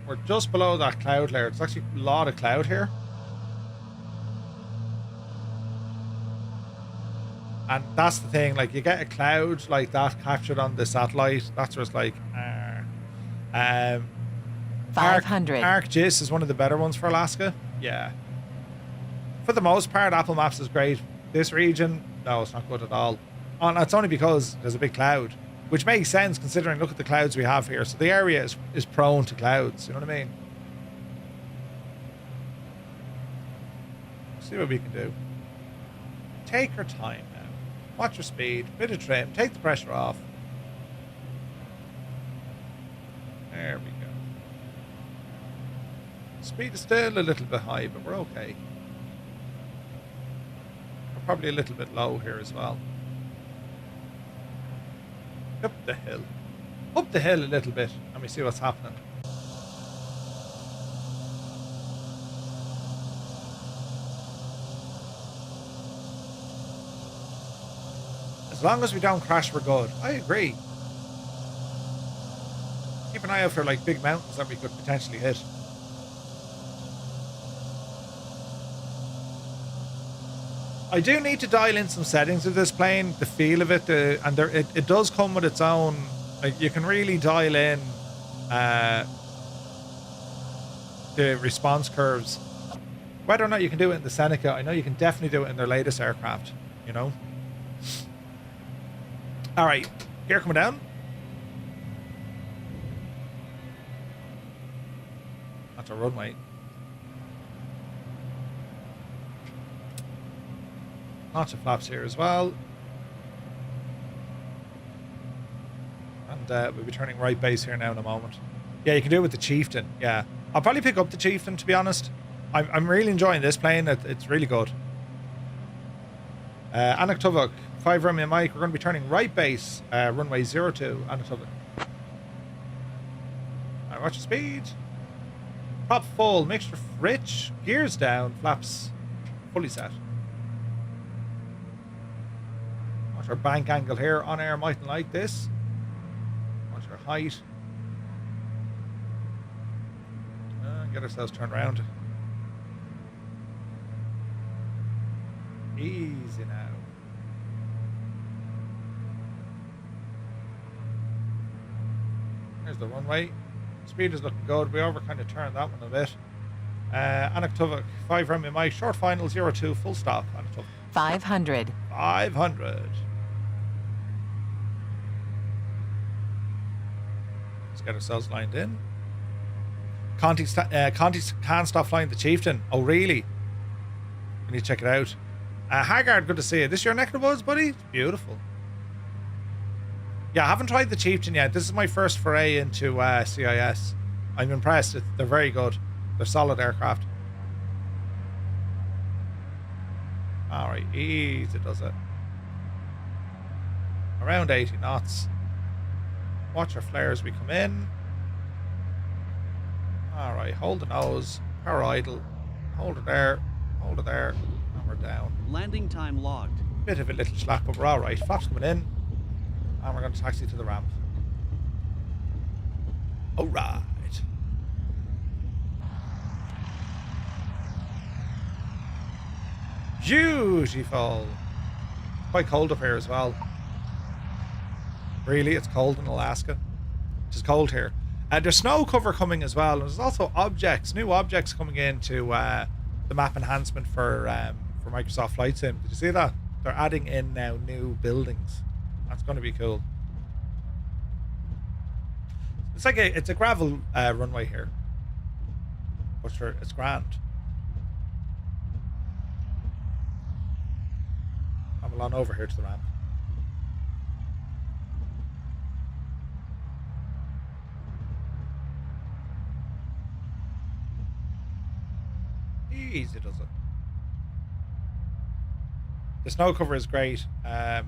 We're just below that cloud layer. There's actually a lot of cloud here. And that's the thing, like you get a cloud like that captured on the satellite. That's where it's like 500. ArcGIS is one of the better ones for Alaska. Yeah. For the most part, Apple Maps is great. This region, no, it's not good at all. And that's only because there's a big cloud, which makes sense considering look at the clouds we have here. So the area is prone to clouds. You know what I mean? See what we can do. Take your time now. Watch your speed. Bit of trim. Take the pressure off. There we go. Speed is still a little bit high, but we're okay. We're probably a little bit low here as well. Up the hill. Up the hill a little bit. Let me see what's happening. As long as we don't crash, we're good. I agree. Keep an eye out for like big mountains that we could potentially hit. I do need to dial in some settings of this plane, the feel of it, and it does come with its own. Like you can really dial in the response curves. Whether or not you can do it in the Seneca, I know you can definitely do it in their latest aircraft. You know. All right, gear coming down. That's a runway. Lots of flaps here as well. And we'll be turning right base here now in a moment. Yeah, you can do it with the Chieftain. Yeah, I'll probably pick up the Chieftain, to be honest. I'm really enjoying this plane. It's really good. Anaktuvuk, 5 Romeo Mike. We're going to be turning right base, runway 02, Anaktuvuk. Alright, watch your speed. Prop full, mixture rich, gears down, flaps fully set. Watch our bank angle here. OnAir mightn't like this. Watch our height. Get ourselves turned around. Easy now. Here's the runway. Speed is looking good. We over kind of turned that one a bit. Anaktuvuk, 5 Romeo Mike, short final 02, full stop. Anaktuvuk. 500. 500. Let's get ourselves lined in. Conti can't stop flying the Chieftain. Oh, really? We need to check it out. Haggard, good to see you. This your neck of the woods, buddy? It's beautiful. Yeah, I haven't tried the Chieftain yet. This is my first foray into CIS. I'm impressed. They're very good. They're solid aircraft. Alright, easy does it. Around 80 knots. Watch our flare as we come in. Alright, hold the nose. Power idle. Hold it there. Hold it there. we're down. Landing time logged. Bit of a little slack, but we're all right. Flaps coming in, and we're going to taxi to the ramp. All right. Beautiful. Quite cold up here as well. Really, it's cold in Alaska. It's cold here. There's snow cover coming as well. And there's also objects, new objects coming into the map enhancement for Microsoft Flight Sim. Did you see that? They're adding in now new buildings. That's going to be cool. It's like it's a gravel runway here, but sure, it's grand. I'm on over here to the ramp. Easy does it. The snow cover is great. Yeah,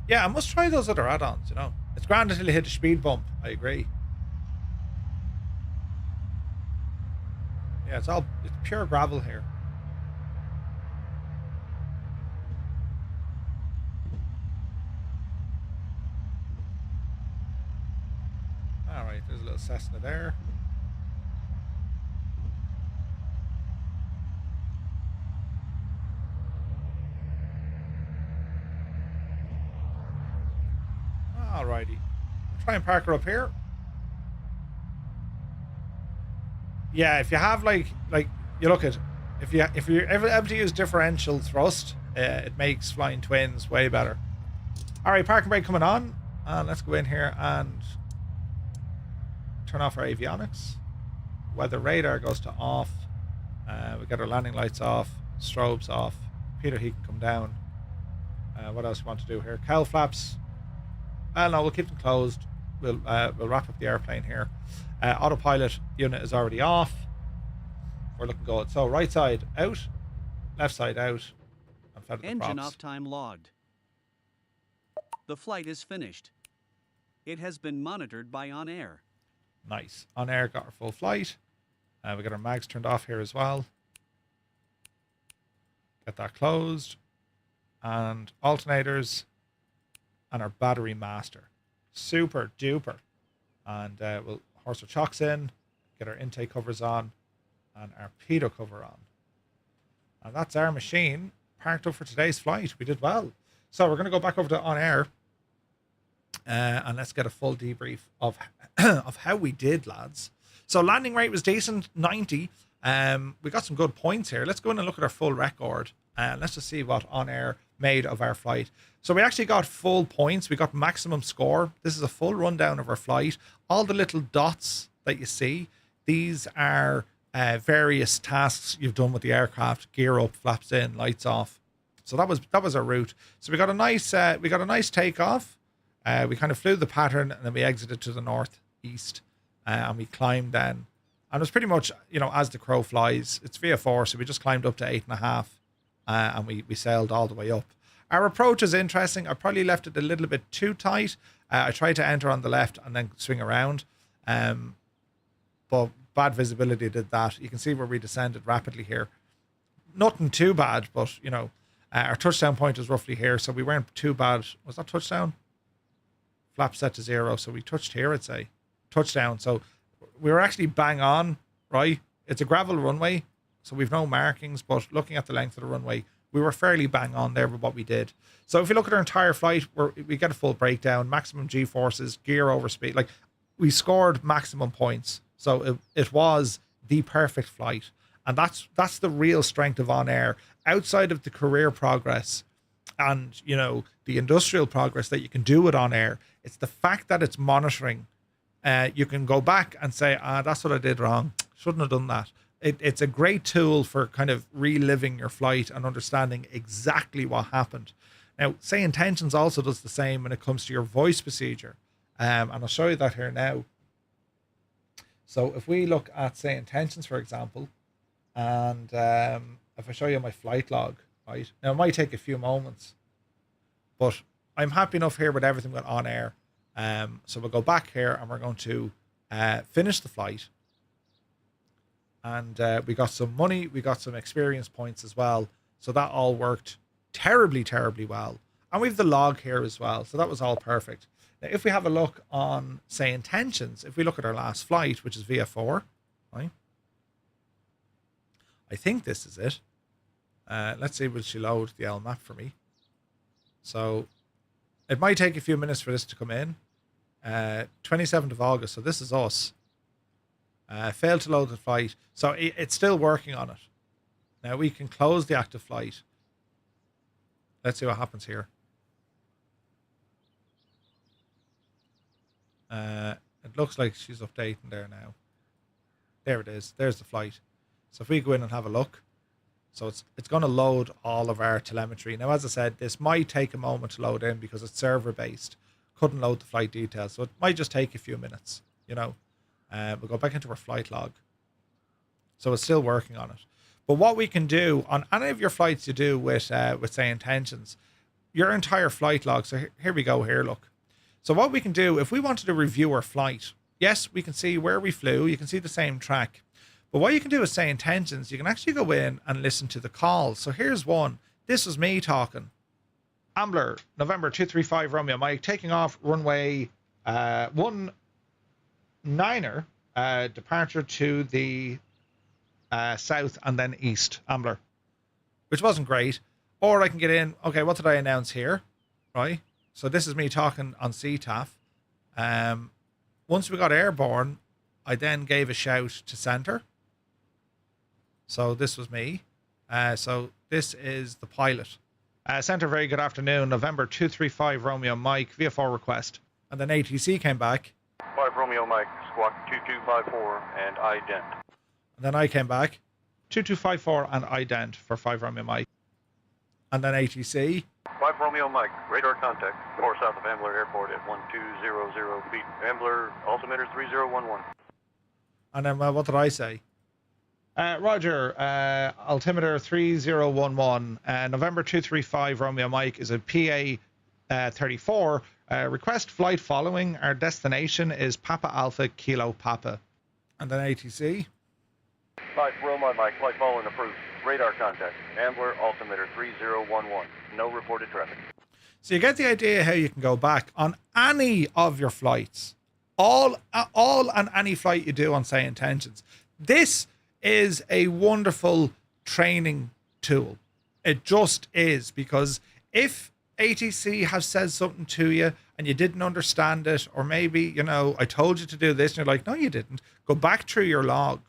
I must try those other add-ons, you know. It's grand until you hit a speed bump. I agree. Yeah, it's pure gravel here. Alright, there's a little Cessna there. Alrighty. Try and park her up here. Yeah, if you have like you look at if you're able to use differential thrust, it makes flying twins way better. Alright, parking brake coming on. And let's go in here and turn off our avionics. Weather radar goes to off. We got our landing lights off, strobes off. Peter, he can come down. What else we want to do here? Cowl flaps. No, we'll keep them closed. We'll wrap up the airplane here. Autopilot unit is already off. We're looking good. So right side out, left side out. I'm fed with the Engine props. off time logged. The flight is finished. It has been monitored by OnAir. Nice. OnAir got our full flight. We got our mags turned off here as well. Get that closed. And alternators. And our battery master. Super duper. And we'll horse our chocks in. Get our intake covers on. And our pitot cover on. And that's our machine parked up for today's flight. We did well. So we're going to go back over to OnAir. And let's get a full debrief of of how we did, lads. So landing rate was decent, 90. We got some good points here. Let's go in and look at our full record. Let's just see what OnAir made of our flight. So we actually got full points. We got maximum score. This is a full rundown of our flight. All the little dots that you see, these are various tasks you've done with the aircraft. Gear up, flaps in, lights off. So that was our route. So we got a nice takeoff. We kind of flew the pattern and then we exited to the northeast and we climbed then. And it was pretty much, you know, as the crow flies. It's VFR, so we just climbed up to 8.5 and we sailed all the way up. Our approach is interesting. I probably left it a little bit too tight. I tried to enter on the left and then swing around. But bad visibility did that. You can see where we descended rapidly here. Nothing too bad, but, you know, our touchdown point is roughly here, so we weren't too bad. Was that touchdown? Flap set to 0, so we touched here, I'd say. Touchdown, so we were actually bang on, right? It's a gravel runway, so we've no markings, but looking at the length of the runway, we were fairly bang on there with what we did. So if you look at our entire flight, we get a full breakdown, maximum G-forces, gear over speed. Like, we scored maximum points. So it was the perfect flight. And that's the real strength of OnAir. Outside of the career progress and, you know, the industrial progress that you can do with OnAir, it's the fact that it's monitoring. You can go back and say, that's what I did wrong. Shouldn't have done that. It's a great tool for kind of reliving your flight and understanding exactly what happened. Now, Say Intentions also does the same when it comes to your voice procedure. And I'll show you that here now. So if we look at Say Intentions, for example, and if I show you my flight log, right? Now, it might take a few moments, but I'm happy enough here with everything with OnAir. So we'll go back here and we're going to finish the flight. And we got some money, we got some experience points as well. So that all worked terribly, terribly well. And we've the log here as well. So that was all perfect. Now, if we have a look on, say, intentions, if we look at our last flight, which is VF4, right? I think this is it. Let's see, will she load the L map for me? So it might take a few minutes for this to come in. 27th of August. So this is us. Failed to load the flight. So it's still working on it. Now we can close the active flight. Let's see what happens here. It looks like she's updating there now. There it is. There's the flight. So if we go in and have a look. So it's going to load all of our telemetry. Now, as I said, this might take a moment to load in because it's server based. Couldn't load the flight details. So it might just take a few minutes, you know. We'll go back into our flight log. So it's still working on it. But what we can do on any of your flights you do with say, intentions, your entire flight log. So here we go here, look. So what we can do, if we wanted to review our flight, yes, we can see where we flew. You can see the same track. But what you can do is say intentions. You can actually go in and listen to the calls. So here's one. This was me talking. Ambler, November 235 Romeo Mike, taking off runway 19er, departure to the south and then east, Ambler, which wasn't great. Or I can get in, okay, what did I announce here? Right? So this is me talking on CTAF. Once we got airborne, I then gave a shout to center. So this was me. So this is the pilot. Center, very good afternoon. November 235 Romeo Mike, VFR request. And then ATC came back. 5 Romeo Mike, squawk 2254 and ident. And then I came back. 2254 and ident for 5 Romeo Mike. And then ATC. 5 Romeo Mike, radar contact, or south of Embraer Airport at 1200 feet. Embraer altimeter 3011. And then what did I say? Roger, altimeter 3011, November 235 Romeo Mike is a PA 34. Request flight following. Our destination is Papa Alpha Kilo Papa. And then ATC. 5 Romeo Mike, flight following approved. Radar contact, Embraer altimeter 3011. No reported traffic. So you get the idea how you can go back on any of your flights. All and any flight you do on, say, intentions. This is a wonderful training tool. It just is, because if ATC has said something to you and you didn't understand it, or maybe, you know, I told you to do this and you're like, no, you didn't. Go back through your log.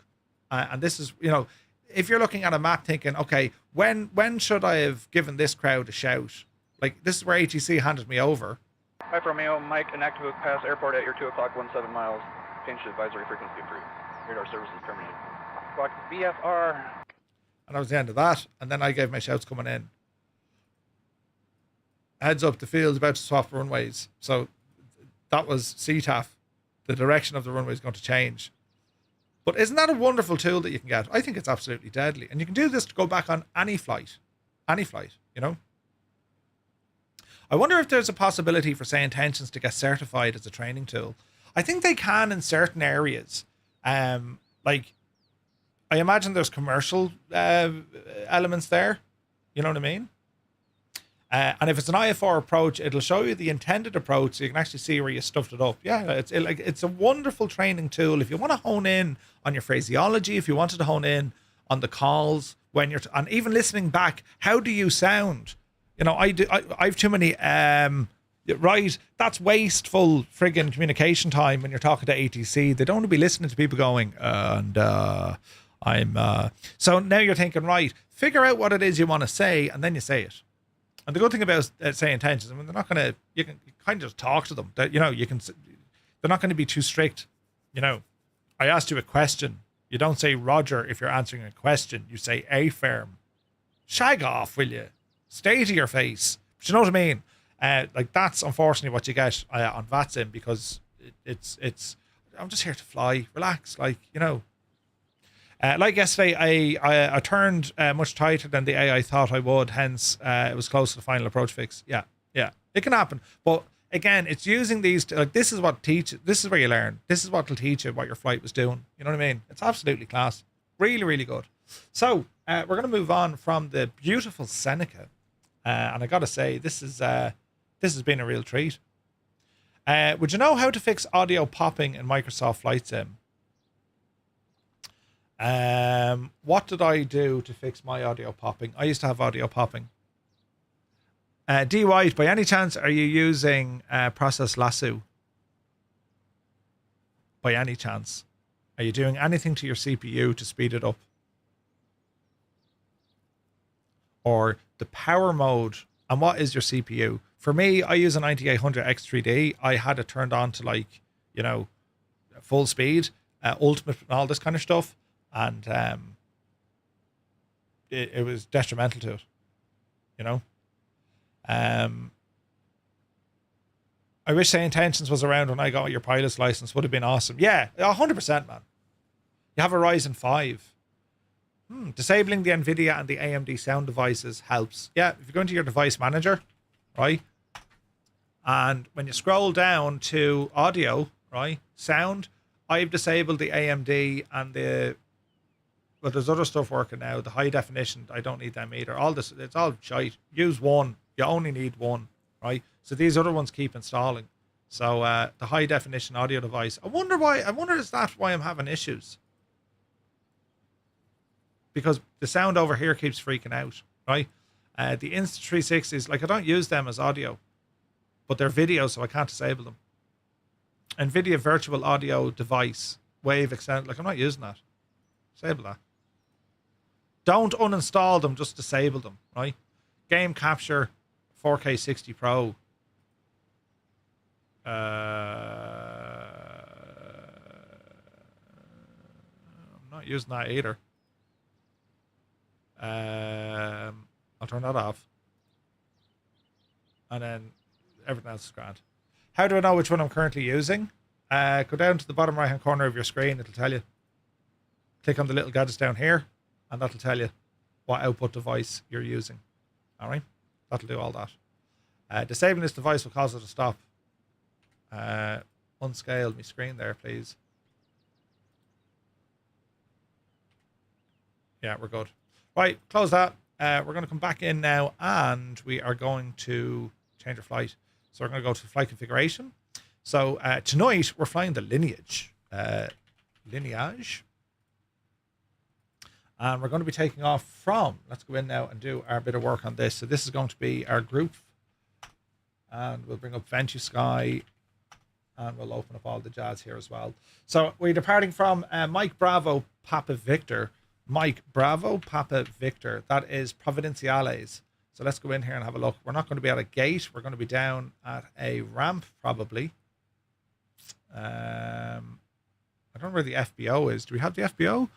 And this is, you know, if you're looking at a map thinking, okay, when should I have given this crowd a shout? Like, this is where ATC handed me over. 5 Romeo Mike, inactive pass airport at your 2 o'clock 17 miles. Change to advisory frequency approved. Radar services terminated. Squawk VFR. And that was the end of that. And then I gave my shouts coming in. Heads up, the field's about to swap runways. So that was CTAF. The direction of the runway is going to change. But isn't that a wonderful tool that you can get? I think it's absolutely deadly. And you can do this to go back on any flight. Any flight, you know? I wonder if there's a possibility for, say, intentions to get certified as a training tool. I think they can in certain areas. Like, I imagine there's commercial elements there. You know what I mean? And if it's an IFR approach, it'll show you the intended approach so you can actually see where you stuffed it up. Yeah, it's a wonderful training tool. If you want to hone in on your phraseology, if you wanted to hone in on the calls, when you're, and even listening back, how do you sound? You know, I've too many, right, that's wasteful friggin' communication time when you're talking to ATC. They don't want to be listening to people going, so now you're thinking, right, figure out what it is you want to say, and then you say it. And the good thing about say intentions, I mean, they're not going to, you can kind of just talk to them. That, you know, you can, they're not going to be too strict. You know, I asked you a question. You don't say Roger if you're answering a question. You say a firm. Shag off, will you? Stay to your face. But you know what I mean? Like, that's unfortunately what you get on VATSIM, because it's I'm just here to fly, relax, like, you know. Like yesterday, I turned much tighter than the AI thought I would, hence it was close to the final approach fix. Yeah, it can happen. But again, it's using these, like, this is what teaches, this is where you learn. This is what will teach you what your flight was doing. You know what I mean? It's absolutely class. Really, really good. So we're going to move on from the beautiful Seneca. And I got to say, this has been a real treat. Would you know how to fix audio popping in Microsoft Flight Sim? What did I do to fix my audio popping? I used to have audio popping. D White, by any chance, are you using Process Lasso? By any chance, are you doing anything to your CPU to speed it up? Or the power mode? And what is your CPU? For me, I use a 9800 X3D. I had it turned on to, like, you know, full speed, ultimate, and all this kind of stuff. And it was detrimental to it, you know. I wish Say Intentions was around when I got your pilot's license. Would have been awesome. Yeah, 100%, man. You have a Ryzen 5. Disabling the NVIDIA and the AMD sound devices helps. Yeah, if you go into your device manager, right, and when you scroll down to audio, right, sound, I've disabled the AMD and the, well, there's other stuff working now. The high definition, I don't need them either. All this, it's all shite. Use one. You only need one, right? So these other ones keep installing. So the high definition audio device. I wonder why. I wonder is that why I'm having issues? Because the sound over here keeps freaking out, right? The Insta360s, like, I don't use them as audio, but they're video, so I can't disable them. NVIDIA virtual audio device, wave extend, like, I'm not using that. Disable that. Don't uninstall them, just disable them, right? Game capture, 4K 60 Pro. I'm not using that either. I'll turn that off. And then everything else is grand. How do I know which one I'm currently using? Go down to the bottom right hand corner of your screen. It'll tell you. Click on the little gadgets down here, and that'll tell you what output device you're using. All right? That'll do all that. Disabling this device will cause it to stop. Unscale my screen there, please. Yeah, we're good. Right, close that. We're going to come back in now, and we are going to change our flight. So we're going to go to flight configuration. So tonight we're flying the Lineage. Lineage. And we're going to be taking off from, let's go in now and do our bit of work on this. So this is going to be our group. And we'll bring up Venture Sky. And we'll open up all the jazz here as well. So we're departing from Mike Bravo, Papa Victor. Mike Bravo, Papa Victor. That is Providenciales. So let's go in here and have a look. We're not going to be at a gate. We're going to be down at a ramp, probably. I don't know where the FBO is. Do we have the FBO?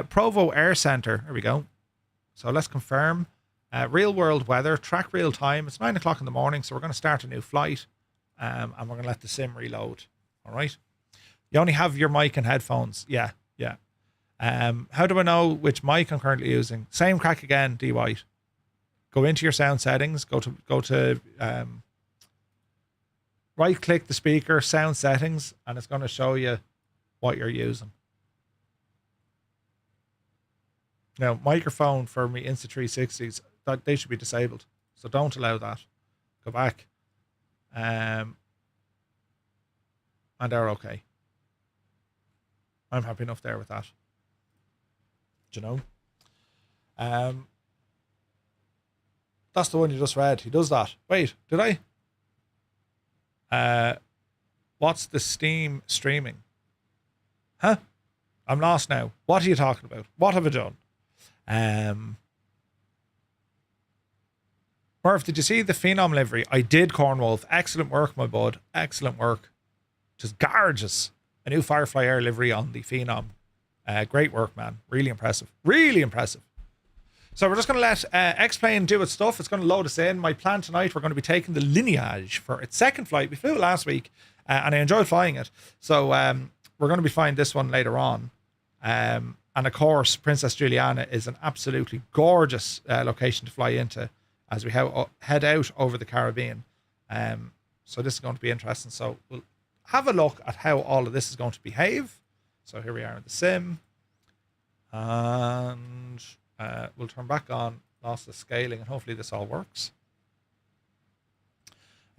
Provo Air Center. There we go. So let's confirm. Real world weather. Track real time. It's 9 o'clock in the morning. So we're going to start a new flight. And we're going to let the sim reload. All right. You only have your mic and headphones. Yeah. Yeah. How do I know which mic I'm currently using? Same crack again, D White. Go into your sound settings, go to right click the speaker, sound settings, and it's going to show you what you're using. Now, microphone for me Insta360s, that they should be disabled. So don't allow that. Go back. And they're okay. I'm happy enough there with that. Do you know? That's the one you just read. He does that. Wait, did I? What's the Steam streaming? Huh? I'm lost now. What are you talking about? What have I done? Murph, did you see the Phenom livery? I did, Cornwolf. Excellent work, my bud. Excellent work. Just gorgeous. A new Firefly Air livery on the Phenom. Great work, man. Really impressive. Really impressive. So we're just going to let X-Plane do its stuff. It's going to load us in. My plan tonight, we're going to be taking the Lineage for its second flight. We flew it last week, and I enjoyed flying it. So we're going to be flying this one later on. And of course, Princess Juliana is an absolutely gorgeous location to fly into as we head out over the Caribbean. So this is going to be interesting. So we'll have a look at how all of this is going to behave. So here we are in the sim. And We'll turn back on lossless scaling, and hopefully this all works.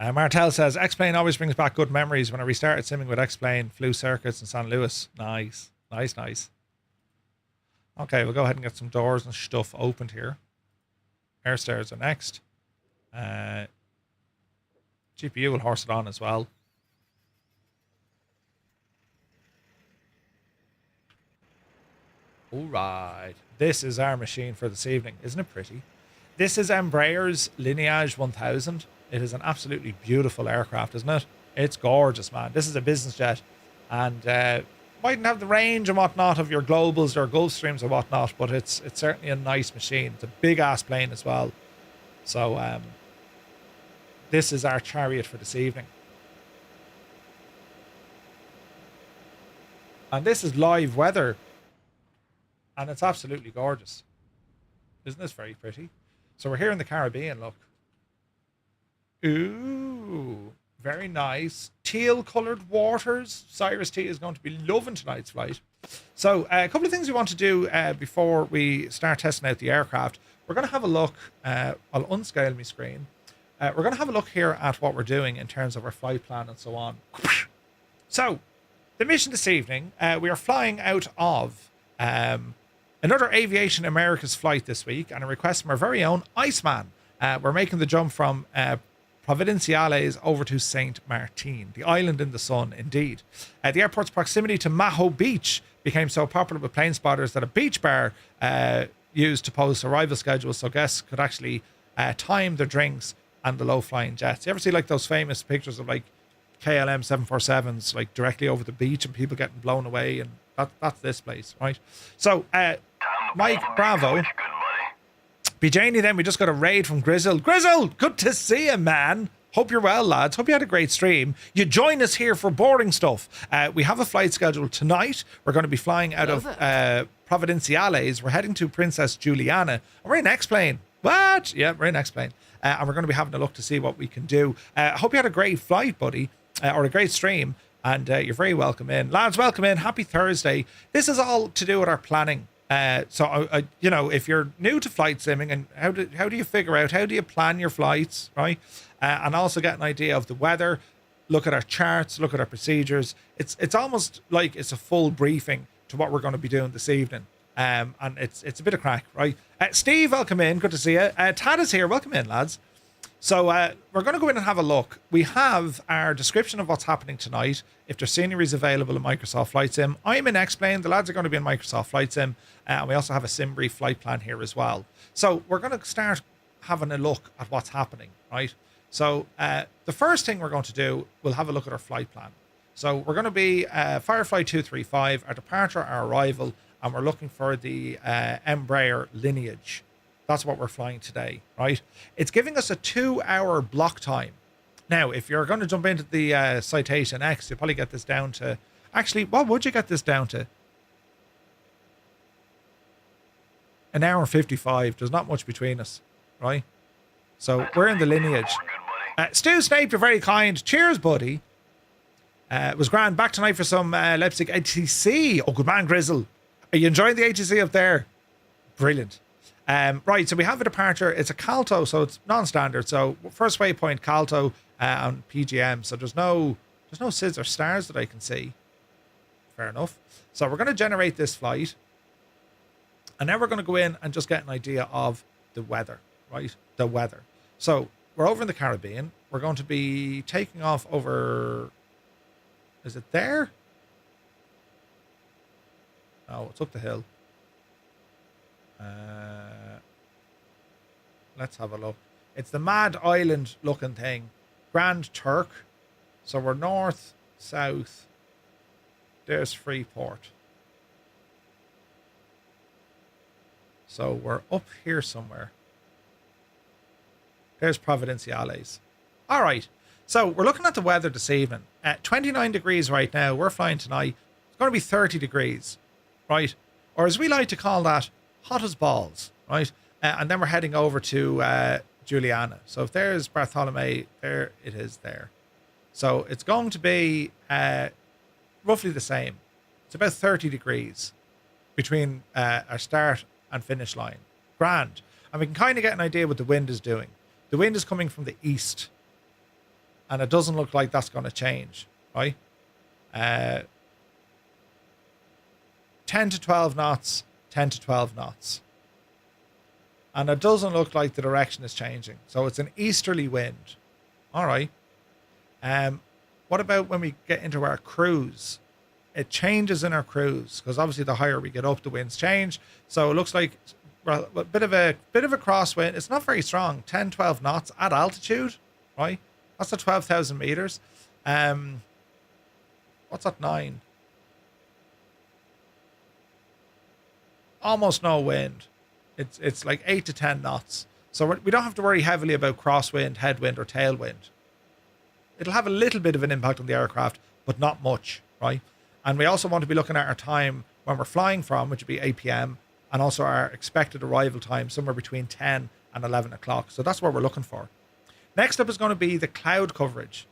Martel says, X-Plane always brings back good memories. When I restarted simming with X-Plane, flew circuits in San Luis. Nice. Nice, nice. Okay, we'll go ahead and get some doors and stuff opened here. Air stairs are next. GPU will horse it on as well. All right. This is our machine for this evening. Isn't it pretty? This is Embraer's Lineage 1000. It is an absolutely beautiful aircraft, isn't it? It's gorgeous, man. This is a business jet. And mightn't have the range and whatnot of your Globals or Gulfstreams or whatnot, but it's certainly a nice machine. It's a big-ass plane as well. So this is our chariot for this evening. And this is live weather. And it's absolutely gorgeous. Isn't this very pretty? So we're here in the Caribbean, look. Ooh, very nice. Teal coloured waters. Cyrus T is going to be loving tonight's flight. So a couple of things we want to do before we start testing out the aircraft. We're going to have a look. I'll unscale my screen. We're going to have a look here at what we're doing in terms of our flight plan and so on. So the mission this evening, we are flying out of another Aviation Americas flight this week, and a request from our very own Iceman. We're making the jump from Providenciales over to Saint Martin, the island in the sun, indeed. The airport's proximity to Maho Beach became so popular with plane spotters that a beach bar used to post arrival schedules so guests could actually time their drinks and the low-flying jets. You ever see like those famous pictures of like KLM 747s like directly over the beach and people getting blown away? And that's this place, right? So, Mike, bravo. Be Janie, then we just got a raid from Grizzle. Grizzle, good to see you, man. Hope you're well, lads. Hope you had a great stream. You join us here for boring stuff. We have a flight scheduled tonight. We're going to be flying out of Providenciales. We're heading to Princess Juliana. And we're in X-Plane. What? Yeah, we're in X-Plane. And we're going to be having a look to see what we can do. I hope you had a great flight, buddy, or a great stream. And you're very welcome in. Lads, welcome in. Happy Thursday. This is all to do with our planning. So, you know, if you're new to flight simming, and how do you figure out, how do you plan your flights, right? And also get an idea of the weather, look at our charts, look at our procedures. It's almost like it's a full briefing to what we're going to be doing this evening. And it's a bit of crack, right? Steve, welcome in. Good to see you. Tad is here. Welcome in, lads. So we're going to go in and have a look. We have our description of what's happening tonight. If there's sceneries available in Microsoft Flight Sim, I'm in X-Plane. The lads are going to be in Microsoft Flight Sim. And we also have a sim brief flight plan here as well. So we're going to start having a look at what's happening, right? So the first thing we're going to do, we'll have a look at our flight plan. So we're going to be Firefly 235, our departure, our arrival, and we're looking for the Embraer Lineage. That's what we're flying today, right? It's giving us a 2-hour block time. Now, if you're going to jump into the Citation X, you'll probably get this down to... Actually, what would you get this down to? 1 hour 55. There's not much between us, right? So we're in the Lineage. Stu Snape, you're very kind. Cheers, buddy. It was grand. Back tonight for some Leipzig ATC. Oh, good man, Grizzle. Are you enjoying the ATC up there? Brilliant. Right, so we have a departure. It's a Calto, so it's non-standard. So first waypoint Calto on PGM. So there's no SIDS or stars that I can see. Fair enough. So we're going to generate this flight. And now we're going to go in and just get an idea of the weather, right? The weather. So we're over in the Caribbean. We're going to be taking off over... Is it there? No, it's up the hill. Let's have a look. It's the Mad Island looking thing. Grand Turk. So we're north, south. There's Freeport. So we're up here somewhere. There's Providenciales. All right. So we're looking at the weather this evening. 29 degrees right now. We're flying tonight. It's going to be 30 degrees, right? Or as we like to call that, hot as balls, right? And then we're heading over to Juliana. So if there's Bartholomew, there it is there. So it's going to be roughly the same. It's about 30 degrees between our start and finish line. Grand. And we can kind of get an idea what the wind is doing. The wind is coming from the east. And it doesn't look like that's going to change, right? 10 to 12 knots, 10 to 12 knots. And it doesn't look like the direction is changing. So it's an easterly wind. All right. What about when we get into our cruise? It changes in our cruise because obviously the higher we get up, the winds change. So it looks like a bit of a crosswind. It's not very strong. 10, 12 knots at altitude, right? That's at 12,000 meters. What's at 9? Almost no wind. It's like 8 to 10 knots. So we don't have to worry heavily about crosswind, headwind, or tailwind. It'll have a little bit of an impact on the aircraft, but not much, right? And we also want to be looking at our time when we're flying from, which would be 8 p.m., and also our expected arrival time, somewhere between 10 and 11 o'clock. So that's what we're looking for. Next up is going to be the cloud coverage.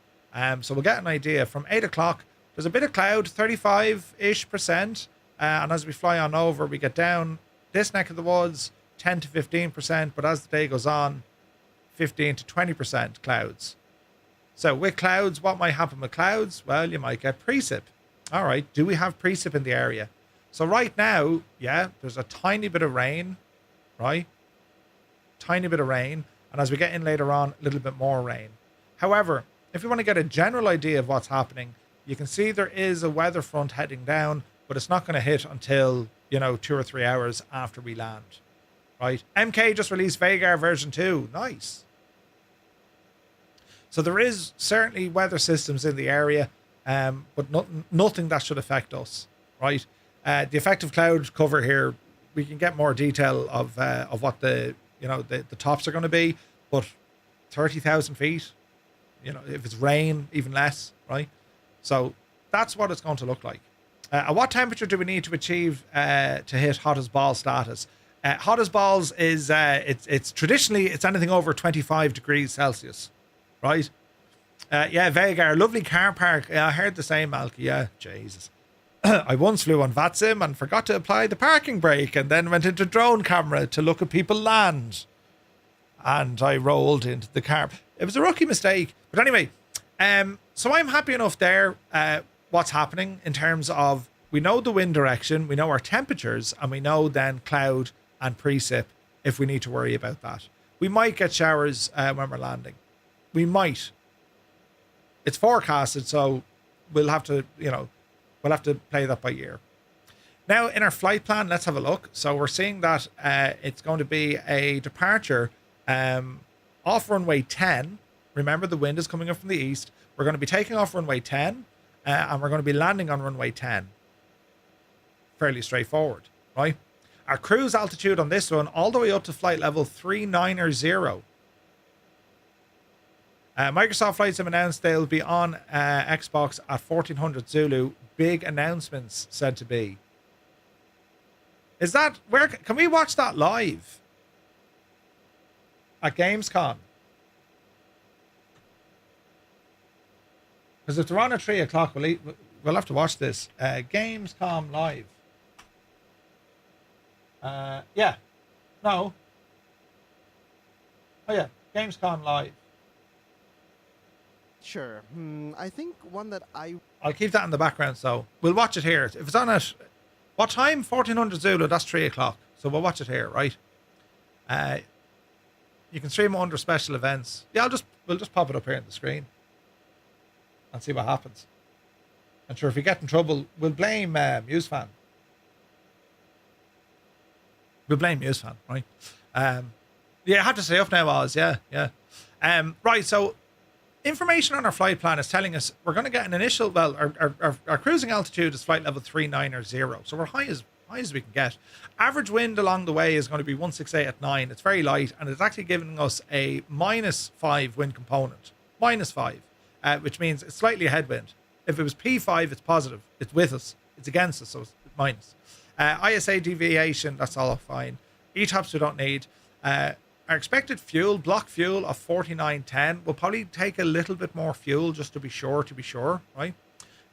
So we'll get an idea. From 8 o'clock, there's a bit of cloud, 35-ish%. And as we fly on over, we get down this neck of the woods, 10 to 15%. But as the day goes on, 15 to 20% clouds. So with clouds, what might happen with clouds? Well, you might get precip. All right, do we have precip in the area? So right now, yeah, there's a tiny bit of rain, right? Tiny bit of rain. And as we get in later on, a little bit more rain. However, if you want to get a general idea of what's happening, you can see there is a weather front heading down, but it's not going to hit until, 2 or 3 hours after we land, right? MK just released Vagar version 2. Nice. So there is certainly weather systems in the area, but nothing that should affect us, right? The effective cloud cover here, we can get more detail of what the tops are going to be, but 30,000 feet, if it's rain, even less, right? So that's what it's going to look like. At what temperature do we need to achieve to hit hot as ball status? Hot as balls is it's traditionally it's anything over 25 degrees Celsius, right? Yeah, Vagar, lovely car park. Yeah, I heard the same, Malky. Yeah, Jesus. I once flew on VATSIM and forgot to apply the parking brake and then went into drone camera to look at people land. And I rolled into the car. It was a rookie mistake. But anyway, so I'm happy enough there what's happening in terms of we know the wind direction, we know our temperatures, and we know then cloud and precip if we need to worry about that. We might get showers when we're landing. We might. It's forecasted, so we'll have to, play that by ear. Now, in our flight plan, let's have a look. So we're seeing that it's going to be a departure off runway 10. Remember, the wind is coming up from the east. We're going to be taking off runway 10, and we're going to be landing on runway 10. Fairly straightforward, right? Our cruise altitude on this one, all the way up to flight level 390. Microsoft Flight Sim announced they'll be on Xbox at 1400 Zulu. Big announcements said to be. Is that where can we watch that live at Gamescom? Because if they're on at 3 o'clock, we'll have to watch this. Gamescom live. Yeah. No. Oh yeah, Gamescom live. Sure. I think one that I'll keep that in the background, so we'll watch it here. If it's on at what time? 1400 Zulu. That's 3 o'clock. So we'll watch it here, right? You can stream it under special events. Yeah, we'll just pop it up here on the screen and see what happens. And sure, if we get in trouble, we'll blame MuseFan. We'll blame MuseFan, right? Yeah, I have to stay up now, Oz. Yeah. Right, so information on our flight plan is telling us we're going to get an initial, our cruising altitude is flight level 390. So we're high as we can get. Average wind along the way is going to be 168 at 9. It's very light, and it's actually giving us a -5 wind component. -5, which means it's slightly a headwind. If it was P5, it's positive. It's with us. It's against us, so it's minus. ISA deviation, that's all fine. ETOPS we don't need. Our expected fuel, block fuel of 4910. We'll probably take a little bit more fuel just to be sure, right?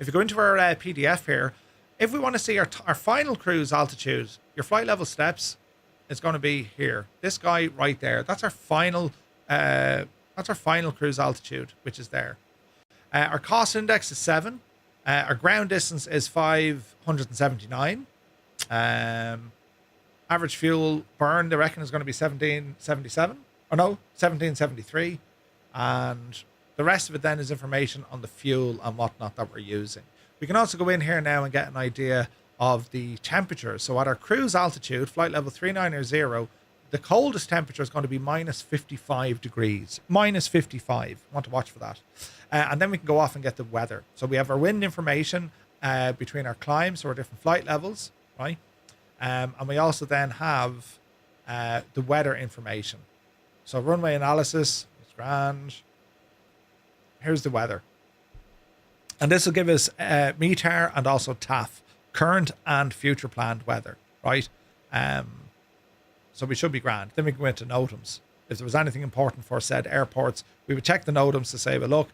If you go into our PDF here, if we want to see our final cruise altitude, your flight level steps, is going to be here. This guy right there. That's our final cruise altitude, which is there. Our cost index is 7. Our ground distance is 579. Average fuel burn, they reckon, is going to be 1777. Or no, 1773. And the rest of it then is information on the fuel and whatnot that we're using. We can also go in here now and get an idea of the temperature. So at our cruise altitude, flight level 3900, the coldest temperature is going to be minus 55 degrees. Minus 55. Want to watch for that. And then we can go off and get the weather. So we have our wind information between our climbs, so our different flight levels, right? And we also then have the weather information. So runway analysis is grand. Here's the weather. And this will give us METAR and also TAF, current and future planned weather, right? So we should be grand. Then we can go into NOTAMs. If there was anything important for said airports, we would check the NOTAMs to say, well, look,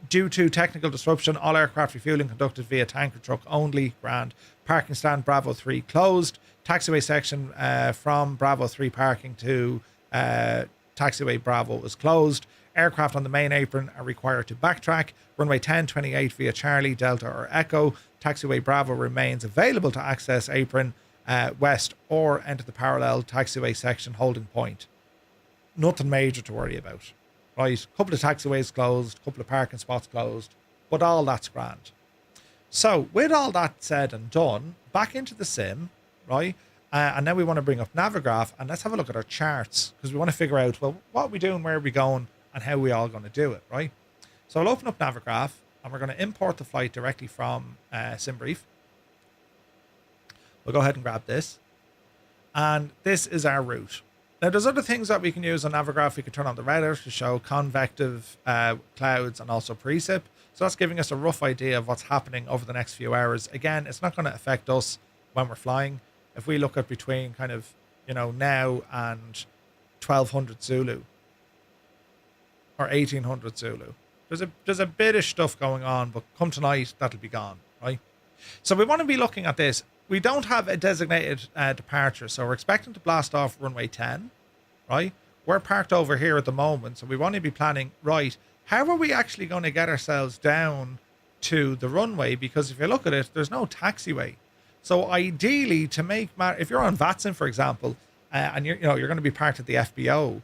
due to technical disruption, all aircraft refueling conducted via tanker truck only, grand. Parking stand Bravo 3 closed. Taxiway section from Bravo 3 parking to taxiway Bravo is closed. Aircraft on the main apron are required to backtrack. Runway 1028 via Charlie, Delta or Echo. Taxiway Bravo remains available to access apron west or enter the parallel taxiway section holding point. Nothing major to worry about. Right, couple of taxiways closed, couple of parking spots closed, but all that's grand. So with all that said and done, back into the sim, right? And now we want to bring up Navigraph and let's have a look at our charts because we want to figure out, well, what are we doing, where are we going, and how are we all going to do it, right? So I'll open up Navigraph and we're going to import the flight directly from SimBrief. We'll go ahead and grab this. And this is our route. Now, there's other things that we can use on Navigraph. We can turn on the radar to show convective clouds and also precip. So that's giving us a rough idea of what's happening over the next few hours. Again, it's not going to affect us when we're flying. If we look at between kind of, you know, now and 1200 Zulu or 1800 Zulu, there's a bit of stuff going on, but come tonight, that'll be gone, right? So we want to be looking at this. We don't have a designated departure, so we're expecting to blast off runway 10, right? We're parked over here at the moment, so we want to be planning, right, how are we actually going to get ourselves down to the runway? Because if you look at it, there's no taxiway. So ideally, to make matter, if you're on VATSIM, for example, and you're going to be parked at the FBO,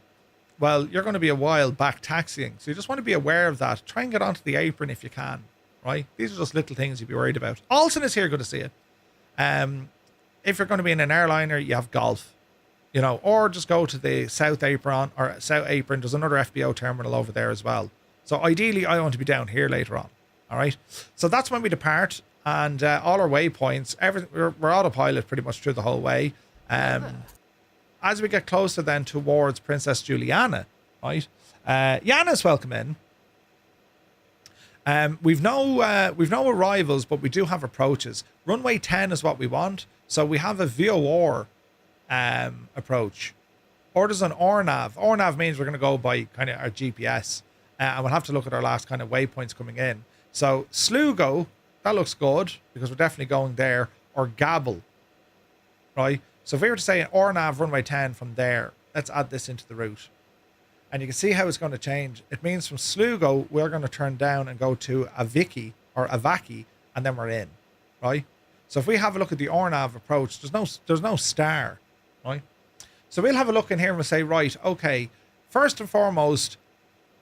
well, you're going to be a while back taxiing. So you just want to be aware of that. Try and get onto the apron if you can, right? These are just little things you'd be worried about. Alton is here, good to see it. If you're going to be in an airliner, you have golf, you know, or just go to the South Apron or South Apron. There's another FBO terminal over there as well. So ideally, I want to be down here later on. All right. So that's when we depart, and all our waypoints, everything, we're autopilot pretty much through the whole way. As we get closer then towards Princess Juliana, right? Yana's welcome in. We've no arrivals, but we do have approaches. Runway 10 is what we want. So we have a VOR approach. Or there's an ORNAV. ORNAV means we're going to go by kind of our GPS. And we'll have to look at our last kind of waypoints coming in. So Slugo, that looks good because we're definitely going there. Or Gabble, right? So if we were to say an ORNAV runway 10 from there, let's add this into the route. And you can see how it's going to change. It means from Slugo, we're going to turn down and go to Aviki or Avaki, and then we're in, right? So if we have a look at the ORNAV approach, there's no star, right? So we'll have a look in here and we'll say, right, okay, first and foremost,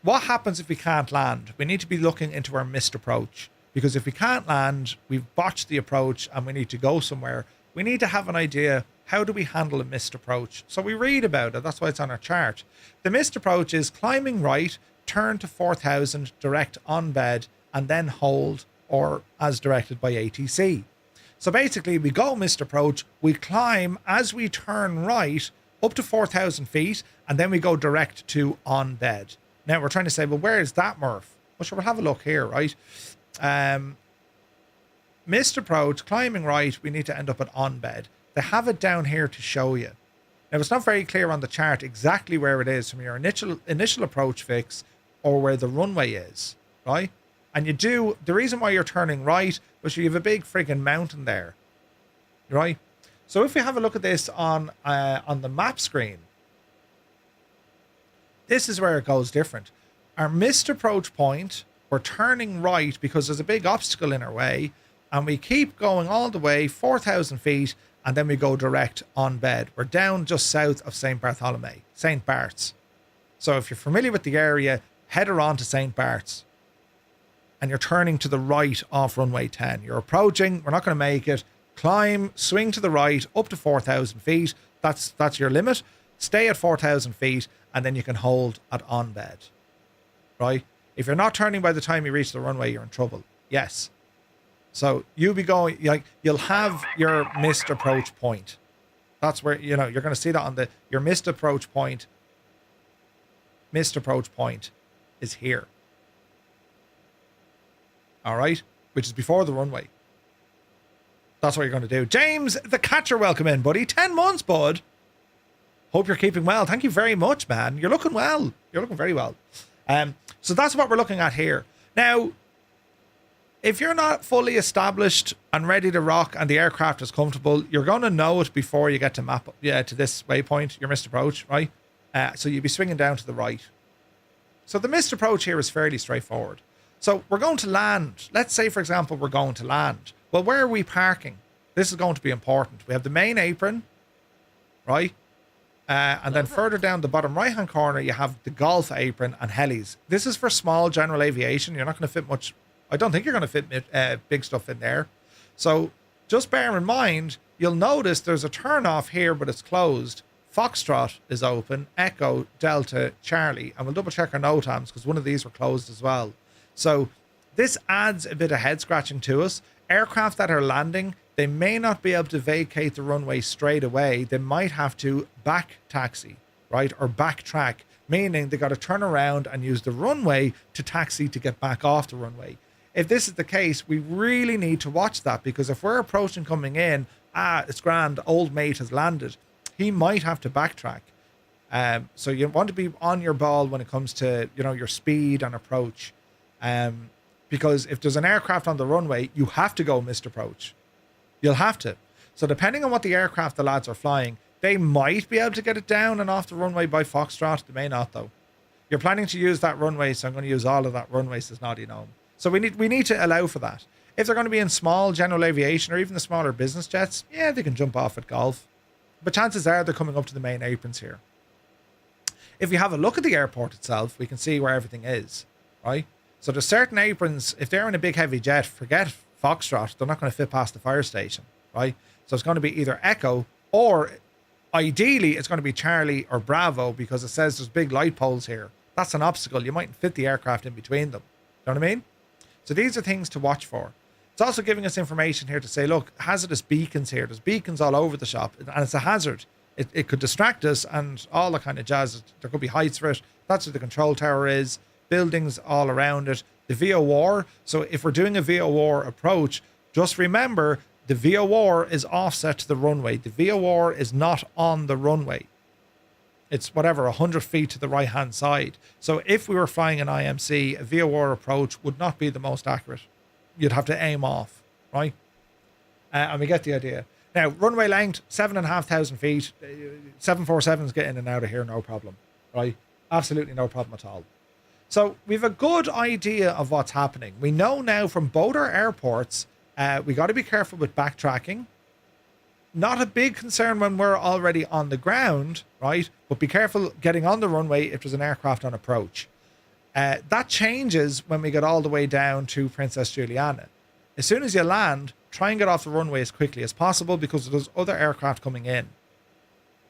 what happens if we can't land? We need to be looking into our missed approach, because if we can't land, we've botched the approach and we need to go somewhere. We need to have an idea, how do we handle a missed approach? So we read about it. That's why it's on our chart. The missed approach is climbing right, turn to 4000, direct on bed, and then hold, or as directed by ATC. So basically, we go missed approach, we climb as we turn right up to 4,000 feet, and then we go direct to on bed. Now we're trying to say, well, where is that, Murph? Well, sure, we'll have a look here, right? Missed approach, climbing right, we need to end up at on bed. They have it down here to show you. Now, it's not very clear on the chart exactly where it is from your initial approach fix or where the runway is, right? And you do, the reason why you're turning right was you have a big friggin' mountain there, right? So if we have a look at this on the map screen, this is where it goes different. Our missed approach point, we're turning right because there's a big obstacle in our way, and we keep going all the way 4,000 feet, and then we go direct on bed. We're down just south of St. Bartholomew, St. Bart's. So if you're familiar with the area, head her on to St. Bart's, and you're turning to the right off runway 10. You're approaching, we're not going to make it. Climb, swing to the right, up to 4,000 feet. That's your limit. Stay at 4,000 feet, and then you can hold at on bed. Right? If you're not turning by the time you reach the runway, you're in trouble. Yes. So you'll be going, like, you'll have your missed approach point. That's where, you know, you're going to see that on your missed approach point. Missed approach point is here. All right? Which is before the runway. That's what you're going to do. James, the catcher, welcome in, buddy. 10 months, bud. Hope you're keeping well. Thank you very much, man. You're looking well. You're looking very well. So that's what we're looking at here. Now, if you're not fully established and ready to rock and the aircraft is comfortable, you're going to know it before you get to this waypoint, your missed approach, right? So you'll be swinging down to the right. So the missed approach here is fairly straightforward. So we're going to land. Let's say, for example, we're going to land. Well, where are we parking? This is going to be important. We have the main apron, right? And then further down the bottom right-hand corner, you have the golf apron and helis. This is for small general aviation. You're not going to fit much. I don't think you're going to fit big stuff in there. So just bear in mind, you'll notice there's a turn off here, but it's closed. Foxtrot is open, Echo, Delta, Charlie. And we'll double check our NOTAMs because one of these were closed as well. So this adds a bit of head scratching to us. Aircraft that are landing, they may not be able to vacate the runway straight away. They might have to back taxi, right? Or backtrack, meaning they got to turn around and use the runway to taxi to get back off the runway. If this is the case, we really need to watch that, because if we're approaching coming in, it's grand, old mate has landed, he might have to backtrack. So you want to be on your ball when it comes to, you know, your speed and approach. Because if there's an aircraft on the runway, you have to go missed approach. You'll have to. So depending on what the aircraft the lads are flying, they might be able to get it down and off the runway by Foxtrot. They may not, though. You're planning to use that runway, so I'm going to use all of that runway, says Naughty Gnome. So we need to allow for that. If they're going to be in small general aviation or even the smaller business jets, yeah, they can jump off at golf. But chances are they're coming up to the main aprons here. If you have a look at the airport itself, we can see where everything is, right? So there's certain aprons, if they're in a big heavy jet, forget Foxtrot, they're not going to fit past the fire station, right? So it's going to be either Echo or ideally it's going to be Charlie or Bravo, because it says there's big light poles here. That's an obstacle. You mightn't fit the aircraft in between them. You know what I mean? So these are things to watch for. It's also giving us information here to say, look, hazardous beacons here. There's beacons all over the shop, and it's a hazard. It could distract us and all that kind of jazz. There could be heights for it. That's where the control tower is. Buildings all around it. The VOR. So if we're doing a VOR approach, just remember the VOR is offset to the runway. The VOR is not on the runway. It's whatever, 100 feet to the right-hand side. So if we were flying an IMC, a VOR approach would not be the most accurate. You'd have to aim off, right? And we get the idea. Now, runway length, 7,500 feet. 747s get in and out of here, no problem, right? Absolutely no problem at all. So we have a good idea of what's happening. We know now from both our airports, we got to be careful with backtracking. Not a big concern when we're already on the ground, right? But be careful getting on the runway if there's an aircraft on approach. That changes when we get all the way down to Princess Juliana. As soon as you land, try and get off the runway as quickly as possible, because there's other aircraft coming in.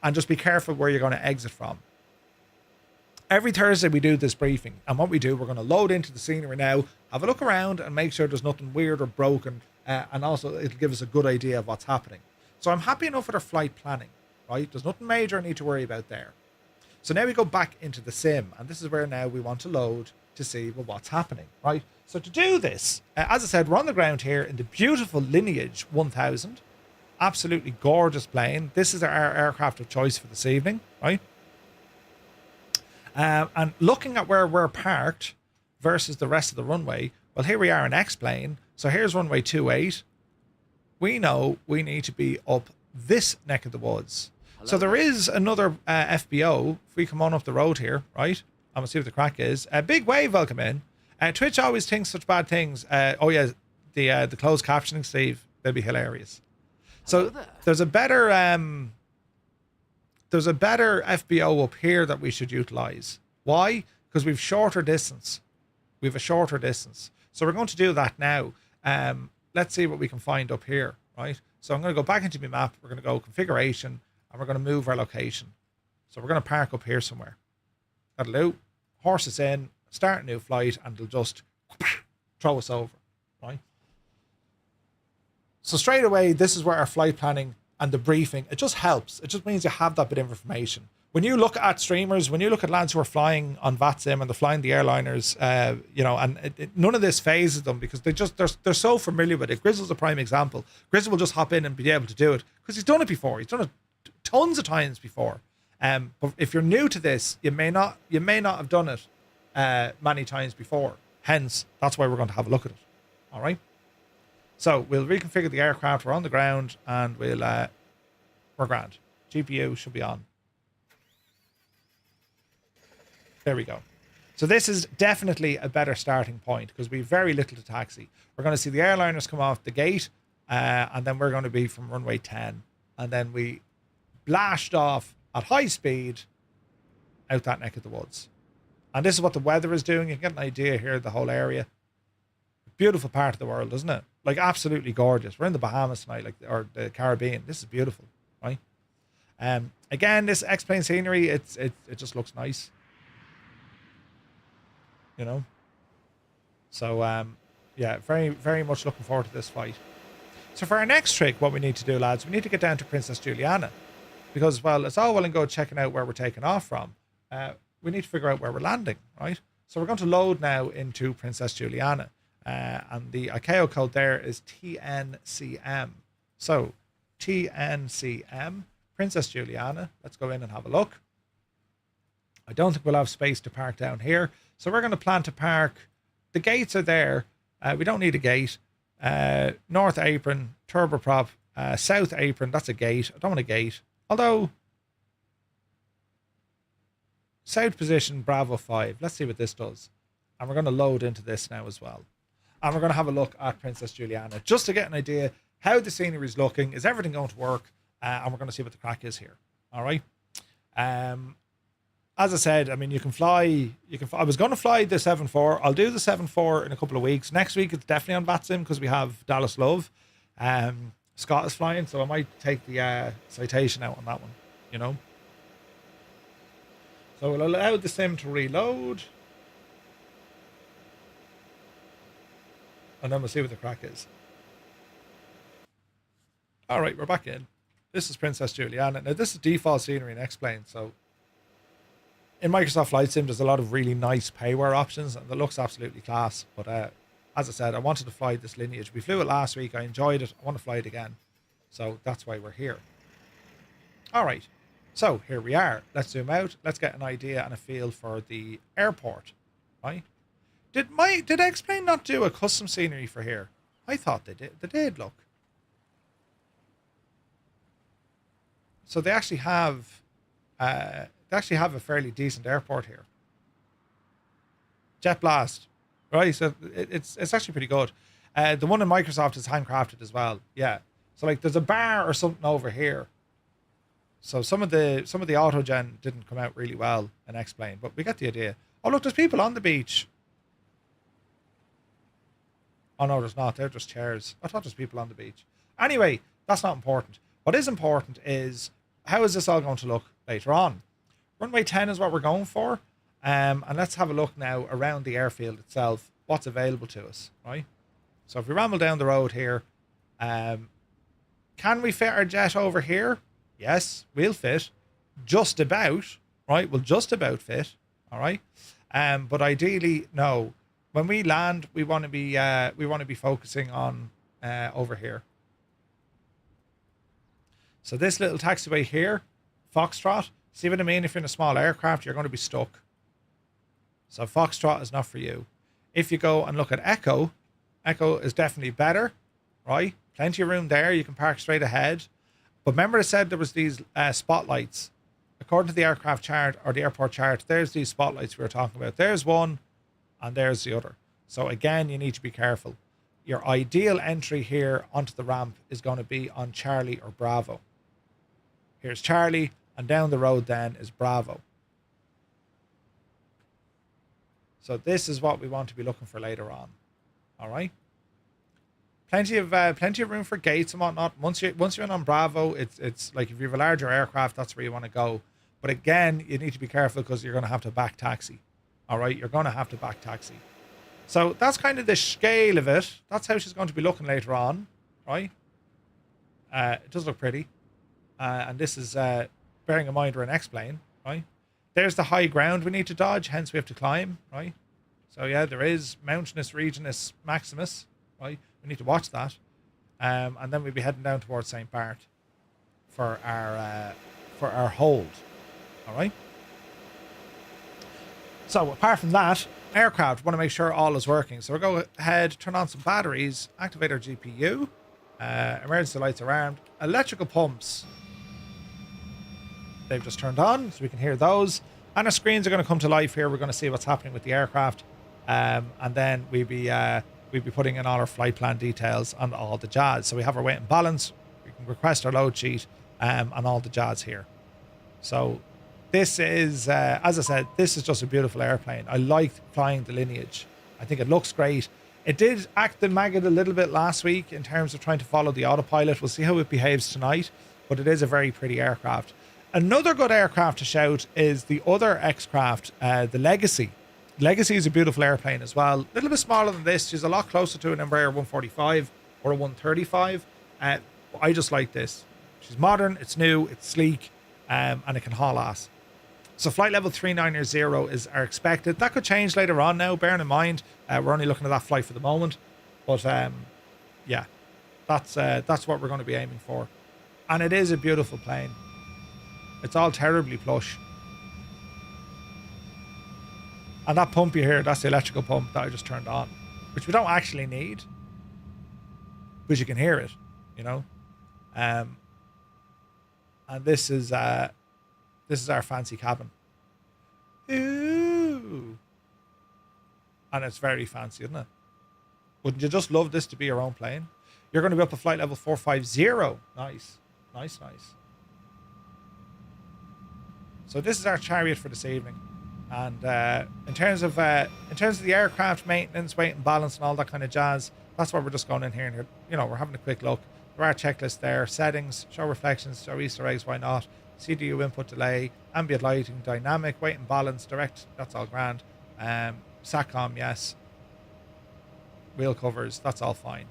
And just be careful where you're going to exit from. Every Thursday we do this briefing, and what we do, we're going to load into the scenery now, have a look around and make sure there's nothing weird or broken, and also it'll give us a good idea of what's happening. So I'm happy enough with our flight planning, right? There's nothing major I need to worry about there. So now we go back into the sim, and this is where now we want to load to see, well, what's happening, right? So to do this, as I said, we're on the ground here in the beautiful Lineage 1000. Absolutely gorgeous plane. This is our aircraft of choice for this evening, right? And looking at where we're parked versus the rest of the runway, well, here we are in X-plane. So here's runway 28. We know we need to be up this neck of the woods. So there is another FBO. If we come on up the road here, right? I'm gonna see what the crack is. A big wave, welcome in. Twitch always thinks such bad things. Oh yeah, the closed captioning, Steve. They'll be hilarious. So there's a better FBO up here that we should utilize. Why? Because we've shorter distance. We have a shorter distance. So we're going to do that now. Let's see what we can find up here, right? So I'm going to go back into my map. We're going to go configuration, and we're going to move our location. So we're going to park up here somewhere. That'll do. Horse us in, start a new flight, and they'll just throw us over, right? So straight away, this is where our flight planning and the briefing, it just helps. It just means you have that bit of information. When you look at streamers, when you look at lads who are flying on VATSIM and they're flying the airliners, and none of this phases them because they're so familiar with it. Grizzle's a prime example. Grizzle will just hop in and be able to do it because he's done it before. He's done it tons of times before. But if you're new to this, you may not have done it many times before. Hence, that's why we're going to have a look at it. All right. So we'll reconfigure the aircraft. We're on the ground, and we're grand. GPU should be on. There we go. So this is definitely a better starting point because we have very little to taxi. We're going to see the airliners come off the gate, and then we're going to be from runway 10, and then we blashed off at high speed out that neck of the woods. And this is what the weather is doing. You can get an idea here of the whole area. Beautiful part of the world, isn't it? Like absolutely gorgeous. We're in the Bahamas tonight, or the Caribbean. This is beautiful, right? Again, this X-plane scenery, it just looks nice. You know? So, yeah, very, very much looking forward to this flight. So for our next trick, what we need to do, lads, we need to get down to Princess Juliana. Because, well, it's all well and good checking out where we're taking off from. We need to figure out where we're landing, right? So we're going to load now into Princess Juliana. And the ICAO code there is TNCM. So, TNCM, Princess Juliana. Let's go in and have a look. I don't think we'll have space to park down here. So we're going to plan to park. The gates are there. We don't need a gate. North apron, turboprop, south apron. That's a gate. I don't want a gate. Although, south position, Bravo 5. Let's see what this does. And we're going to load into this now as well. And we're going to have a look at Princess Juliana just to get an idea how the scenery is looking. Is everything going to work? And we're going to see what the crack is here. All right. As I said, I mean, you can fly. I was going to fly the 7-4. I'll do the 7-4 in a couple of weeks. Next week, it's definitely on VATSIM because we have Dallas Love. Scott is flying, so I might take the citation out on that one, you know. So we'll allow the sim to reload. And then we'll see what the crack is. All right, we're back in. This is Princess Juliana. Now, this is default scenery and X-plane, so in Microsoft Flight Sim, there's a lot of really nice payware options, and it looks absolutely class. But as I said, I wanted to fly this Lineage. We flew it last week. I enjoyed it. I want to fly it again. So that's why we're here. All right. So here we are. Let's zoom out. Let's get an idea and a feel for the airport. Right? Did X-plane not do a custom scenery for here? I thought they did. They did, look. So they actually have a fairly decent airport here. Jet Blast, right? So it's actually pretty good. The one in Microsoft is handcrafted as well. Yeah. So like there's a bar or something over here. So some of the autogen didn't come out really well in X-plane, but we get the idea. Oh look, there's people on the beach. Oh no, there's not. They're just chairs. I thought there's people on the beach. Anyway, that's not important. What is important is how is this all going to look later on? Runway 10 is what we're going for. And let's have a look now around the airfield itself, what's available to us, right? So if we ramble down the road here, can we fit our jet over here? Yes, we'll fit. Just about, right? We'll just about fit, all right? But ideally, no. When we land, we want to be focusing on over here. So this little taxiway here, Foxtrot, see what I mean? If you're in a small aircraft, you're going to be stuck. So Foxtrot is not for you. If you go and look at Echo, Echo is definitely better, right? Plenty of room there. You can park straight ahead. But remember I said there was these spotlights. According to the aircraft chart or the airport chart, there's these spotlights we were talking about. There's one and there's the other. So again, you need to be careful. Your ideal entry here onto the ramp is going to be on Charlie or Bravo. Here's Charlie, and down the road then is Bravo. So this is what we want to be looking for later on. All right. Plenty of room for gates and whatnot. Once you're in on Bravo, it's like if you have a larger aircraft, that's where you want to go. But again, you need to be careful because you're going to have to back taxi. All right, you're going to have to back taxi. So that's kind of the scale of it. That's how she's going to be looking later on, right? It does look pretty. And this is bearing in mind we're an X-plane, right? There's the high ground we need to dodge, hence we have to climb, right? So yeah, there is Mountainous Regionus Maximus, right? We need to watch that. And then we'll be heading down towards St. Bart for our hold. All right. So apart from that, aircraft want to make sure all is working. So we'll go ahead, turn on some batteries, activate our GPU. Emergency lights are armed. Electrical pumps, they've just turned on, so we can hear those. And our screens are going to come to life here. We're going to see what's happening with the aircraft. And then we'll be putting in all our flight plan details on all the jazz. So we have our weight and balance. We can request our load sheet and all the jazz here. So this is, as I said, this is just a beautiful airplane. I liked flying the Lineage. I think it looks great. It did act the maggot a little bit last week in terms of trying to follow the autopilot. We'll see how it behaves tonight, but it is a very pretty aircraft. Another good aircraft to shout is the other X-craft, the Legacy. Legacy is a beautiful airplane as well. A little bit smaller than this. She's a lot closer to an Embraer 145 or a 135. I just like this. She's modern, it's new, it's sleek, and it can haul ass. So flight level 390 is our expected. That could change later on now, bearing in mind we're only looking at that flight for the moment. But yeah, that's what we're going to be aiming for. And it is a beautiful plane. It's all terribly plush. And that pump you hear, that's the electrical pump that I just turned on, which we don't actually need, but you can hear it, you know. And this is our fancy cabin. Ooh. And it's very fancy, isn't it? Wouldn't you just love this to be your own plane? You're going to be up to flight level 450. Nice. Nice, nice. So this is our chariot for this evening. And in terms of the aircraft maintenance, weight and balance and all that kind of jazz, that's why we're just going in here and you know, we're having a quick look. There are checklists there, settings, show reflections, show Easter eggs, why not? CDU input delay, ambient lighting, dynamic, weight and balance, direct, that's all grand. SATCOM, yes. Wheel covers, that's all fine.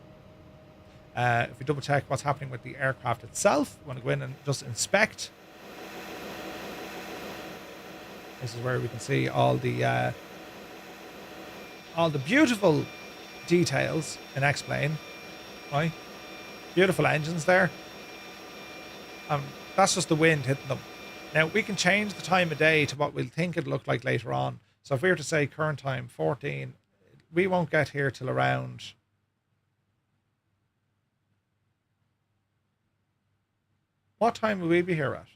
If we double check what's happening with the aircraft itself, we want to go in and just inspect. This is where we can see all the beautiful details in X-Plane, right? Beautiful engines there. That's just the wind hitting them. Now we can change the time of day to what we'll think it'll look like later on. So if we were to say current time 14, we won't get here till around. What time will we be here at?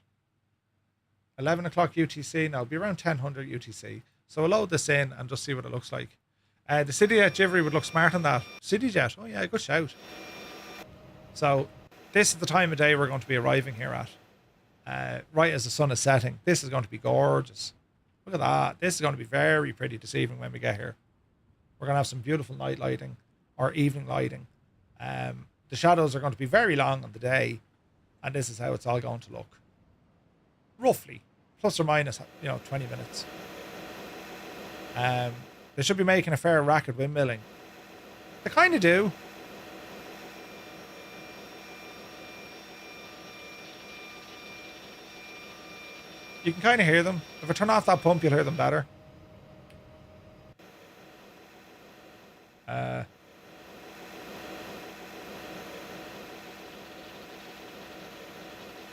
11 o'clock UTC. Now it'll be around 1000 UTC. So we'll load this in and just see what it looks like. The CityJet Jivery would look smart on that. CityJet, oh yeah, good shout. So this is the time of day we're going to be arriving here at. Right as the sun is setting. This is going to be gorgeous. Look at that. This is going to be very pretty this evening when we get here. We're going to have some beautiful night lighting or evening lighting. The shadows are going to be very long on the day. And this is how it's all going to look. Roughly. Plus or minus, 20 minutes. They should be making a fair racket windmilling. They kind of do. You can kind of hear them. If I turn off that pump, you'll hear them better. Do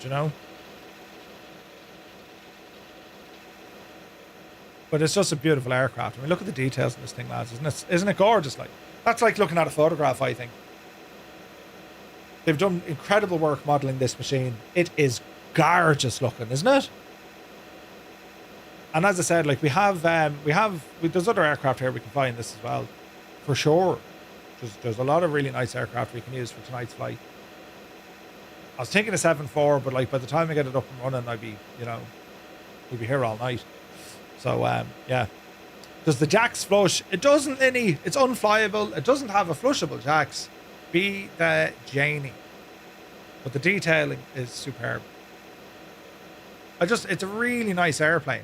you know? But it's just a beautiful aircraft. I mean, look at the details in this thing, lads. Isn't it gorgeous? Like, that's like looking at a photograph, I think. They've done incredible work modeling this machine. It is gorgeous looking, isn't it? And as I said, like there's other aircraft here we can fly in this as well, for sure. There's a lot of really nice aircraft we can use for tonight's flight. I was thinking of 7.4, but like by the time I get it up and running, we'd be here all night. So yeah. Does the jacks flush? It doesn't, Linny. It's unflyable. It doesn't have a flushable jacks. Be the Janie. But the detailing is superb. It's a really nice airplane.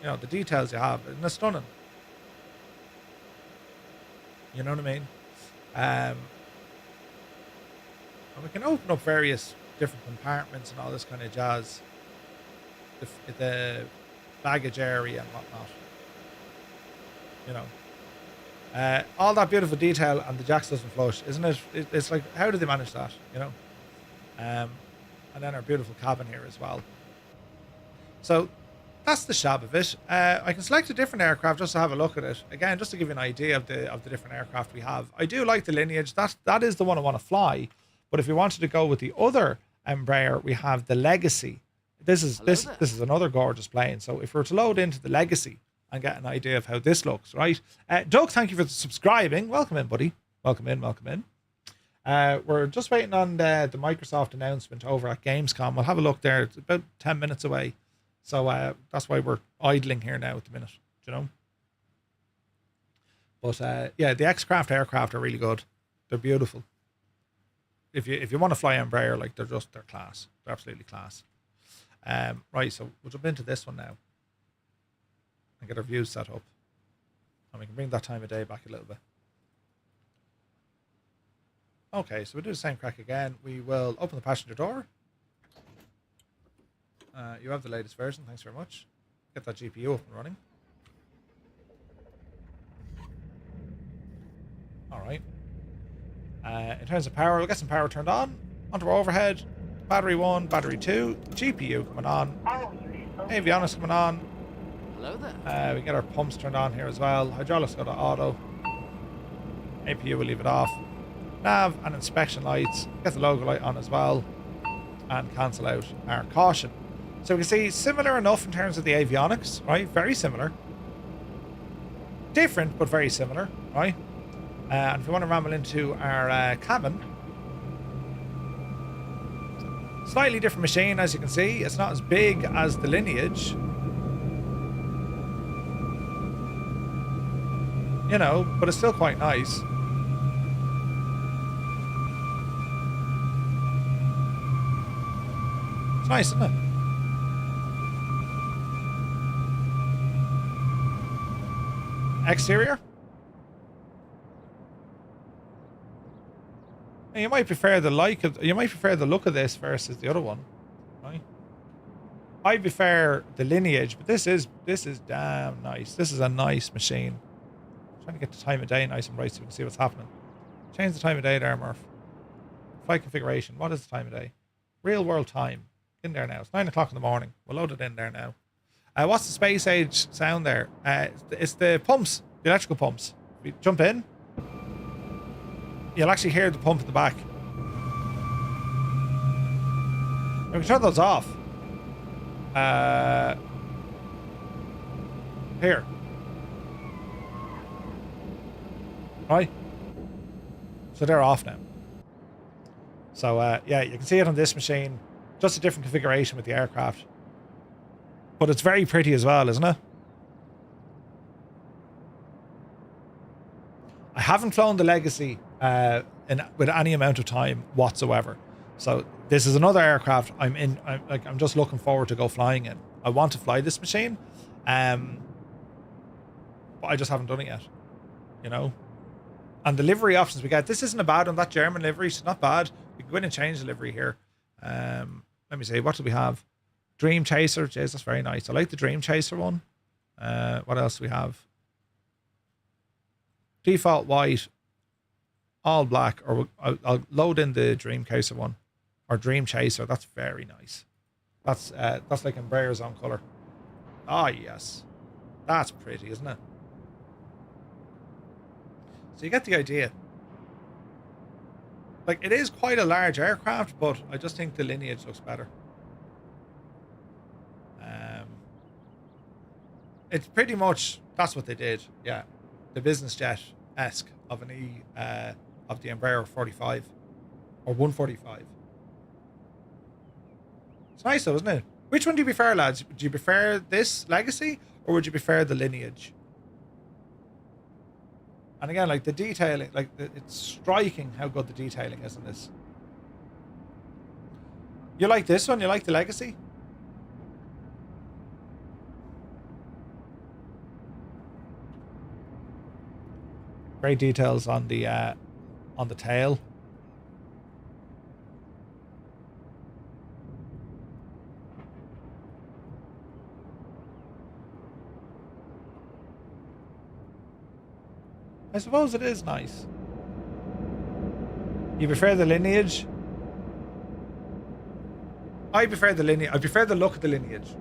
You know, the details you have, and it's stunning. You know what I mean? And we can open up various different compartments and all this kind of jazz. The baggage area and whatnot. You know, all that beautiful detail, and the jacks doesn't flush, isn't it? It's like, how do they manage that? You know, and then our beautiful cabin here as well. So that's the shab of it. I can select a different aircraft just to have a look at it again, just to give you an idea of the different aircraft we have. I do like the Lineage. That is the one I want to fly. But if you wanted to go with the other Embraer, we have the Legacy. This is another gorgeous plane. So if we were to load into the Legacy and get an idea of how this looks, right? Doug, thank you for subscribing. Welcome in, buddy. Welcome in. We're just waiting on the Microsoft announcement over at Gamescom. We'll have a look there. It's about 10 minutes away. So that's why we're idling here now at the minute, you know? But yeah, the X-Craft aircraft are really good. They're beautiful. If you want to fly Embraer, like they're class. They're absolutely class. Right, so we'll jump into this one now and get our views set up, and we can bring that time of day back a little bit. Okay, so we'll do the same crack again. We will open the passenger door. You have the latest version, thanks very much. Get that GPU up and running. All right. In terms of power, we'll get some power turned on. Onto our overhead. Battery 1, battery 2, GPU coming on. Avionics coming on. Hello there. We get our pumps turned on here as well. Hydraulics go to auto. APU will leave it off. Nav and inspection lights. Get the logo light on as well. And cancel out our caution. So we can see similar enough in terms of the avionics, right? Very similar. Different, but very similar, right? And if we want to ramble into our cabin, slightly different machine, as you can see. It's not as big as the Lineage. You know, but it's still quite nice. It's nice, isn't it? Exterior. And you might prefer the look of this versus the other one, right? I prefer the Lineage, but this is damn nice. This is a nice machine. I'm trying to get the time of day nice and bright so we can see what's happening. Change the time of day there, Murph. Flight configuration. What is the time of day? Real world time. In there now. It's 9 o'clock in the morning. We'll load it in there now. What's the space age sound there? It's the pumps, the electrical pumps. If you jump in, you'll actually hear the pump at the back. And we can turn those off. Here. Right. So they're off now. So yeah, you can see it on this machine. Just a different configuration with the aircraft. But it's very pretty as well, isn't it? I haven't flown the Legacy with any amount of time whatsoever. So this is another aircraft I'm just looking forward to go flying in. I want to fly this machine. But I just haven't done it yet. You know? And the livery options we get, this isn't a bad one. That German livery is not bad. We can go in and change the livery here. Let me see, what do we have? Dream Chaser, jeez, that's very nice. I like the Dream Chaser one. What else do we have? Default white, all black, or I'll load in the Dream Chaser one, or Dream Chaser. That's very nice. That's like Embraer's own color. Ah, yes, that's pretty, isn't it? So you get the idea. Like, it is quite a large aircraft, but I just think the Lineage looks better. It's pretty much, that's what they did, yeah. The business jet-esque of an of the Embraer 45 or 145. It's nice though, isn't it? Which one do you prefer, lads? Do you prefer this Legacy or would you prefer the Lineage? And again, like the detailing, like it's striking how good the detailing is in this. You like this one? You like the Legacy? Great details on the tail. I suppose it is nice. You prefer the Lineage? I prefer the Lineage. I prefer the look of the Lineage.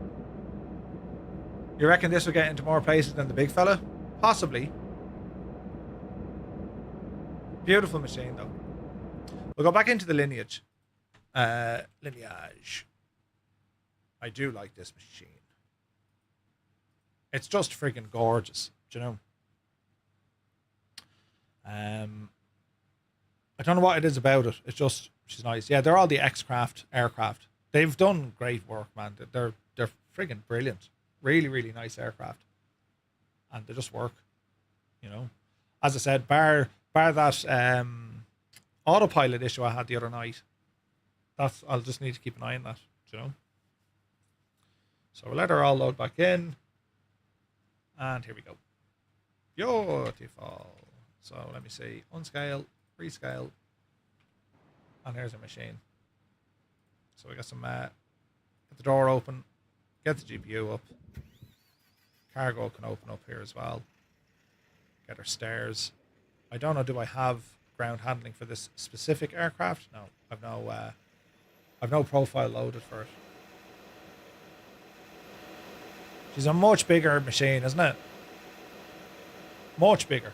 You reckon this will get into more places than the big fella? Possibly. Beautiful machine, though. We'll go back into the Lineage. Lineage. I do like this machine. It's just freaking gorgeous. Do you know? I don't know what it is about it. It's just, she's nice. Yeah, they're all the X-Craft aircraft. They've done great work, man. They're friggin' brilliant. Really, really nice aircraft. And they just work. You know? As I said, bar that autopilot issue I had the other night. I'll just need to keep an eye on that, you know? So we'll let her all load back in. And here we go. Beautiful. So let me see. Unscale, rescale. And here's our machine. So we got some, get the door open, get the GPU up. Cargo can open up here as well. Get our stairs. I don't know, do I have ground handling for this specific aircraft? No, I've no profile loaded for it. She's a much bigger machine, isn't it? Much bigger.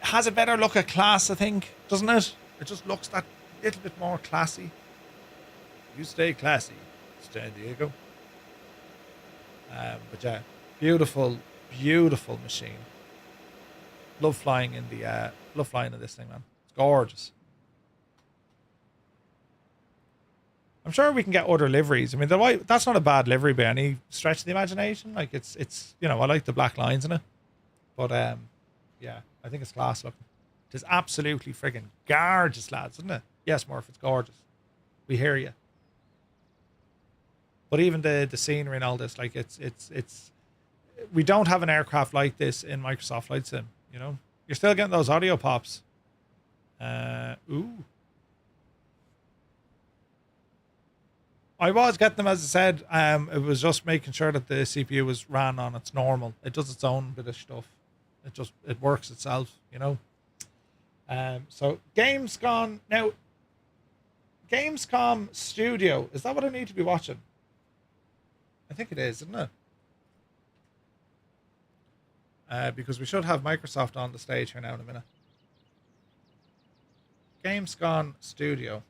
It has a better look at class, I think, doesn't it? It just looks that little bit more classy. You stay classy, San Diego. But yeah, beautiful, beautiful machine. Love flying in this thing, man. It's gorgeous. I'm sure we can get other liveries. I mean, the white, that's not a bad livery by any stretch of the imagination. Like it's you know, I like the black lines in it. But yeah, I think it's class looking. It is absolutely friggin' gorgeous, lads, isn't it? Yes, Murph, it's gorgeous. We hear you. But even the scenery and all this, like it's we don't have an aircraft like this in Microsoft Flight Sim. You know, you're still getting those audio pops. Ooh. I was getting them, as I said. It was just making sure that the CPU was ran on its normal. It does its own bit of stuff. It works itself, you know. So Gamescom now. Gamescom Studio, is that what I need to be watching? I think it is, isn't it? Because we should have Microsoft on the stage here now in a minute. Gamescom Studio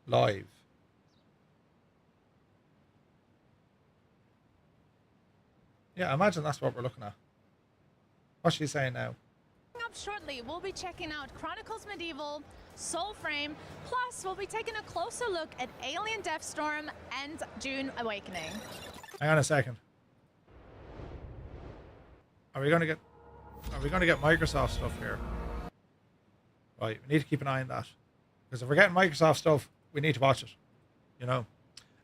live. Yeah, I imagine that's what we're looking at. What's she saying now? Up shortly, we'll be checking out Chronicles Medieval, Soulframe, plus we'll be taking a closer look at Alien Deathstorm and Dune Awakening. Hang on a second. Are we gonna get Microsoft stuff here? Right, we need to keep an eye on that. Because if we're getting Microsoft stuff, we need to watch it. You know.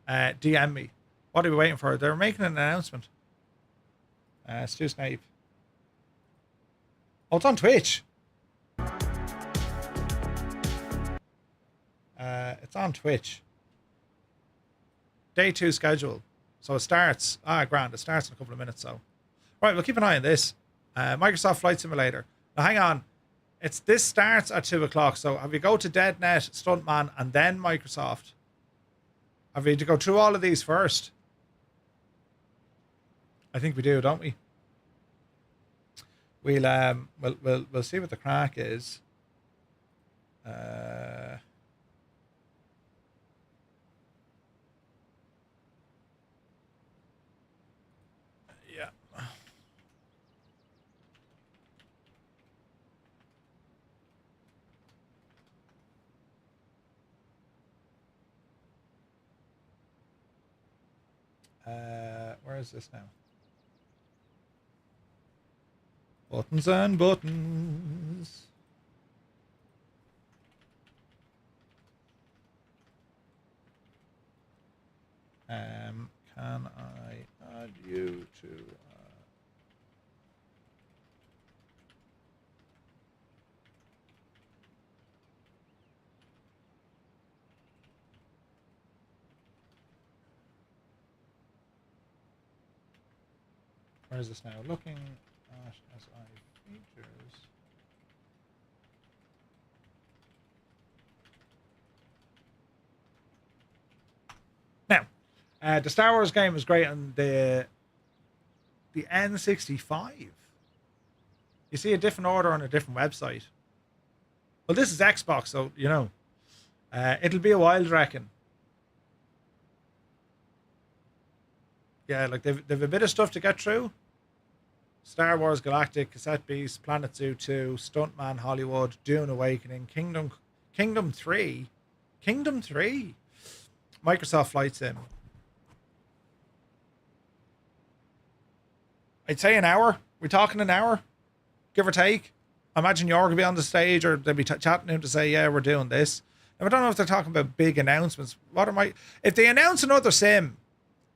DM me. What are we waiting for? They're making an announcement. Stu Snape. Oh, it's on Twitch. It's on Twitch. Day 2 schedule. So it starts. Grand. It starts in a couple of minutes. So, right, we'll keep an eye on this. Microsoft Flight Simulator. Now, hang on. This starts at 2 o'clock. So, have you go to DeadNet, Stuntman, and then Microsoft? Have we to go through all of these first? I think we do, don't we? We'll see what the crack is. Yeah. Where is this now? Buttons and buttons. Can I add you to? Where is this now? Looking at SI features. Now, the Star Wars game was great on the N65. You see a different order on a different website. Well, this is Xbox, so you know, it'll be a while, I reckon. Yeah, like they've a bit of stuff to get through. Star Wars Galactic, Cassette Beast, Planet Zoo 2, Stuntman Hollywood, Dune Awakening, Kingdom 3, Microsoft Flight Sim. I'd say an hour. We're talking an hour, give or take. I imagine you're going to be on the stage, or they'll be chatting to him to say, yeah, we're doing this. Now, I don't know if they're talking about big announcements. If they announce another sim,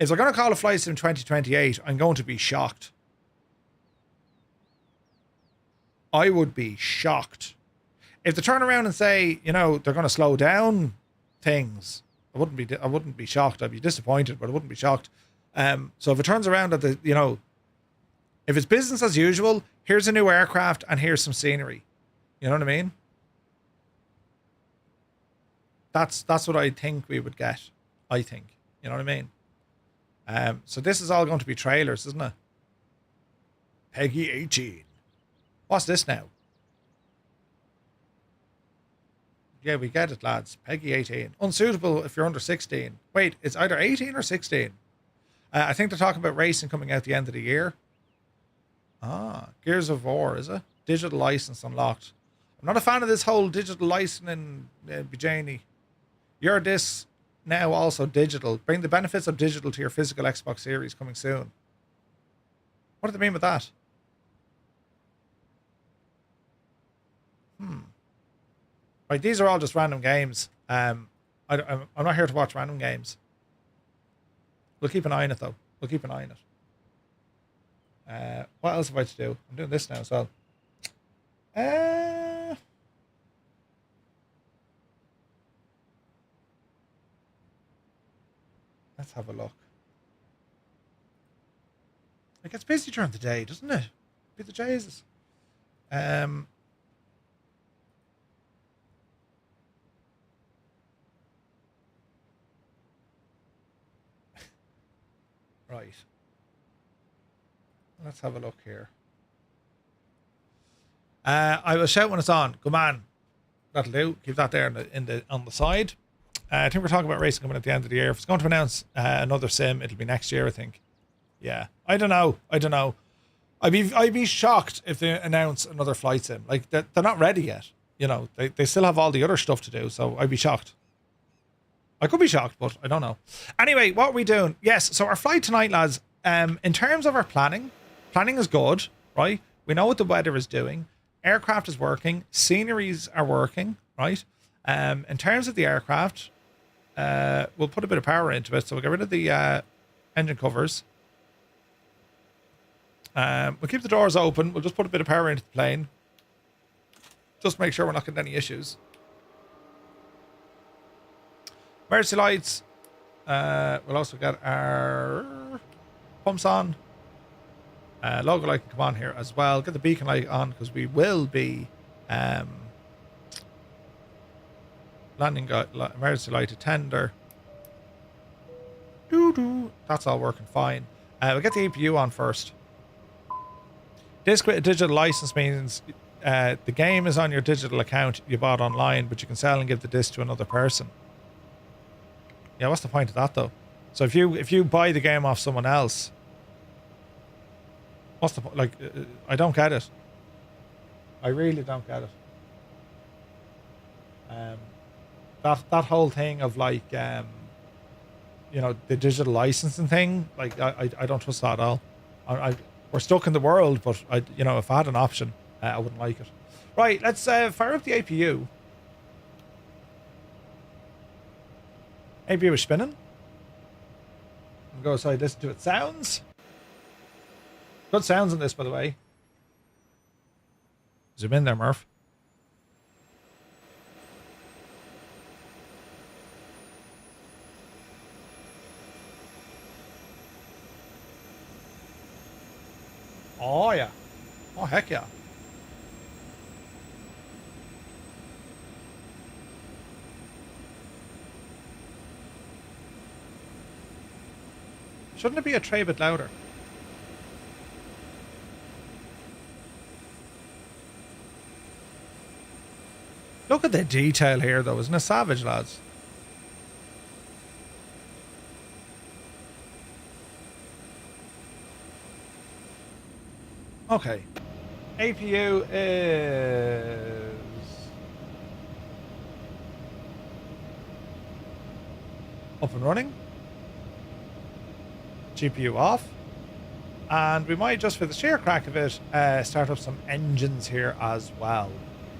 if they're going to call a Flight Sim 2028, I'm going to be shocked. I would be shocked. If they turn around and say, you know, they're going to slow down things, I wouldn't be shocked. I'd be disappointed, but I wouldn't be shocked. So if it turns around that if it's business as usual, here's a new aircraft and here's some scenery. You know what I mean? That's what I think we would get. I think. You know what I mean? So this is all going to be trailers, isn't it? Peggy 18. What's this now? Yeah, we get it, lads. Peggy 18. Unsuitable if you're under 16. Wait, it's either 18 or 16. I think they're talking about racing coming out the end of the year. Gears of War, is it? Digital license unlocked. I'm not a fan of this whole digital licensing, Bajani. Your discs now also digital. Bring the benefits of digital to your physical Xbox Series coming soon. What do they mean with that? Right, these are all just random games. I'm not here to watch random games. We'll keep an eye on it, though. We'll keep an eye on it. What else have I to do? I'm doing this now as well. Let's have a look. It gets busy during the day, doesn't it? Be the Jesus. Right. Let's have a look here. I will shout when it's on. Good man. That'll do. Keep that there on the side. I think we're talking about racing coming at the end of the year. If it's going to announce another sim, it'll be next year, I think. Yeah. I don't know. I'd be shocked if they announce another flight sim. Like they're not ready yet. You know, they still have all the other stuff to do, so I'd be shocked. I could be shocked, but I don't know. Anyway, what are we doing? Yes, so our flight tonight, lads, in terms of our planning is good, right? We know what the weather is doing. Aircraft is working. Sceneries are working, right? In terms of the aircraft, we'll put a bit of power into it. So we'll get rid of the engine covers. We'll keep the doors open. We'll just put a bit of power into the plane. Just make sure we're not getting any issues. Emergency lights. We'll also get our pumps on. Logo light can come on here as well. Get the beacon light on because we will be landing emergency light to tender. That's all working fine. We'll get the EPU on first. Disc with a digital license means the game is on your digital account you bought online, but you can sell and give the disc to another person. Yeah, what's the point of that though? So if you buy the game off someone else, what's the point? Like, I don't get it. I really don't get it. That whole thing of like, you know, the digital licensing thing, like I don't trust that at all. We're stuck in the world, but you know, if I had an option, I wouldn't like it. Right, let's fire up the APU. APU is spinning. I'll go outside, listen to its sounds. Good sounds in this, by the way. Zoom in there, Murph. Oh yeah. Oh heck yeah. Shouldn't it be a tray bit louder? Look at the detail here though, isn't it savage, lads? Okay. APU is up and running. GPU off. And we might, just for the sheer crack of it, start up some engines here as well.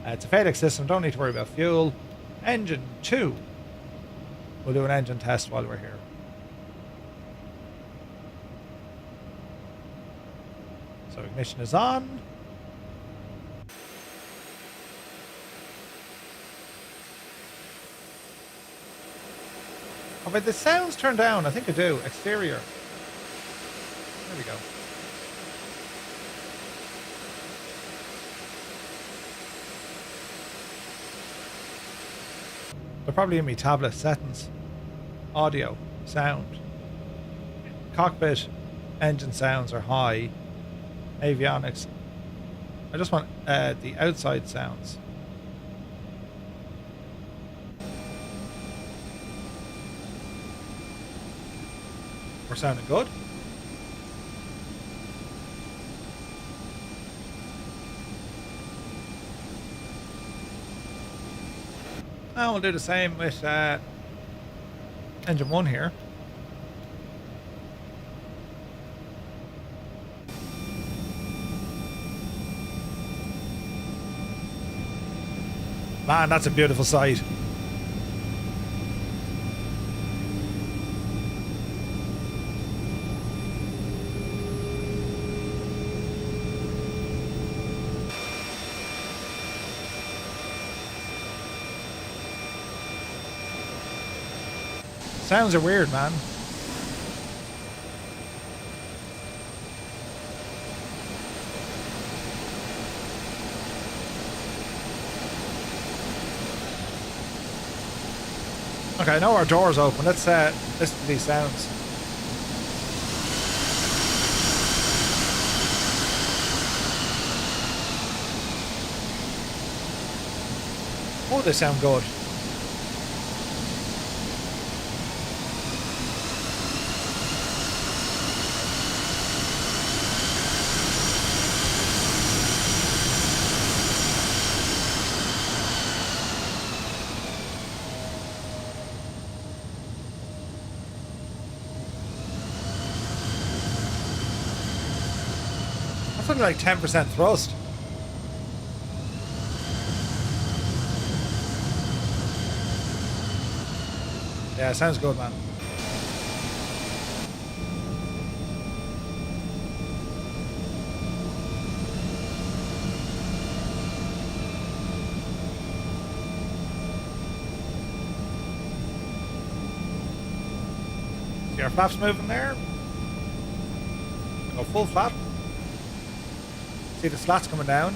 It's a FedEx system, don't need to worry about fuel. Engine 2. We'll do an engine test while we're here. So ignition is on. Oh, but the sounds turned down. I think I do. Exterior. There we go. They're probably in my tablet settings. Audio, sound. Cockpit, engine sounds are high. Avionics. I just want the outside sounds. We're sounding good. And we'll do the same with engine 1 here. Man, that's a beautiful sight. Sounds are weird, man. Okay, I know our door's open. Let's listen to these sounds. Oh, they sound good. Something like 10% thrust. Yeah, sounds good, man. See our flaps moving there? Go full flap. See the slats coming down.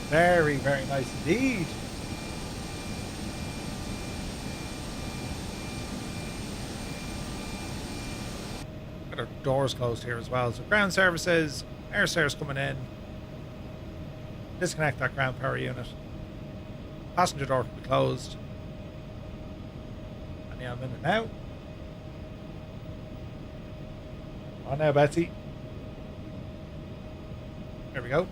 Very, very nice indeed. Better doors closed here as well. So ground services, air stairs coming in. Disconnect that ground power unit. Passenger door can be closed. And yeah, I'm in it now. On now, Betsy. There we go.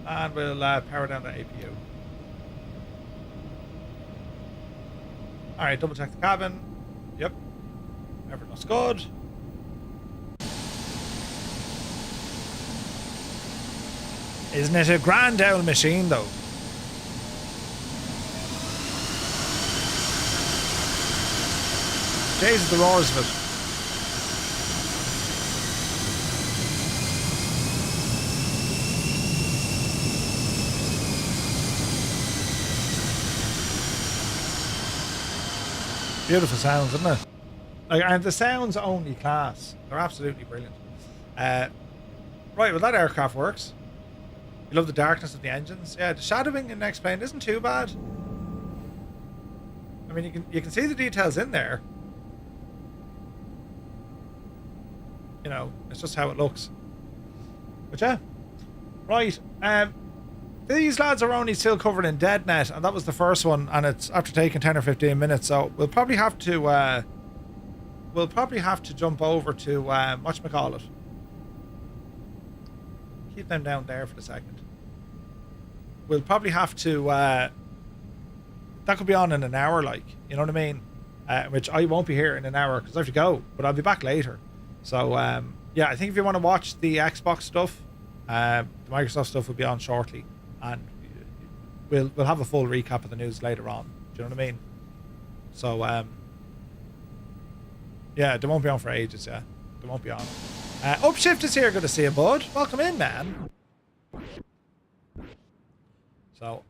And we'll power down the APU. Alright, double check the cabin. Yep. Everything looks good. Isn't it a grand old machine though? Jesus, the roars of it. Beautiful sounds, isn't it? Like, and the sounds only class. They're absolutely brilliant. Right, well that aircraft works. You love the darkness of the engines. Yeah, the shadowing in next plane isn't too bad. I mean, you can see the details in there. You know, it's just how it looks. But yeah, right. These lads are only still covered in dead net, and that was the first one, and it's after taking 10 or 15 minutes. So we'll probably have to jump over to whatchamacallit. Keep them down there for the second. We'll probably have to that could be on in an hour, like, you know what I mean, which I won't be here in an hour because I have to go, but I'll be back later. So yeah, I think if you want to watch the Xbox stuff, the Microsoft stuff will be on shortly, and we'll have a full recap of the news later on. Do you know what I mean? So yeah, they won't be on for ages. Yeah, they won't be on. Upshift is here. Good to see you, bud. Welcome in, man. So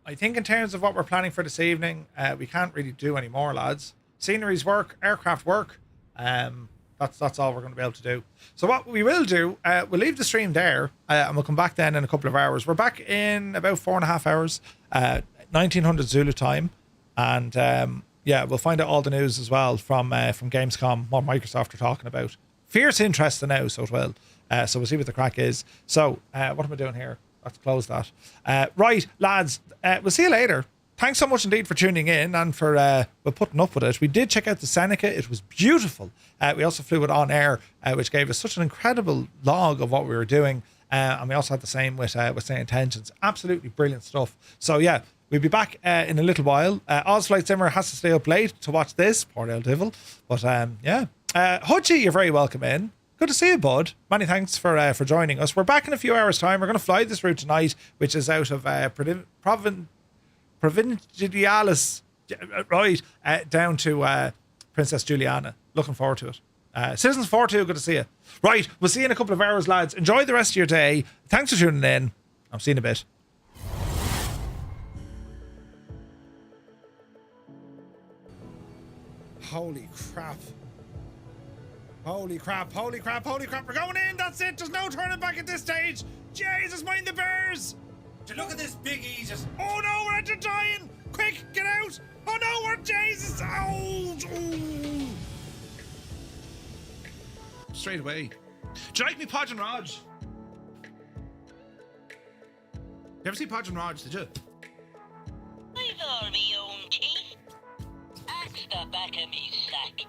I think in terms of what we're planning for this evening, we can't really do any more, lads. Sceneries work, aircraft work. That's all we're going to be able to do. So what we will do, we'll leave the stream there, and we'll come back then in a couple of hours. We're back in about 4.5 hours, 1900 Zulu time, and yeah, we'll find out all the news as well from Gamescom, what Microsoft are talking about. Fierce interest now, so it will. So we'll see what the crack is. So what am I doing here? Let's close that. Right, lads, we'll see you later. Thanks so much indeed for tuning in and for putting up with it. We did check out the Seneca. It was beautiful. We also flew it on air, which gave us such an incredible log of what we were doing. And we also had the same with St. Intentions. Absolutely brilliant stuff. So yeah, we'll be back in a little while. Oz Flight Simmer has to stay up late to watch this. Poor old devil. But yeah. Hutchie, you're very welcome in. Good to see you, bud. Many thanks for joining us. We're back in a few hours' time. We're going to fly this route tonight, which is out of Providenciales, right, down to Princess Juliana. Looking forward to it. Citizens 42, good to see you. Right, we'll see you in a couple of hours, lads. Enjoy the rest of your day. Thanks for tuning in. I'm seeing a bit. Holy crap. Holy crap, holy crap, holy crap. We're going in, that's it. There's no turning back at this stage. Jesus, mind the bears. Look at this big Aegis. Oh no, we're into dying. Quick, get out. Oh no, we're Jesus. Oh. Straight away. Do you like me, Podge and Raj? You ever see Podge and Raj, did you? I've all me own teeth. Ask the back of me sack.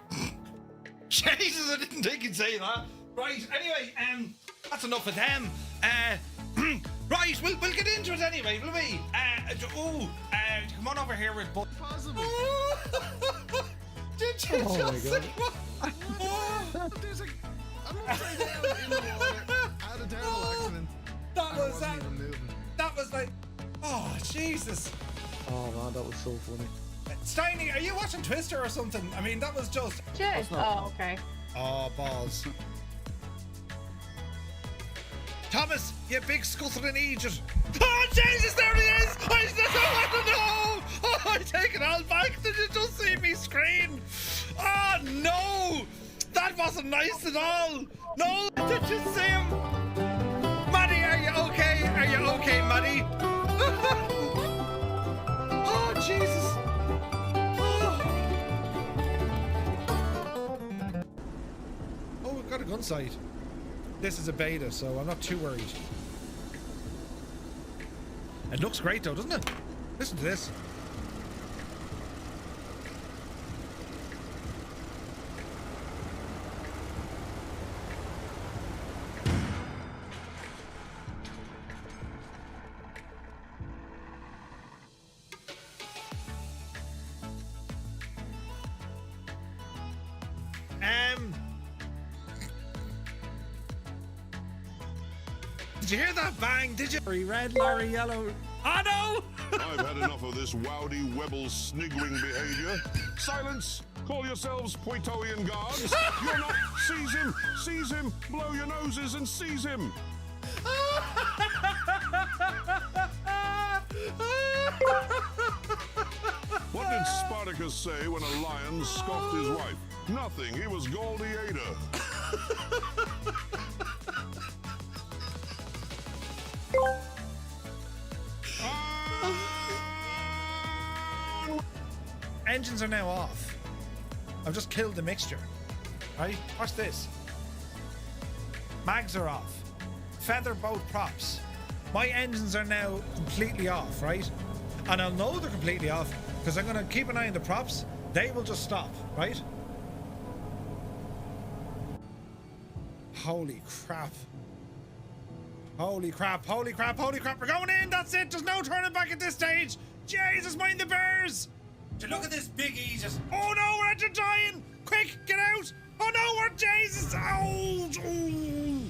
Jesus, I didn't think you'd say that. Right, anyway, that's enough of them. Right, we'll get into it anyway, will we? Come on over here with possible. Did you oh just my God. There's a I'm upside down in the water. I had a terrible accident. That was like, oh Jesus. Oh man, that was so funny. Steiny, are you watching Twister or something? I mean, that was just... Oh, okay. Oh, balls. Thomas, you big scuttling Egypt. Oh, Jesus, there he is! I don't know! Oh, I take it all back. Did you just see me scream? Oh, no! That wasn't nice at all. No, did you see him? Maddie, are you okay? Are you okay, Maddie? Oh, Jesus. one side. This is a beta, so I'm not too worried. It looks great though, doesn't it? Listen to this. Did you hear that bang? Did you? Lorry red, lorry yellow. Oh no! I've had enough of this wowdy webble sniggling behavior. Silence! Call yourselves Poitoian guards. You're not. Seize him, blow your noses and seize him. What did Spartacus say when a lion scoffed his wife? Nothing, he was Galdiator. Engines are now off. I've just killed the mixture. Right? Watch this. Mags are off. Feather boat props. My engines are now completely off, right? And I'll know they're completely off because I'm going to keep an eye on the props. They will just stop, right? Holy crap. Holy crap, holy crap, holy crap. We're going in, that's it. There's no turning back at this stage. Jesus, mind the bears. Look at this big Aegis. Oh no, we're dying. Quick, get out. Oh no, we're Jesus. Ouch. Ooh.